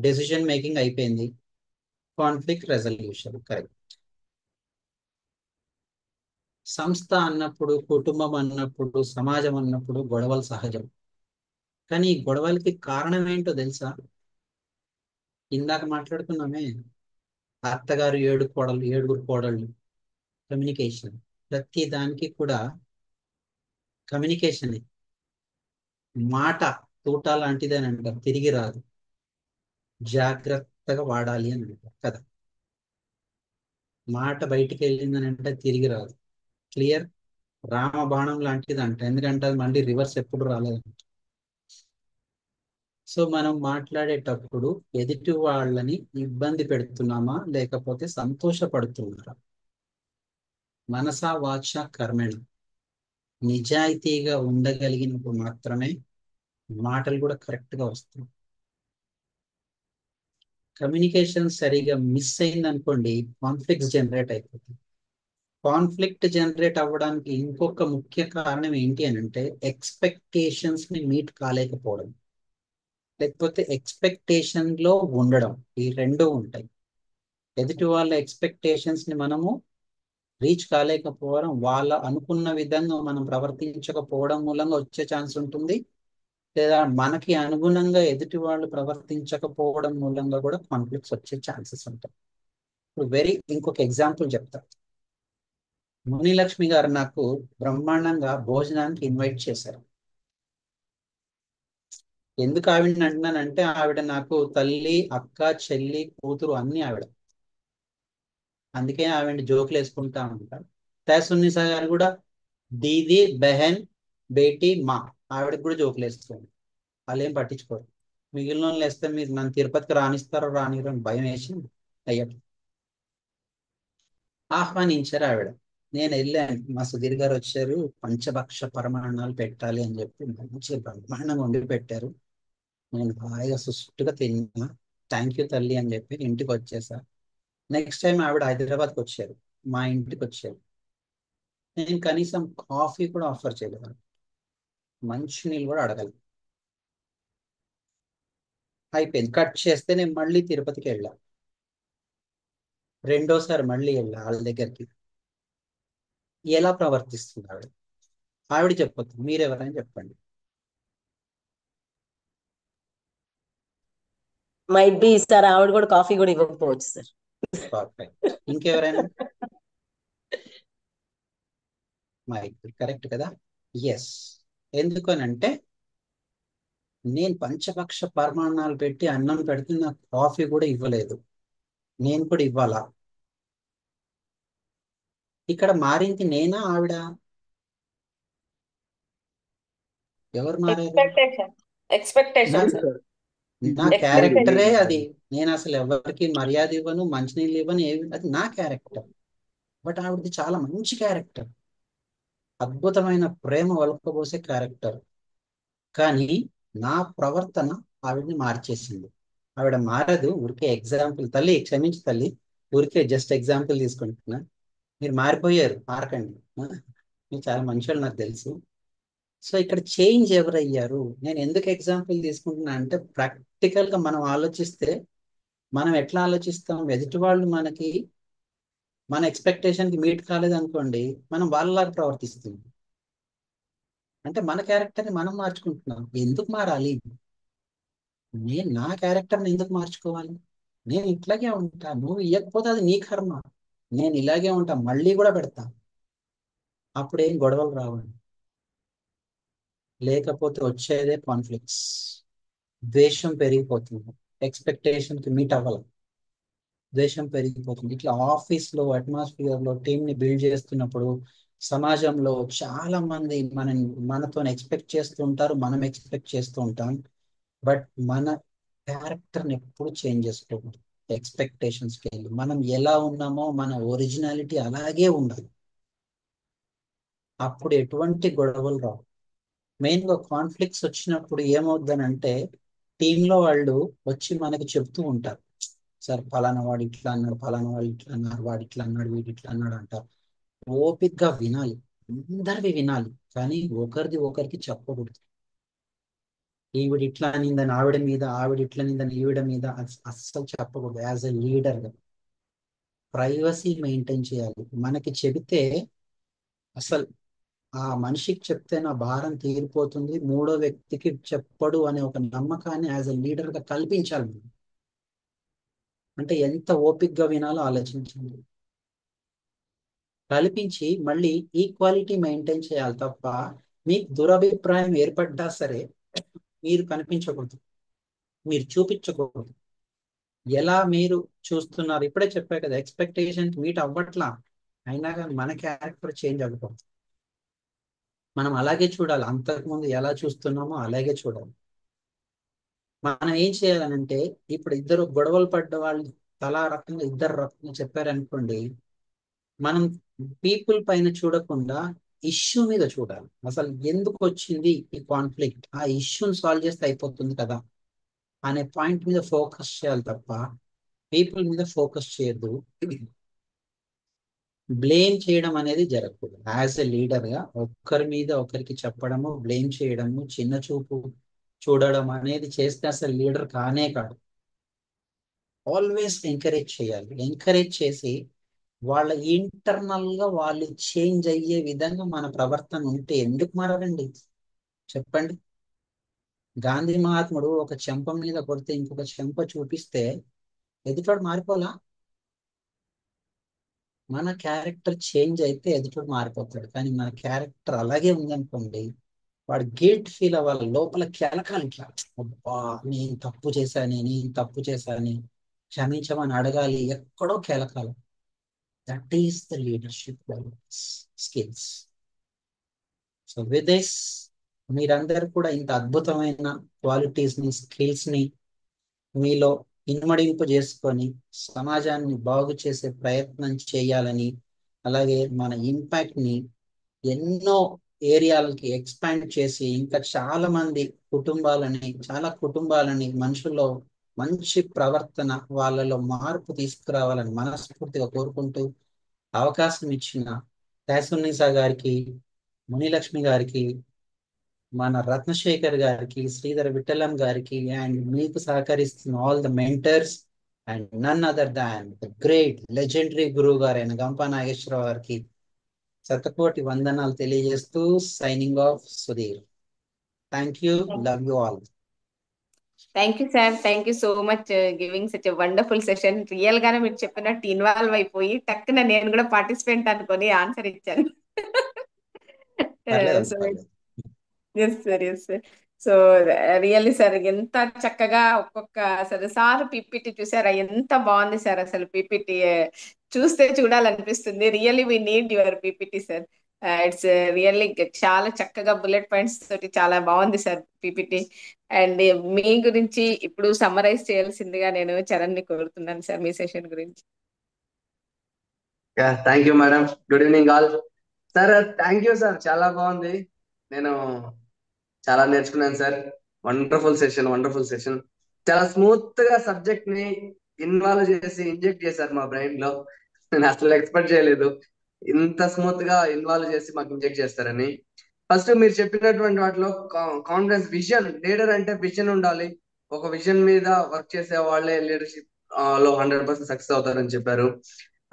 డెసిషన్ మేకింగ్ అయిపోయింది, కాన్ఫ్లిక్ట్ రెజల్యూషన్ కరెక్ట్. సంస్థ అన్నప్పుడు, కుటుంబం అన్నప్పుడు, సమాజం అన్నప్పుడు గొడవలు సహజం. కానీ ఈ గొడవలకి కారణం ఏంటో తెలుసా. ఇందాక మాట్లాడుకున్నామే, అత్తగారు 7 కోడళ్ళు, కమ్యూనికేషన్. ప్రతి దానికి కూడా కమ్యూనికేషన్. మాట తూట లాంటిది అని అంటారు, తిరిగి రాదు, జాగ్రత్తగా వాడాలి అని అంటారు కదా. మాట బయటికి వెళ్ళిందని అంటే తిరిగి రాదు. క్లియర్. రామబాణం లాంటిది అంట, ఎందుకంటే అది మళ్ళీ రివర్స్ ఎప్పుడు రాలేదంట. సో మనం మాట్లాడేటప్పుడు ఎదుటి వాళ్ళని ఇబ్బంది పెడుతున్నామా, లేకపోతే సంతోషపడుతున్నారా. మనసా వాచ కర్మేణ నిజాయితీగా ఉండగలిగినప్పుడు మాత్రమే మాటలు కూడా కరెక్ట్ గా వస్తాయి. కమ్యూనికేషన్ సరిగా మిస్ అయింది అనుకోండి, కాన్ఫ్లిక్ట్స్ జనరేట్ అయిపోతుంది. కాన్ఫ్లిక్ట్ జనరేట్ అవ్వడానికి ఇంకొక ముఖ్య కారణం ఏంటి అని అంటే, ఎక్స్పెక్టేషన్స్ ని మీట్ కాలేకపోవడం, లేకపోతే ఎక్స్పెక్టేషన్ లో ఉండడం. ఈ రెండు ఉంటాయి. ఎదుటి వాళ్ళ ఎక్స్పెక్టేషన్స్ ని మనము రీచ్ కాలేకపోవడం, వాళ్ళ అనుకున్న విధంగా మనం ప్రవర్తించకపోవడం మూలంగా వచ్చే ఛాన్స్ ఉంటుంది. లేదా మనకి అనుగుణంగా ఎదుటి వాళ్ళు ప్రవర్తించకపోవడం మూలంగా కూడా కాన్ఫ్లిక్ట్స్ వచ్చే ఛాన్సెస్ ఉంటాయి. ఇప్పుడు ఇంకొక ఎగ్జాంపుల్ చెప్తా. మునిలక్ష్మి గారు నాకు బ్రహ్మాండంగా భోజనానికి ఇన్వైట్ చేశారు. ఎందుకు ఆవిడని అంటున్నానంటే ఆవిడ నాకు తల్లి, అక్క, చెల్లి, కూతురు అన్ని ఆవిడ. అందుకే ఆవిడ జోకులు వేసుకుంటా ఉంటారు. తేసున్నిసా గారు కూడా దీది, బెహన్, బేటీ, మా, ఆవిడకి కూడా జోకులు వేస్తుంది. వాళ్ళు ఏం పట్టించుకోరు. మిగిలిన వాళ్ళు వేస్తే మీరు నన్ను తిరుపతికి రానిస్తారో రానిరో అని భయం వేసి అయ్యాడు. ఆహ్వానించారు ఆవిడ. నేను వెళ్ళాను. మా సుధీర్ గారు వచ్చారు, పంచభక్ష పరమాన్నాలు పెట్టాలి అని చెప్పి మంచి బ్రహ్మాండంగా వండి పెట్టారు. నేను హాయిగా సుష్టుగా తిన్నా. థ్యాంక్ యూ తల్లి అని చెప్పి ఇంటికి వచ్చేసా. నెక్స్ట్ టైం ఆవిడ హైదరాబాద్కి వచ్చారు, మా ఇంటికి వచ్చారు. నేను కనీసం కాఫీ కూడా ఆఫర్ చేయలేదు, మంచి నీళ్ళు కూడా అడగలేదు. అయిపోయింది. కట్ చేస్తే నేను మళ్ళీ తిరుపతికి వెళ్ళా. రెండోసారి మళ్ళీ వెళ్ళా వాళ్ళ దగ్గరికి. ఎలా ప్రవర్తిస్తుంది ఆవిడ? ఆవిడ చెప్పొద్దు, మీరెవరైనా చెప్పండి. మైట్ బి సార్, ఆవిడ కూడా కాఫీ కూడా ఇవ్వకపోవచ్చు సార్. పర్ఫెక్ట్. ఇంకెవరైనా? మైట్ బి కరెక్ట్ కదా? ఎస్. ఎందుకనంటే నేను పంచపక్ష పరమాన్నాలు పెట్టి అన్నం పెడితే నాకు కాఫీ కూడా ఇవ్వలేదు, నేను కూడా ఇవ్వాలా? ఇక్కడ మారింది నేనా ఆవిడ? ఎవరు మారారు? ఎక్స్పెక్టేషన్ నా క్యారెక్టరే అది. నేను అసలు ఎవరికి మర్యాద ఇవ్వను, మంచినీళ్ళు ఇవ్వను, అది నా క్యారెక్టర్. బట్ ఆవిడది చాలా మంచి క్యారెక్టర్, అద్భుతమైన ప్రేమ వలకపోసే క్యారెక్టర్. కానీ నా ప్రవర్తన ఆవిడని మార్చేసింది. ఆవిడ మారదు, ఊరికే ఎగ్జాంపుల్. తల్లి క్షమించు తల్లి, ఊరికే జస్ట్ ఎగ్జాంపుల్ తీసుకుంటున్నా. మీరు మారిపోయారు, మారకండి. మీరు చాలా మంచివాళ్ళు నాకు తెలుసు. సో ఇక్కడ చేంజ్ ఎవరయ్యారు? నేను ఎందుకు ఎగ్జాంపుల్ తీసుకుంటున్నా అంటే ప్రాక్టికల్ గా మనం ఆలోచిస్తే మనం ఎట్లా ఆలోచిస్తాం? ఎదుటి వాళ్ళు మన ఎక్స్పెక్టేషన్ కి మీట్ కాలేదు అనుకోండి, మనం వాళ్ళలాగా ప్రవర్తిస్తాం. అంటే మన క్యారెక్టర్ని మనం మార్చుకుంటున్నాం. ఎందుకు మారాలి? నేను నా క్యారెక్టర్ని ఎందుకు మార్చుకోవాలి? నేను ఇట్లాగే ఉంటా, నువ్వు ఇవ్వకపోతే అది నీ కర్మ. నేను ఇలాగే ఉంటా, మళ్ళీ కూడా పెడతా. అప్పుడేం గొడవలు రావండి. లేకపోతే వచ్చేదే కాన్ఫ్లిక్ట్స్, ద్వేషం పెరిగిపోతుంది. ఎక్స్పెక్టేషన్కి మీట్ అవ్వాలి, ద్వేషం పెరిగిపోతుంది. ఇట్లా ఆఫీస్లో అట్మాస్ఫియర్లో టీంని బిల్డ్ చేస్తున్నప్పుడు సమాజంలో చాలా మంది మనతో ఎక్స్పెక్ట్ చేస్తూ ఉంటారు, మనం ఎక్స్పెక్ట్ చేస్తూ ఉంటాం. బట్ మన క్యారెక్టర్ని ఎప్పుడు చేంజ్ చేసుకోకూడదు. ఎక్స్పెక్టేషన్స్కి వెళ్ళి మనం ఎలా ఉన్నామో మన ఒరిజినాలిటీ అలాగే ఉండాలి. అప్పుడు ఎటువంటి గొడవలు రావు. మెయిన్గా కాన్ఫ్లిక్ట్స్ వచ్చినప్పుడు ఏమవుద్దనంటే టీంలో వాళ్ళు వచ్చి మనకి చెప్తూ ఉంటారు, సార్ ఫలానా వాడు ఇట్లా అన్నాడు, ఫలానా వాడు ఇట్లా అన్నారు, వాడు ఇట్లా అన్నాడు, వీడు ఇట్లా అన్నాడు అంటారు. ఓపిక్గా వినాలి, అందరివి వినాలి, కానీ ఒకరికి చెప్పకూడదు. ఈవిడ ఇట్లా అనిందని ఆవిడ మీద, ఆవిడ ఇట్లా నిందని ఈవిడ మీద అస్సలు చెప్పకూడదు. యాజ్ ఎ లీడర్గా ప్రైవసీ మెయింటైన్ చేయాలి. మనకి చెబితే అసలు ఆ మనిషికి చెప్తే నా భారం తీరిపోతుంది, మూడో వ్యక్తికి చెప్పడు అనే ఒక నమ్మకాన్ని యాజ్ ఎ లీడర్గా కల్పించాలి. అంటే ఎంత ఓపిక్గా వినాలో ఆలోచించండి. కల్పించి మళ్ళీ ఈక్వాలిటీ మెయింటైన్ చేయాలి తప్ప మీకు దురభిప్రాయం ఏర్పడ్డా సరే మీరు కనిపించకూడదు, మీరు చూపించకూడదు. ఎలా మీరు చూస్తున్నారు? ఇప్పుడే చెప్పా కదా, ఎక్స్పెక్టేషన్ మీట్ అవ్వట్లా, అయినా కానీ మన క్యారెక్టర్ చేంజ్ అవ్వకూడదు. మనం అలాగే చూడాలి, అంతకుముందు ఎలా చూస్తున్నామో అలాగే చూడాలి. మనం ఏం చేయాలనంటే ఇప్పుడు ఇద్దరు గొడవలు పడ్డ వాళ్ళు తలా రకంగా ఇద్దరు రకంగా చెప్పారనుకోండి, మనం పీపుల్ పైన చూడకుండా ఇష్యూ మీద చూడాలి. అసలు ఎందుకు వచ్చింది ఈ కాన్ఫ్లిక్ట్, ఆ ఇష్యూని సాల్వ్ చేస్తే అయిపోతుంది కదా అనే పాయింట్ మీద ఫోకస్ చేయాలి తప్ప పీపుల్ మీద ఫోకస్ చేయొద్దు. బ్లేమ్ చేయడం అనేది జరగకూడదు. యాజ్ ఎ లీడర్గా ఒక్కరి మీద ఒకరికి చెప్పడము, బ్లేమ్ చేయడము, చిన్న చూపు చూడడం అనేది చేస్తే అసలు లీడర్ కానే కాదు. ఆల్వేస్ ఎంకరేజ్ చేయాలి. ఎంకరేజ్ చేసి వాళ్ళ ఇంటర్నల్గా వాళ్ళు చేంజ్ అయ్యే విధంగా మన ప్రవర్తన ఉంటే ఎందుకు మారాలండి చెప్పండి? గాంధీ మహాత్ముడు ఒక చెంప మీద కొడితే ఇంకొక చెంప చూపిస్తే ఎదుటోడు మారిపోలా. మన క్యారెక్టర్ చేంజ్ అయితే ఎదుటోడు మారిపోతాడు. కానీ మన క్యారెక్టర్ అలాగే ఉందనుకోండి, వాడు గిల్ట్ ఫీల్ అవ్వాలి, లోపల కెలకాలి ఇట్లా, అబ్బా నేను తప్పు చేశాను, క్షమించమని అడగాలి, ఎక్కడో కెలకాలి. That is the leadership skills. So with this, మీరందరూ కూడా ఇంత అద్భుతమైన క్వాలిటీస్ ని, స్కిల్స్ ని మీలో ఇనుమడింపు చేసుకొని సమాజాన్ని బాగు చేసే ప్రయత్నం చేయాలని, అలాగే మన ఇంపాక్ట్ ని ఎన్నో ఏరియాలకి ఎక్స్పాండ్ చేసి ఇంకా చాలా కుటుంబాలని మనుషుల్లో మంచి ప్రవర్తన, వాళ్ళలో మార్పు తీసుకురావాలని మనస్ఫూర్తిగా కోరుకుంటూ, అవకాశం ఇచ్చిన దాసునిసా గారికి, మునిలక్ష్మి గారికి, మన రత్నశేఖర్ గారికి, శ్రీధర విఠలం గారికి, అండ్ మీకు సహకరిస్తున్న all the mentors and none other than the great legendary గురువు గారైన గంపా నాగేశ్వరరావు గారికి శతకోటి వందనాలు తెలియజేస్తూ signing off, Sudheer. Thank you, love you all. Thank you sir, thank you so much giving such a wonderful session. Real గానే మీరు చెప్పినట్టు ఇన్వాల్వ్ అయిపోయి టక్కున నేను కూడా పార్టిసిపేట్ అనుకొని ఆన్సర్ ఇచ్చాను. పర్లేదండి, సో పర్లేదు. Yes sir, yes sir. So really sir, ఎంత చక్కగా ఒక్కొక్క అసలు సార్ పీపీటీ చూసారా, ఎంత బాగుంది సార్. అసలు పీపీటీ చూస్తే చూడాలనిపిస్తుంది. Really we need your PPT sir. It's really చాలా చక్కగా బుల్లెట్ పాయింట్స్ తోటి చాలా బాగుంది సార్ పీపీటీ. అండ్ మీ గురించి ఇప్పుడు సమ్మరైజ్ చేయాల్సిందిగా నేను చరణ్ ని కోరుతున్నాను సార్, మీ సెషన్ గురించి. Thank you madam. Good evening all. Sir thank you sir, చాలా బాగుంది. నేను చాలా నేర్చుకున్నాను సార్. Wonderful session. చాలా స్మూత్ గా సబ్జెక్ట్ ని ఇన్వాల్వ్ చేసి ఇంజెక్ట్ చేశారు మా బ్రెయిన్ లో. నేను అసలు ఎక్స్పెక్ట్ చేయలేదు ఇంత స్మూత్ గా ఇన్వాల్వ్ చేసి మాకు ఇంజెక్ట్ చేస్తారని. ఫస్ట్ మీరు చెప్పినటువంటి వాటిలో కాన్ఫిడెన్స్, విజన్, లీడర్ అంటే విజన్ ఉండాలి. ఒక విజన్ మీద వర్క్ చేసే వాళ్ళే లీడర్షిప్ లో 100% సక్సెస్ అవుతారని చెప్పారు.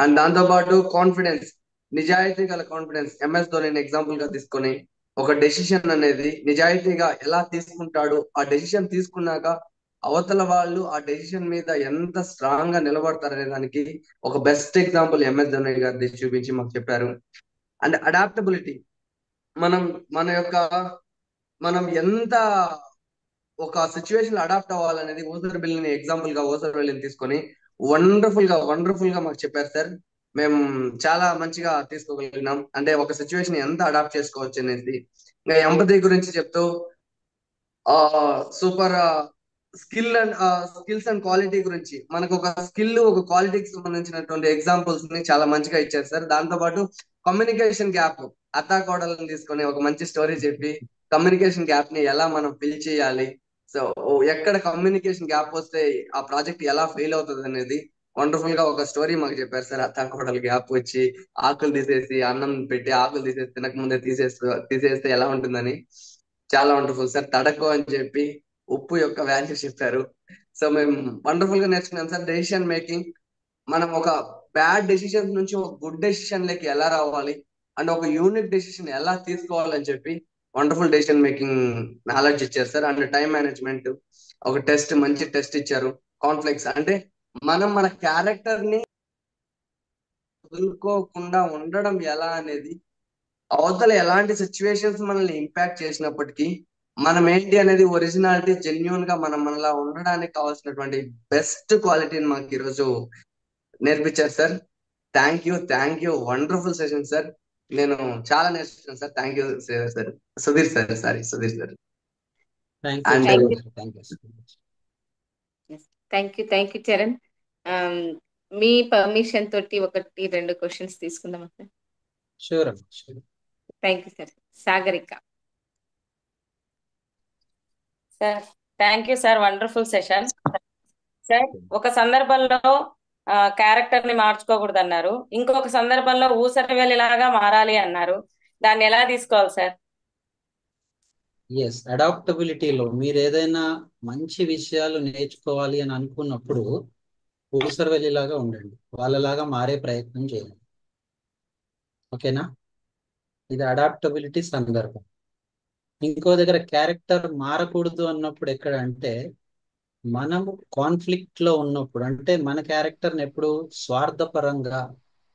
అండ్ దాంతో పాటు కాన్ఫిడెన్స్, నిజాయితీ గల కాన్ఫిడెన్స్. ఎంఎస్ ధోనిని ఎగ్జాంపుల్ గా తీసుకొని ఒక డెసిషన్ అనేది నిజాయితీగా ఎలా తీసుకుంటాడు, ఆ డెసిషన్ తీసుకున్నాక అవతల వాళ్ళు ఆ డెసిషన్ మీద ఎంత స్ట్రాంగ్ గా నిలబడతారనే దానికి ఒక బెస్ట్ ఎగ్జాంపుల్ ఎంఎస్ ధోని గారి చూపించి మాకు చెప్పారు. అండ్ అడాప్టబిలిటీ, మనం ఎంత ఒక సిచ్యువేషన్ అడాప్ట్ అవ్వాలనేది ఓసర్ బిల్ని ఎగ్జాంపుల్ గా ఓసర్ బిల్ని తీసుకొని వండర్ఫుల్ గా మాకు చెప్పారు సార్. మేము చాలా మంచిగా తీసుకోగలిగినాం. అంటే ఒక సిచ్యువేషన్ ఎంత అడాప్ట్ చేసుకోవచ్చు అనేది. ఇంకా ఎంపతి గురించి చెప్తూ సూపర్ స్కిల్స్ అండ్ క్వాలిటీ గురించి మనకు ఒక స్కిల్, ఒక క్వాలిటీకి సంబంధించినటువంటి ఎగ్జాంపుల్స్ ని చాలా మంచిగా ఇచ్చారు సార్. దాంతో పాటు కమ్యూనికేషన్ గ్యాప్, అత్తాకోడలను తీసుకొని ఒక మంచి స్టోరీ చెప్పి కమ్యూనికేషన్ గ్యాప్ ని ఎలా మనం ఫిల్ చేయాలి, సో ఎక్కడ కమ్యూనికేషన్ గ్యాప్ వస్తే ఆ ప్రాజెక్ట్ ఎలా ఫెయిల్ అవుతుంది అనేది వండర్ఫుల్ గా ఒక స్టోరీ మాకు చెప్పారు సార్. అత్తాకోడలు గ్యాప్ వచ్చి ఆకులు తీసేసి అన్నం పెట్టి ఆకులు తీసేసి తినక ముందే తీసేస్తే ఎలా ఉంటుందని చాలా వండర్ఫుల్ సార్. తడకో అని చెప్పి ఉప్పు యొక్క వాల్యూ చెప్పారు. సో మేము వండర్ఫుల్ గా నేర్చుకున్నాం సార్. డెసిషన్ మేకింగ్, మనం ఒక బ్యాడ్ డెసిషన్ నుంచి ఒక గుడ్ డెసిషన్ లకి ఎలా రావాలి అండ్ ఒక యూనిక్ డెసిషన్ ఎలా తీసుకోవాలని చెప్పి వండర్ఫుల్ డెసిషన్ మేకింగ్ నాలెడ్జ్ ఇచ్చారు సార్. అండ్ టైం మేనేజ్మెంట్, ఒక మంచి టెస్ట్ ఇచ్చారు. కాన్ఫ్లిక్ట్స్ అంటే మనం మన క్యారెక్టర్ ని వదులుకోకుండా ఉండడం ఎలా అనేది, అవతల ఎలాంటి సిచ్యువేషన్స్ మనల్ని ఇంపాక్ట్ చేసినప్పటికీ మనం ఏంటి అనేది ఒరిజినాలిటీ, జెన్యున్ గా మనం మనలా ఉండడానికి కావాల్సినటువంటి బెస్ట్ క్వాలిటీని మాకు ఈరోజు నేర్పించారు sir. Thank you. Wonderful session sir. నేను చాలా నేర్చుకున్నాను sir. Thank you sir. Sudheer sir. And thank you Charan. Me permission తోటి 1-2 క్వశ్చన్స్ తీసుకుందాం sir. Sure. Thank you sir. Sagarika sir. Thank you sir, wonderful session sir. ఒక సందర్భంలో క్యారెక్టర్ ని మార్చుకోకూడదు అన్నారు, ఇంకొక సందర్భంలో ఊసరవెల్లిలాగా మారాలి అన్నారు. దాన్ని ఎలా తీసుకోవాలి సార్? ఎస్, అడాప్టబిలిటీలో మీరు ఏదైనా మంచి విషయాలు నేర్చుకోవాలి అని అనుకున్నప్పుడు ఊసరవెల్లిలాగా ఉండండి, వాళ్ళలాగా మారే ప్రయత్నం చేయండి. ఓకేనా? ఇది అడాప్టబిలిటీ సందర్భం. ఇంకో దగ్గర క్యారెక్టర్ మారకూడదు అన్నప్పుడు ఎక్కడ అంటే మనము కాన్ఫ్లిక్ట్ లో ఉన్నప్పుడు, అంటే మన క్యారెక్టర్ని ఎప్పుడు స్వార్థపరంగా,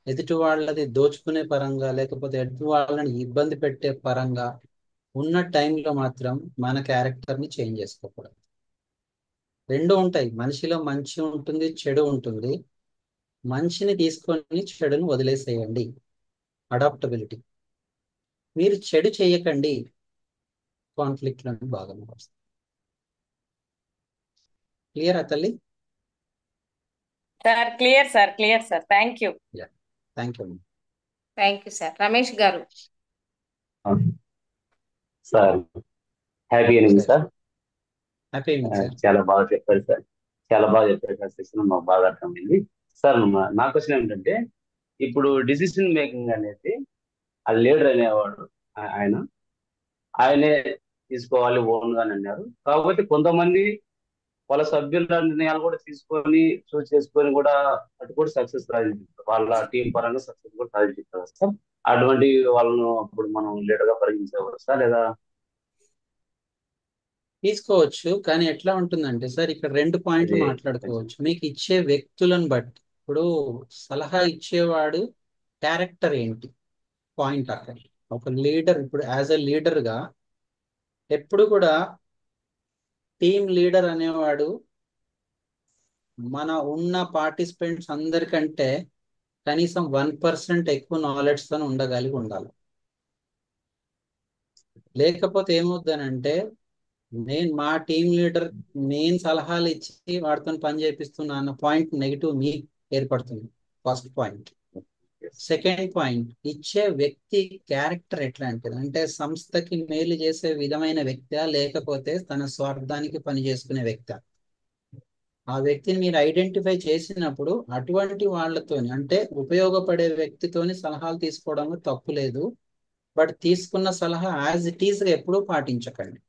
ఎదుటి వాళ్ళది దోచుకునే పరంగా, లేకపోతే ఎదుటి వాళ్ళని ఇబ్బంది పెట్టే పరంగా ఉన్న టైంలో మాత్రం మన క్యారెక్టర్ని చేంజ్ చేసుకోకూడదు. రెండు ఉంటాయి, మనిషిలో మంచి ఉంటుంది, చెడు ఉంటుంది. మంచిని తీసుకొని చెడుని వదిలేసేయండి, అడాప్టబిలిటీ. మీరు చెడు చేయకండి, కాన్ఫ్లిక్ట్ లోని భాగంగా వస్తుంది. క్లియర్ తల్లి? Sir clear sir. Thank you. Thank you. Thank you sir. Ramesh గారు. Sir happy evening sir. Happy evening sir. చాలా బాగా చెప్పారు సార్, చాలా బాగా చెప్పారు సార్. సెషన్ మాకు బాగా అర్థమైంది సార్. నా క్వశ్చన్ ఏంటంటే, ఇప్పుడు డిసిషన్ మేకింగ్ అనేది ఆ లీడర్ అనేవాడు ఆయనే తీసుకోవాలి ఓన్ గా అన్నారు. కాకపోతే కొంతమంది వాళ్ళ సభ్యుల నిర్ణయాలు కూడా తీసుకొని చూస్ చేసుకొని కూడా అటు కూడా సక్సెస్ సాధించారు, వాళ్ళ టీం పరంగా సక్సెస్ కూడా సాధించారు సార్. అటువంటి వాళ్ళను అప్పుడు మనం లీడర్ గా పరిగణించవచ్చు సార్, లేదా? తీసుకోవచ్చు, కానీ ఎట్లా ఉంటుందంటే సార్, ఇక్కడ రెండు పాయింట్లు మాట్లాడుకోవచ్చు. మీకు ఇచ్చే వ్యక్తులను బట్టి. ఇప్పుడు సలహా ఇచ్చేవాడు క్యారెక్టర్ ఏంటి పాయింట్ అక్కడ. ఒక లీడర్ ఇప్పుడు యాజ్ ఎ లీడర్ గా ఎప్పుడు కూడా టీమ్ లీడర్ అనేవాడు మన ఉన్న పార్టిసిపెంట్స్ అందరికంటే కనీసం 1% ఎక్కువ నాలెడ్జ్ తో ఉండగలిగి ఉండాలి. లేకపోతే ఏమవుద్దనంటే, మా టీమ్ లీడర్ నేను సలహాలు ఇచ్చి వాడితో పని చేపిస్తున్నా అన్న పాయింట్ నెగిటివ్ మీ ఏర్పడుతుంది. First point. సెకండ్ పాయింట్, ఇచ్చే వ్యక్తి క్యారెక్టర్ ఎట్లాంటిది అంటే సంస్థకి మేలు చేసే విధమైన వ్యక్తి, లేకపోతే తన స్వార్థానికి పని చేసుకునే వ్యక్తి. ఆ వ్యక్తిని మీరు ఐడెంటిఫై చేసినప్పుడు అటువంటి వాళ్ళతోని, అంటే ఉపయోగపడే వ్యక్తితోని సలహాలు తీసుకోవడంలో తప్పు లేదు. బట్ తీసుకున్న సలహా యాజ్ ఇట్ ఈస్ గా ఎప్పుడూ పాటించకండి.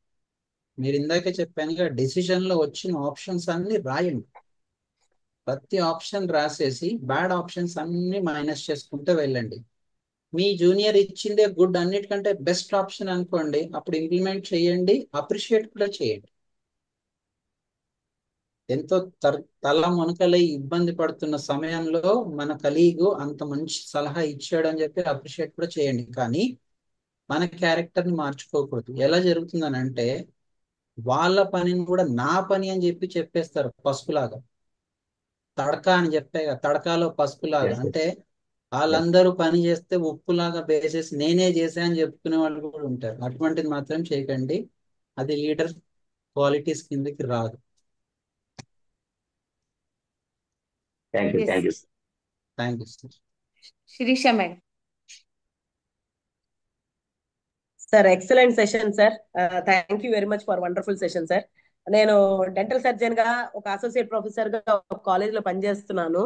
మీరు ఇందాకే చెప్పానుగా, డెసిషన్ లో వచ్చిన ఆప్షన్స్ అన్ని రాయండి. ప్రతి ఆప్షన్ రాసేసి బ్యాడ్ ఆప్షన్స్ అన్ని మైనస్ చేసుకుంటూ వెళ్ళండి. మీ జూనియర్ ఇచ్చిందే గుడ్, అన్నిటికంటే బెస్ట్ ఆప్షన్ అనుకోండి, అప్పుడు ఇంప్లిమెంట్ చేయండి, అప్రిషియేట్ కూడా చేయండి. ఎంతో తల మునకలై ఇబ్బంది పడుతున్న సమయంలో మన కలీగు అంత మంచి సలహా ఇచ్చాడు అని చెప్పి అప్రిషియేట్ కూడా చేయండి. కానీ మన క్యారెక్టర్ని మార్చుకోకూడదు. ఎలా జరుగుతుందని అంటే, వాళ్ళ పనిని కూడా నా పని అని చెప్పి చెప్పేస్తారు. పసుపులాగా తడకా అని చెప్పాగా, తడకాలో పసుపులాగా. అంటే వాళ్ళందరూ పని చేస్తే ఉప్పులాగా వేసేసి నేనే చేసా అని చెప్పుకునే వాళ్ళు కూడా ఉంటారు. అటువంటిది మాత్రం చేయకండి, అది లీడర్ క్వాలిటీస్ కిందకి రాదు. Thank you sir. Sirisha madam. Sir excellent session sir. Thank you very much for wonderful session sir. నేను డెంటల్ సర్జన్ గా ఒక అసోసియేట్ ప్రొఫెసర్ గా ఒక కాలేజ్ లో పనిచేస్తున్నాను.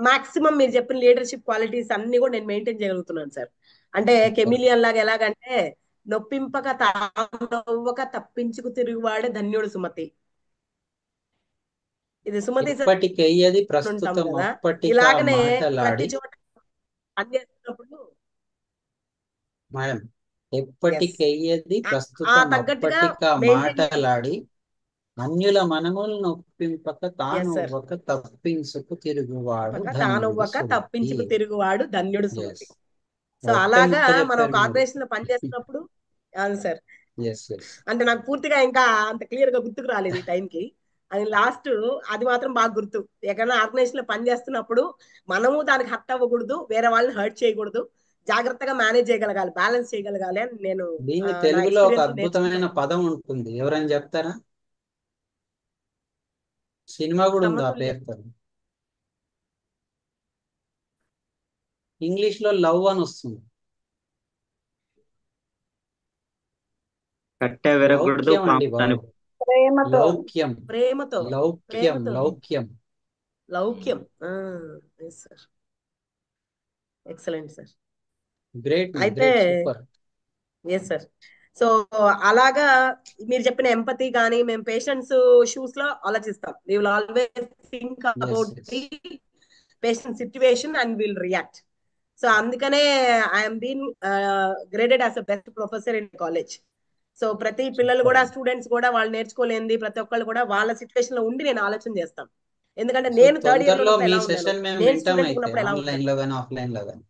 మాక్సిమం మీరు చెప్పిన లీడర్షిప్ క్వాలిటీస్ అన్ని కూడా నేను మెయింటైన్ చేయగలుగుతున్నాను సార్. అంటే కెమిలియన్ లాగా ఎలాగంటే, నొప్పింపక తానవ్వక తప్పించుకు తిరుగువాడే ధన్యుడు సుమతి. ఇది సుమతి సార్ ఉంటాం కదా, ఇలాగనే ప్రతి చోట పనిచేస్తున్నప్పుడు మేడం ఎప్పటికయ్యేది ప్రస్తుతం అప్పటికా మాటలాడి అన్యుల మనములు నొప్పింపక తానొవ్వక తప్పించుకు తిరుగువాడు ధన్యుడు సుమతి. సో అలాగా మనం ఒక ఆర్గనైజేషన్ లో పనిచేస్తున్నప్పుడు, అవును సార్, అంటే నాకు పూర్తిగా ఇంకా అంత క్లియర్ గా గుర్తుకు రాలేదు ఈ టైంకి. అది లాస్ట్ అది మాత్రం బాగా గుర్తు. ఎక్కడైనా ఆర్గనైజేషన్ లో పనిచేస్తున్నప్పుడు మనము దానికి హర్ట్ అవ్వకూడదు, వేరే వాళ్ళని హర్ట్ చేయకూడదు, జాగ్రత్తగా మేనేజ్ చేయగలగాలి, బ్యాలెన్స్ చేయగలగాలి అని నేను. దీని తెలుగులో ఒక అద్భుతమైన పదం ఉంటుంది, ఎవరైనా చెప్తారా? సినిమా కూడా ఉంది ఆ పేరుతో. ఇంగ్లీష్ లో లవ్ అని వస్తుంది. లౌక్యం అండి బాబు. లౌక్యం ప్రేమతో లౌక్యం లౌక్యం లౌక్యం. Excellent sir. గ్రేట్. అయితే ఎస్ సార్. సో అలాగా మీరు చెప్పిన ఎంపతి కానీ మేము పేషెంట్స్ షూస్ లో ఆలోచిస్తాం. We will always think about the patient situation and will react. So అందుకనే I'm been graded as a best professor in college. So ప్రతి పిల్లలు కూడా సూపర్. స్టూడెంట్స్ కూడా వాళ్ళు నేర్చుకోలేనిది ప్రతి ఒక్కళ్ళు కూడా వాళ్ళ సిచ్యువేషన్ లో ఉండి నేను ఆలోచన చేస్తాను. ఎందుకంటే సో నేను థర్డ్ ఇయర్ లో తొందరలో ఉన్నప్పుడు మీ ఎలా ఉన్నాను, సెషన్ మేము నేను వింటాం స్టూడెంట్ అయితే, ఉన్నప్పుడు ఎలా ఆన్లైన్ ఉన్నాను. లో కానీ ఆఫ్లైన్ లో కానీ.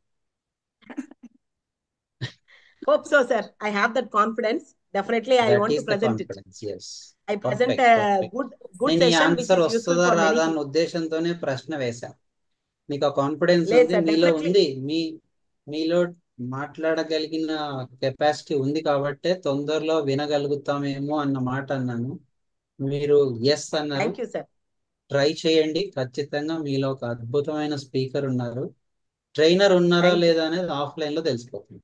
Hope so sir, I have that confidence. Definitely I that want to is the present it. Confidence. Yes, I present perfect perfect. Good నేను ఈ session which answer is useful వస్తుందా ఫర్ మెనీ రాదా అన్న people. ఉద్దేశంతోనే ప్రశ్న వేశా. మీకు ఆ confidence లేదు ఉంది, సార్, మీలో డెఫినెట్లీ. ఉంది, మీలో మాట్లాడగలిగిన కెపాసిటీ ఉంది కాబట్టే తొందరలో వినగలుగుతామేమో అన్న మాట అన్నాను. మీరు ఎస్ అన్నారు. Thank you sir. ట్రై చేయండి, ఖచ్చితంగా మీలో ఒక అద్భుతమైన స్పీకర్ ఉన్నారు. ట్రైనర్ ఉన్నారా థ్యాంక్ యూ, లేదా అనేది ఆఫ్లైన్ లో తెలిసిపోతుంది.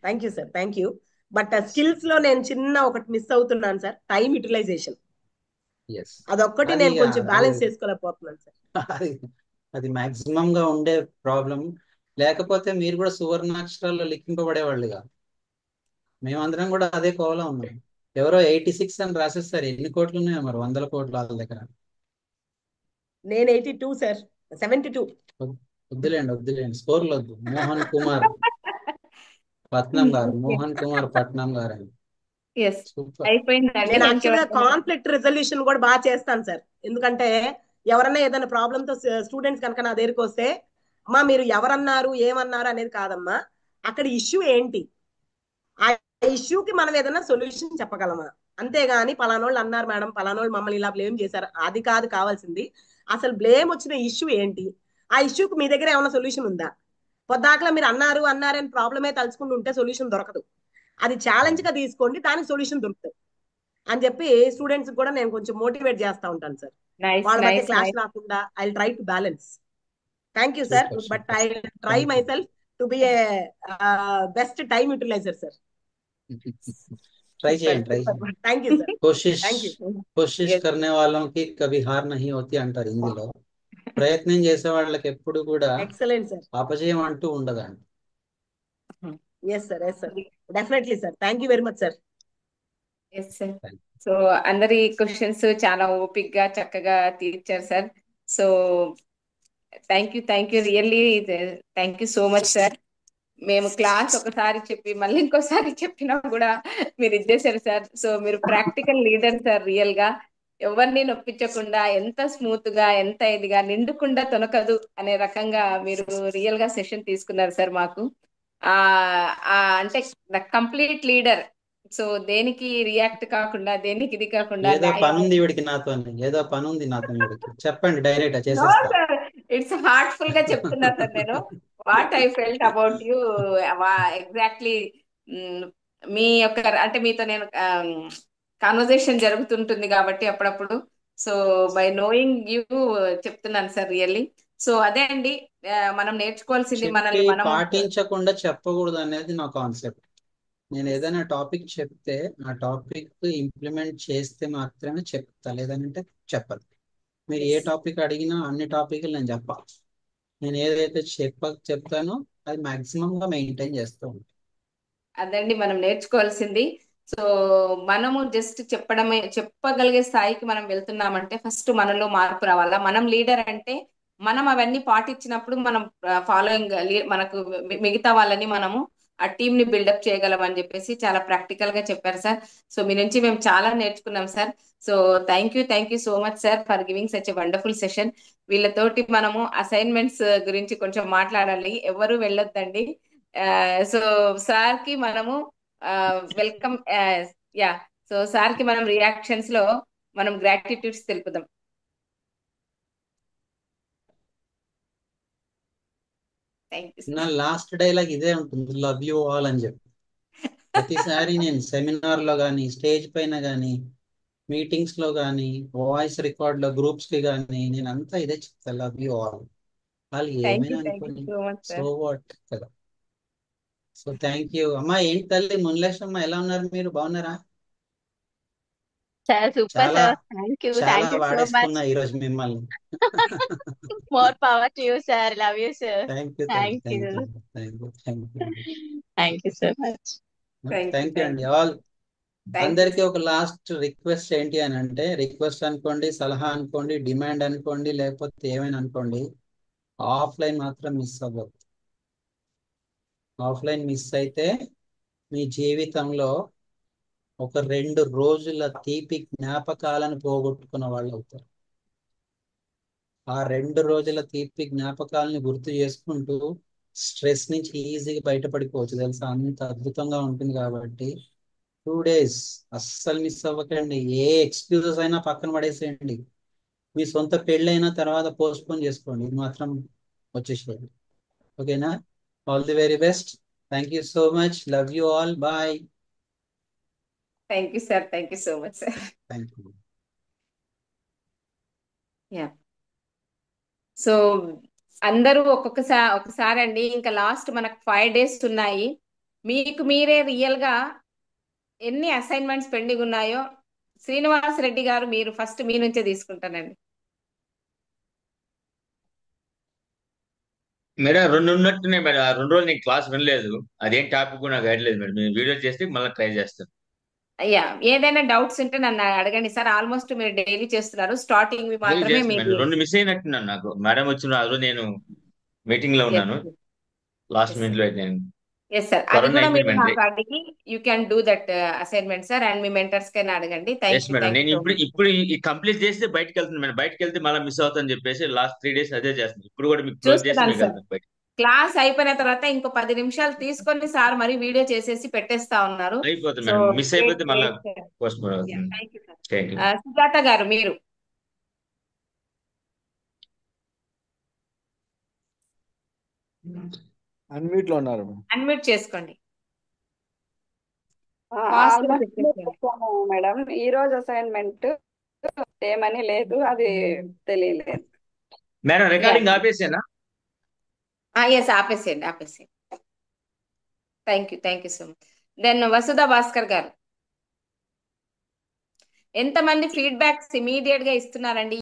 Thank you sir, thank you. But skills లో నేను చిన్న ఒకటి మిస్ అవుతున్నాను సార్, టైం యూటిలైజేషన్. ఎస్, అదొక్కటి అది నేను కొంచెం అది బ్యాలెన్స్ చేసుకోలేకపోతున్నాను సార్. అది అది మాక్సిమం గా ఉండే ప్రాబ్లం. లేకపోతే మీరు కూడా సువర్ణాక్షరాల్లో లిఖింపబడేవాళ్ళుగా. మేమందరం కూడా అదే కోవలో ఉన్నాం. ఎవరో 86 అని రాసేస్తారు. ఎన్ని కోట్లు ఉన్నాయో మరి, 100 కోట్లు వాళ్ళ దగ్గర. నేను 82 సార్, 72. వద్దులేండి స్కోర్లు వద్దు. మోహన్ కుమార్ పట్నం గారు, మోహన్ కుమార్ పట్నం గారు అని. Yes, super. అయిపోయిందండి. నేను మనకి యాక్చువల్ గా కాన్ఫ్లిక్ట్ రెజల్యూషన్ కూడా బాగా చేస్తాను సార్. ఎందుకంటే ఎవరన్నా ఏదైనా ప్రాబ్లమ్ తో స్టూడెంట్స్ కనుక నా దగ్గరికి వస్తే, అమ్మా మీరు ఎవరన్నారు ఏమన్నారు అనేది కాదమ్మా, అక్కడ ఇష్యూ ఏంటి, ఆ ఇష్యూకి మనం ఏదైనా సొల్యూషన్ చెప్పగలమా, అంతేగాని పలానోళ్ళు అన్నారు మేడం, పలానోళ్ళు మమ్మల్ని ఇలా బ్లేమ్ చేశారు, అది కాదు కావాల్సింది. అసలు బ్లేమ్ వచ్చిన ఇష్యూ ఏంటి, ఆ ఇష్యూకి మీ దగ్గర ఏమైనా సొల్యూషన్ ఉందా. పొద్దాకలా మీరు అన్నారని ప్రాబ్లమే తలుచుకుంటూ ఉంటే సొల్యూషన్ దొరకదు. అది ఛాలెంజ్ గా తీసుకోండి, దానికి సొల్యూషన్ దొరుకుతుంది అని చెప్పి స్టూడెంట్స్ కూడా నేను కొంచెం మోటివేట్ చేస్తా ఉంటాను సార్. నైస్ వాళ్ళ మధ్య నైస్ క్లాష్ నైస్. రాకుండా I try to balance. Thank you sir, super but super. I try thank my you. Self to be a best time utiliser sir. Try super చేయండి, try super. చేయండి. Thank you sir, कोशिश thank you. कोशिश yes करने वालों की कभी हार नहीं होती అంటారు హిందీలో. ప్రయత్నం చేసే వాళ్ళకి ఎప్పుడు కూడా ఎక్సలెంట్ సార్. అపజయం అంటూ ఉండదండి. Yes sir, yes sir, definitely sir. Thank you very much sir. Yes sir. So అందరి క్వశ్చన్స్ చాలా ఓపిక్గా చక్కగా తీర్చారు sir. So thank you really thank you so much sir. మేము క్లాస్ ఒకసారి చెప్పి మళ్ళీ ఇంకోసారి చెప్పినా కూడా మీరు ఇచ్చేసారు సార్. సో మీరు ప్రాక్టికల్ లీడర్ సార్. రియల్ గా ఎవరిని నొప్పించకుండా, ఎంత స్మూత్ గా, ఎంత ఇదిగా, నిండుకుండా తొనకదు అనే రకంగా మీరు రియల్ గా సెషన్ తీసుకున్నారు సార్ మాకు. ఆ అంటే కంప్లీట్ లీడర్. సో దేనికి రియాక్ట్ కాకుండా, దేనికి ఇది కాకుండా ఏదో పని ఉంది వీడికి నాతో, ఏదో పని ఉంది నాతో వీడికి చెప్పండి, డైరెక్ట్ చేసేస్తా. ఇట్స్ హార్ట్ఫుల్ గా చెప్తున్నా సార్ నేను. What I felt about you exactly. మీ యొక్క అంటే మీతో నేను కాన్వర్జేషన్ జరుగుతుంటుంది కాబట్టి అప్పుడప్పుడు. సో బై నోయింగ్ యూ చెప్తున్నాను సార్ రియల్లీ. సో అదే అండి, మనం నేర్చుకోవాల్సింది చెప్పి మనల్ని మనం. పాటించకుండా చెప్పకూడదు అనేది నా కాన్సెప్ట్. నేను ఏదైనా టాపిక్ చెప్తే ఆ టాపిక్ ఇంప్లిమెంట్ చేస్తే మాత్రమే చెప్తా, లేదంటే చెప్పదు. మీరు ఏ టాపిక్ అడిగినా అన్ని టాపిక్లు నేను చెప్పాలి. నేను ఏదైతే చెప్తానో అది మాక్సిమం గా మెయింటైన్ చేస్తూ ఉంటాను. అదండి మనం నేర్చుకోవాల్సింది. సో మనము జస్ట్ చెప్పగలిగే స్థాయికి మనం వెళ్తున్నామంటే ఫస్ట్ మనలో మార్పు రావాలా. మనం లీడర్ అంటే మనం అవన్నీ పాటించినప్పుడు మనం ఫాలోయింగ్ మనకు మిగతా వాళ్ళని మనము ఆ టీమ్ ని బిల్డప్ చేయగలం అని చెప్పేసి చాలా ప్రాక్టికల్ గా చెప్పారు సార్. సో మీ నుంచి మేము చాలా నేర్చుకున్నాం sir. So thank you so much sir for giving such a wonderful session. వీళ్ళతోటి మనము అసైన్మెంట్స్ గురించి కొంచెం మాట్లాడాలి, ఎవరు వెళ్ళొద్దండి. సో సార్ కి మనము వెల్కమ్. యా, సో సార్ కి మనం రియాక్షన్స్ లో మనం గ్రాటిట్యూడ్స్ తెలుపుదాం. నా లాస్ట్ డైలాగ్ ఇదే ఉంటుంది, లవ్ యూ ఆల్ అని చెప్పి. ప్రతిసారి నేను సెమినార్ లో కానీ, స్టేజ్ పైన కానీ, మీటింగ్స్ లో కానీ, వాయిస్ రికార్డ్ లో గ్రూప్స్ కి కానీ నేను అంతా ఇదే చెప్తా, లవ్ యూ ఆల్. వాళ్ళు ఏమైనా అనుకోని, సో వాట్ కదా. సో థ్యాంక్ యూ అమ్మా. ఏంటి తల్లి మున్లేశమ్మ, ఎలా ఉన్నారు మీరు, బాగున్నారా? సార్ సూపర్ చాలా సార్. థ్యాంక్ యూ చాలా సో మచ్. వాడేసుకున్నా ఈరోజు మిమ్మల్ని. More power to you sir. Love you sir. Thank you thank you. Thank you so much. Thank you అండి ఆల్. అందరికీ ఒక లాస్ట్ రిక్వెస్ట్ ఏంటి అని అంటే, రిక్వెస్ట్ అనుకోండి, సలహా అనుకోండి, డిమాండ్ అనుకోండి, లేకపోతే ఏమైనా అనుకోండి, ఆఫ్లైన్ మాత్రం మిస్ అవ్వద్దు. ఆఫ్లైన్ మిస్ అయితే మీ జీవితంలో ఒక 2 రోజుల తీపి జ్ఞాపకాలను పోగొట్టుకున్న వాళ్ళు అవుతారు. ఆ 2 రోజుల తీపి జ్ఞాపకాలని గుర్తు చేసుకుంటూ స్ట్రెస్ నుంచి ఈజీగా బయటపడిపోవచ్చు తెలుసా, అంత అద్భుతంగా ఉంటుంది. కాబట్టి 2 days అస్సలు మిస్ అవ్వకండి. ఏ ఎక్స్క్యూజెస్ అయినా పక్కన పడేసేయండి. మీ సొంత పెళ్ళైన తర్వాత పోస్ట్పోన్ చేసుకోండి, ఇది మాత్రం వచ్చేసేయండి. ఓకేనా? All the very best. Thank you so much. Love you all. Bye. Thank you sir, thank you so much sir. Thank you. Yeah, so అందరూ ఒకసారి అండి, ఇంకా లాస్ట్ మనకు 5 days ఉన్నాయి. మీకు మీరే రియల్ గా ఎన్ని అసైన్మెంట్స్ పెండింగ్ ఉన్నాయో శ్రీనివాస్ రెడ్డి గారు మీరు ఫస్ట్ మీ నుంచే తీసుకుంటానండి. మేడం 2 ఉన్నట్టున్నాయి మేడం. ఆ 2 రోజులు నేను క్లాస్ వినలేదు. అదేం టాపిక్ కూడా నాకు ఐడియా లేదు మేడం. నేను వీడియో చేస్తే మళ్ళీ ట్రై చేస్తాను. అయ్యా, ఏదైనా డౌట్స్ ఉంటే నన్ను అడగండి సార్. ఆల్మోస్ట్ మీరు డైలీ చేస్తున్నారు, స్టార్టింగ్ డైలీ మాత్రమే చేస్తాను మీది. మేడం. 2 మిస్ అయినట్టున్నాను. నాకు మేడం వచ్చిన ఆ రోజు నేను మీటింగ్ లో ఉన్నాను. లాస్ట్ మినిట్ లో అయితే నేను ఎస్ సార్, అది కరోనా కూడా మీరు అయిపోయింది. నాకు అడిగి you can do that assignment sir, and మీ మెంటర్స్ కైనా అడగండి. Yes madam. థ్యాంక్ నేను యూ సో ఇప్పుడు మచ్. ఇప్పుడు ఈ కంప్లీట్ చేస్తే బయటకు వెళ్తాను మేడం. బయటకు వెళ్తే మళ్ళీ మిస్ అవుతాను చెప్పేసి లాస్ట్ 3 days అదే చేస్తాను. ఇప్పుడు కూడా మీకు క్లోజ్ చేసి చూస్తున్నాను మీకు సార్, వెళ్తాను బయట. క్లాస్ అయిపోయిన తర్వాత ఇంకో 10 నిమిషాలు తీసుకొని సార్ మరి వీడియో చేసేసి పెట్టేస్తా ఉన్నారు. అయిపోతుంది సో మేడం. మిస్ అయిపోతే మళ్ళీ గ్రేట్ సార్. పోస్ట్ పోన్ అవుతుంది. Thank you sir. Thank you. Sujatha గారు మీరు అన్మ్యూట్ లో ఉన్నారు. అన్మ్యూట్ చేసుకోండి. ఫాస్ట్ గా ఆల్మోస్ట్ చెప్పేసేయండి. మేడం. ఈ రోజు అసైన్మెంట్ ఏమని లేదు, అది తెలియలేదు. మేడం రికార్డింగ్ ఆపేసేనా? ఎస్, ఆపేసేయండి. Thank you so much. Then Vasudha Bhaskar గారు, ఎంతమంది ఫీడ్బ్యాక్స్ ఇమీడియట్ గా ఇస్తున్నారండి?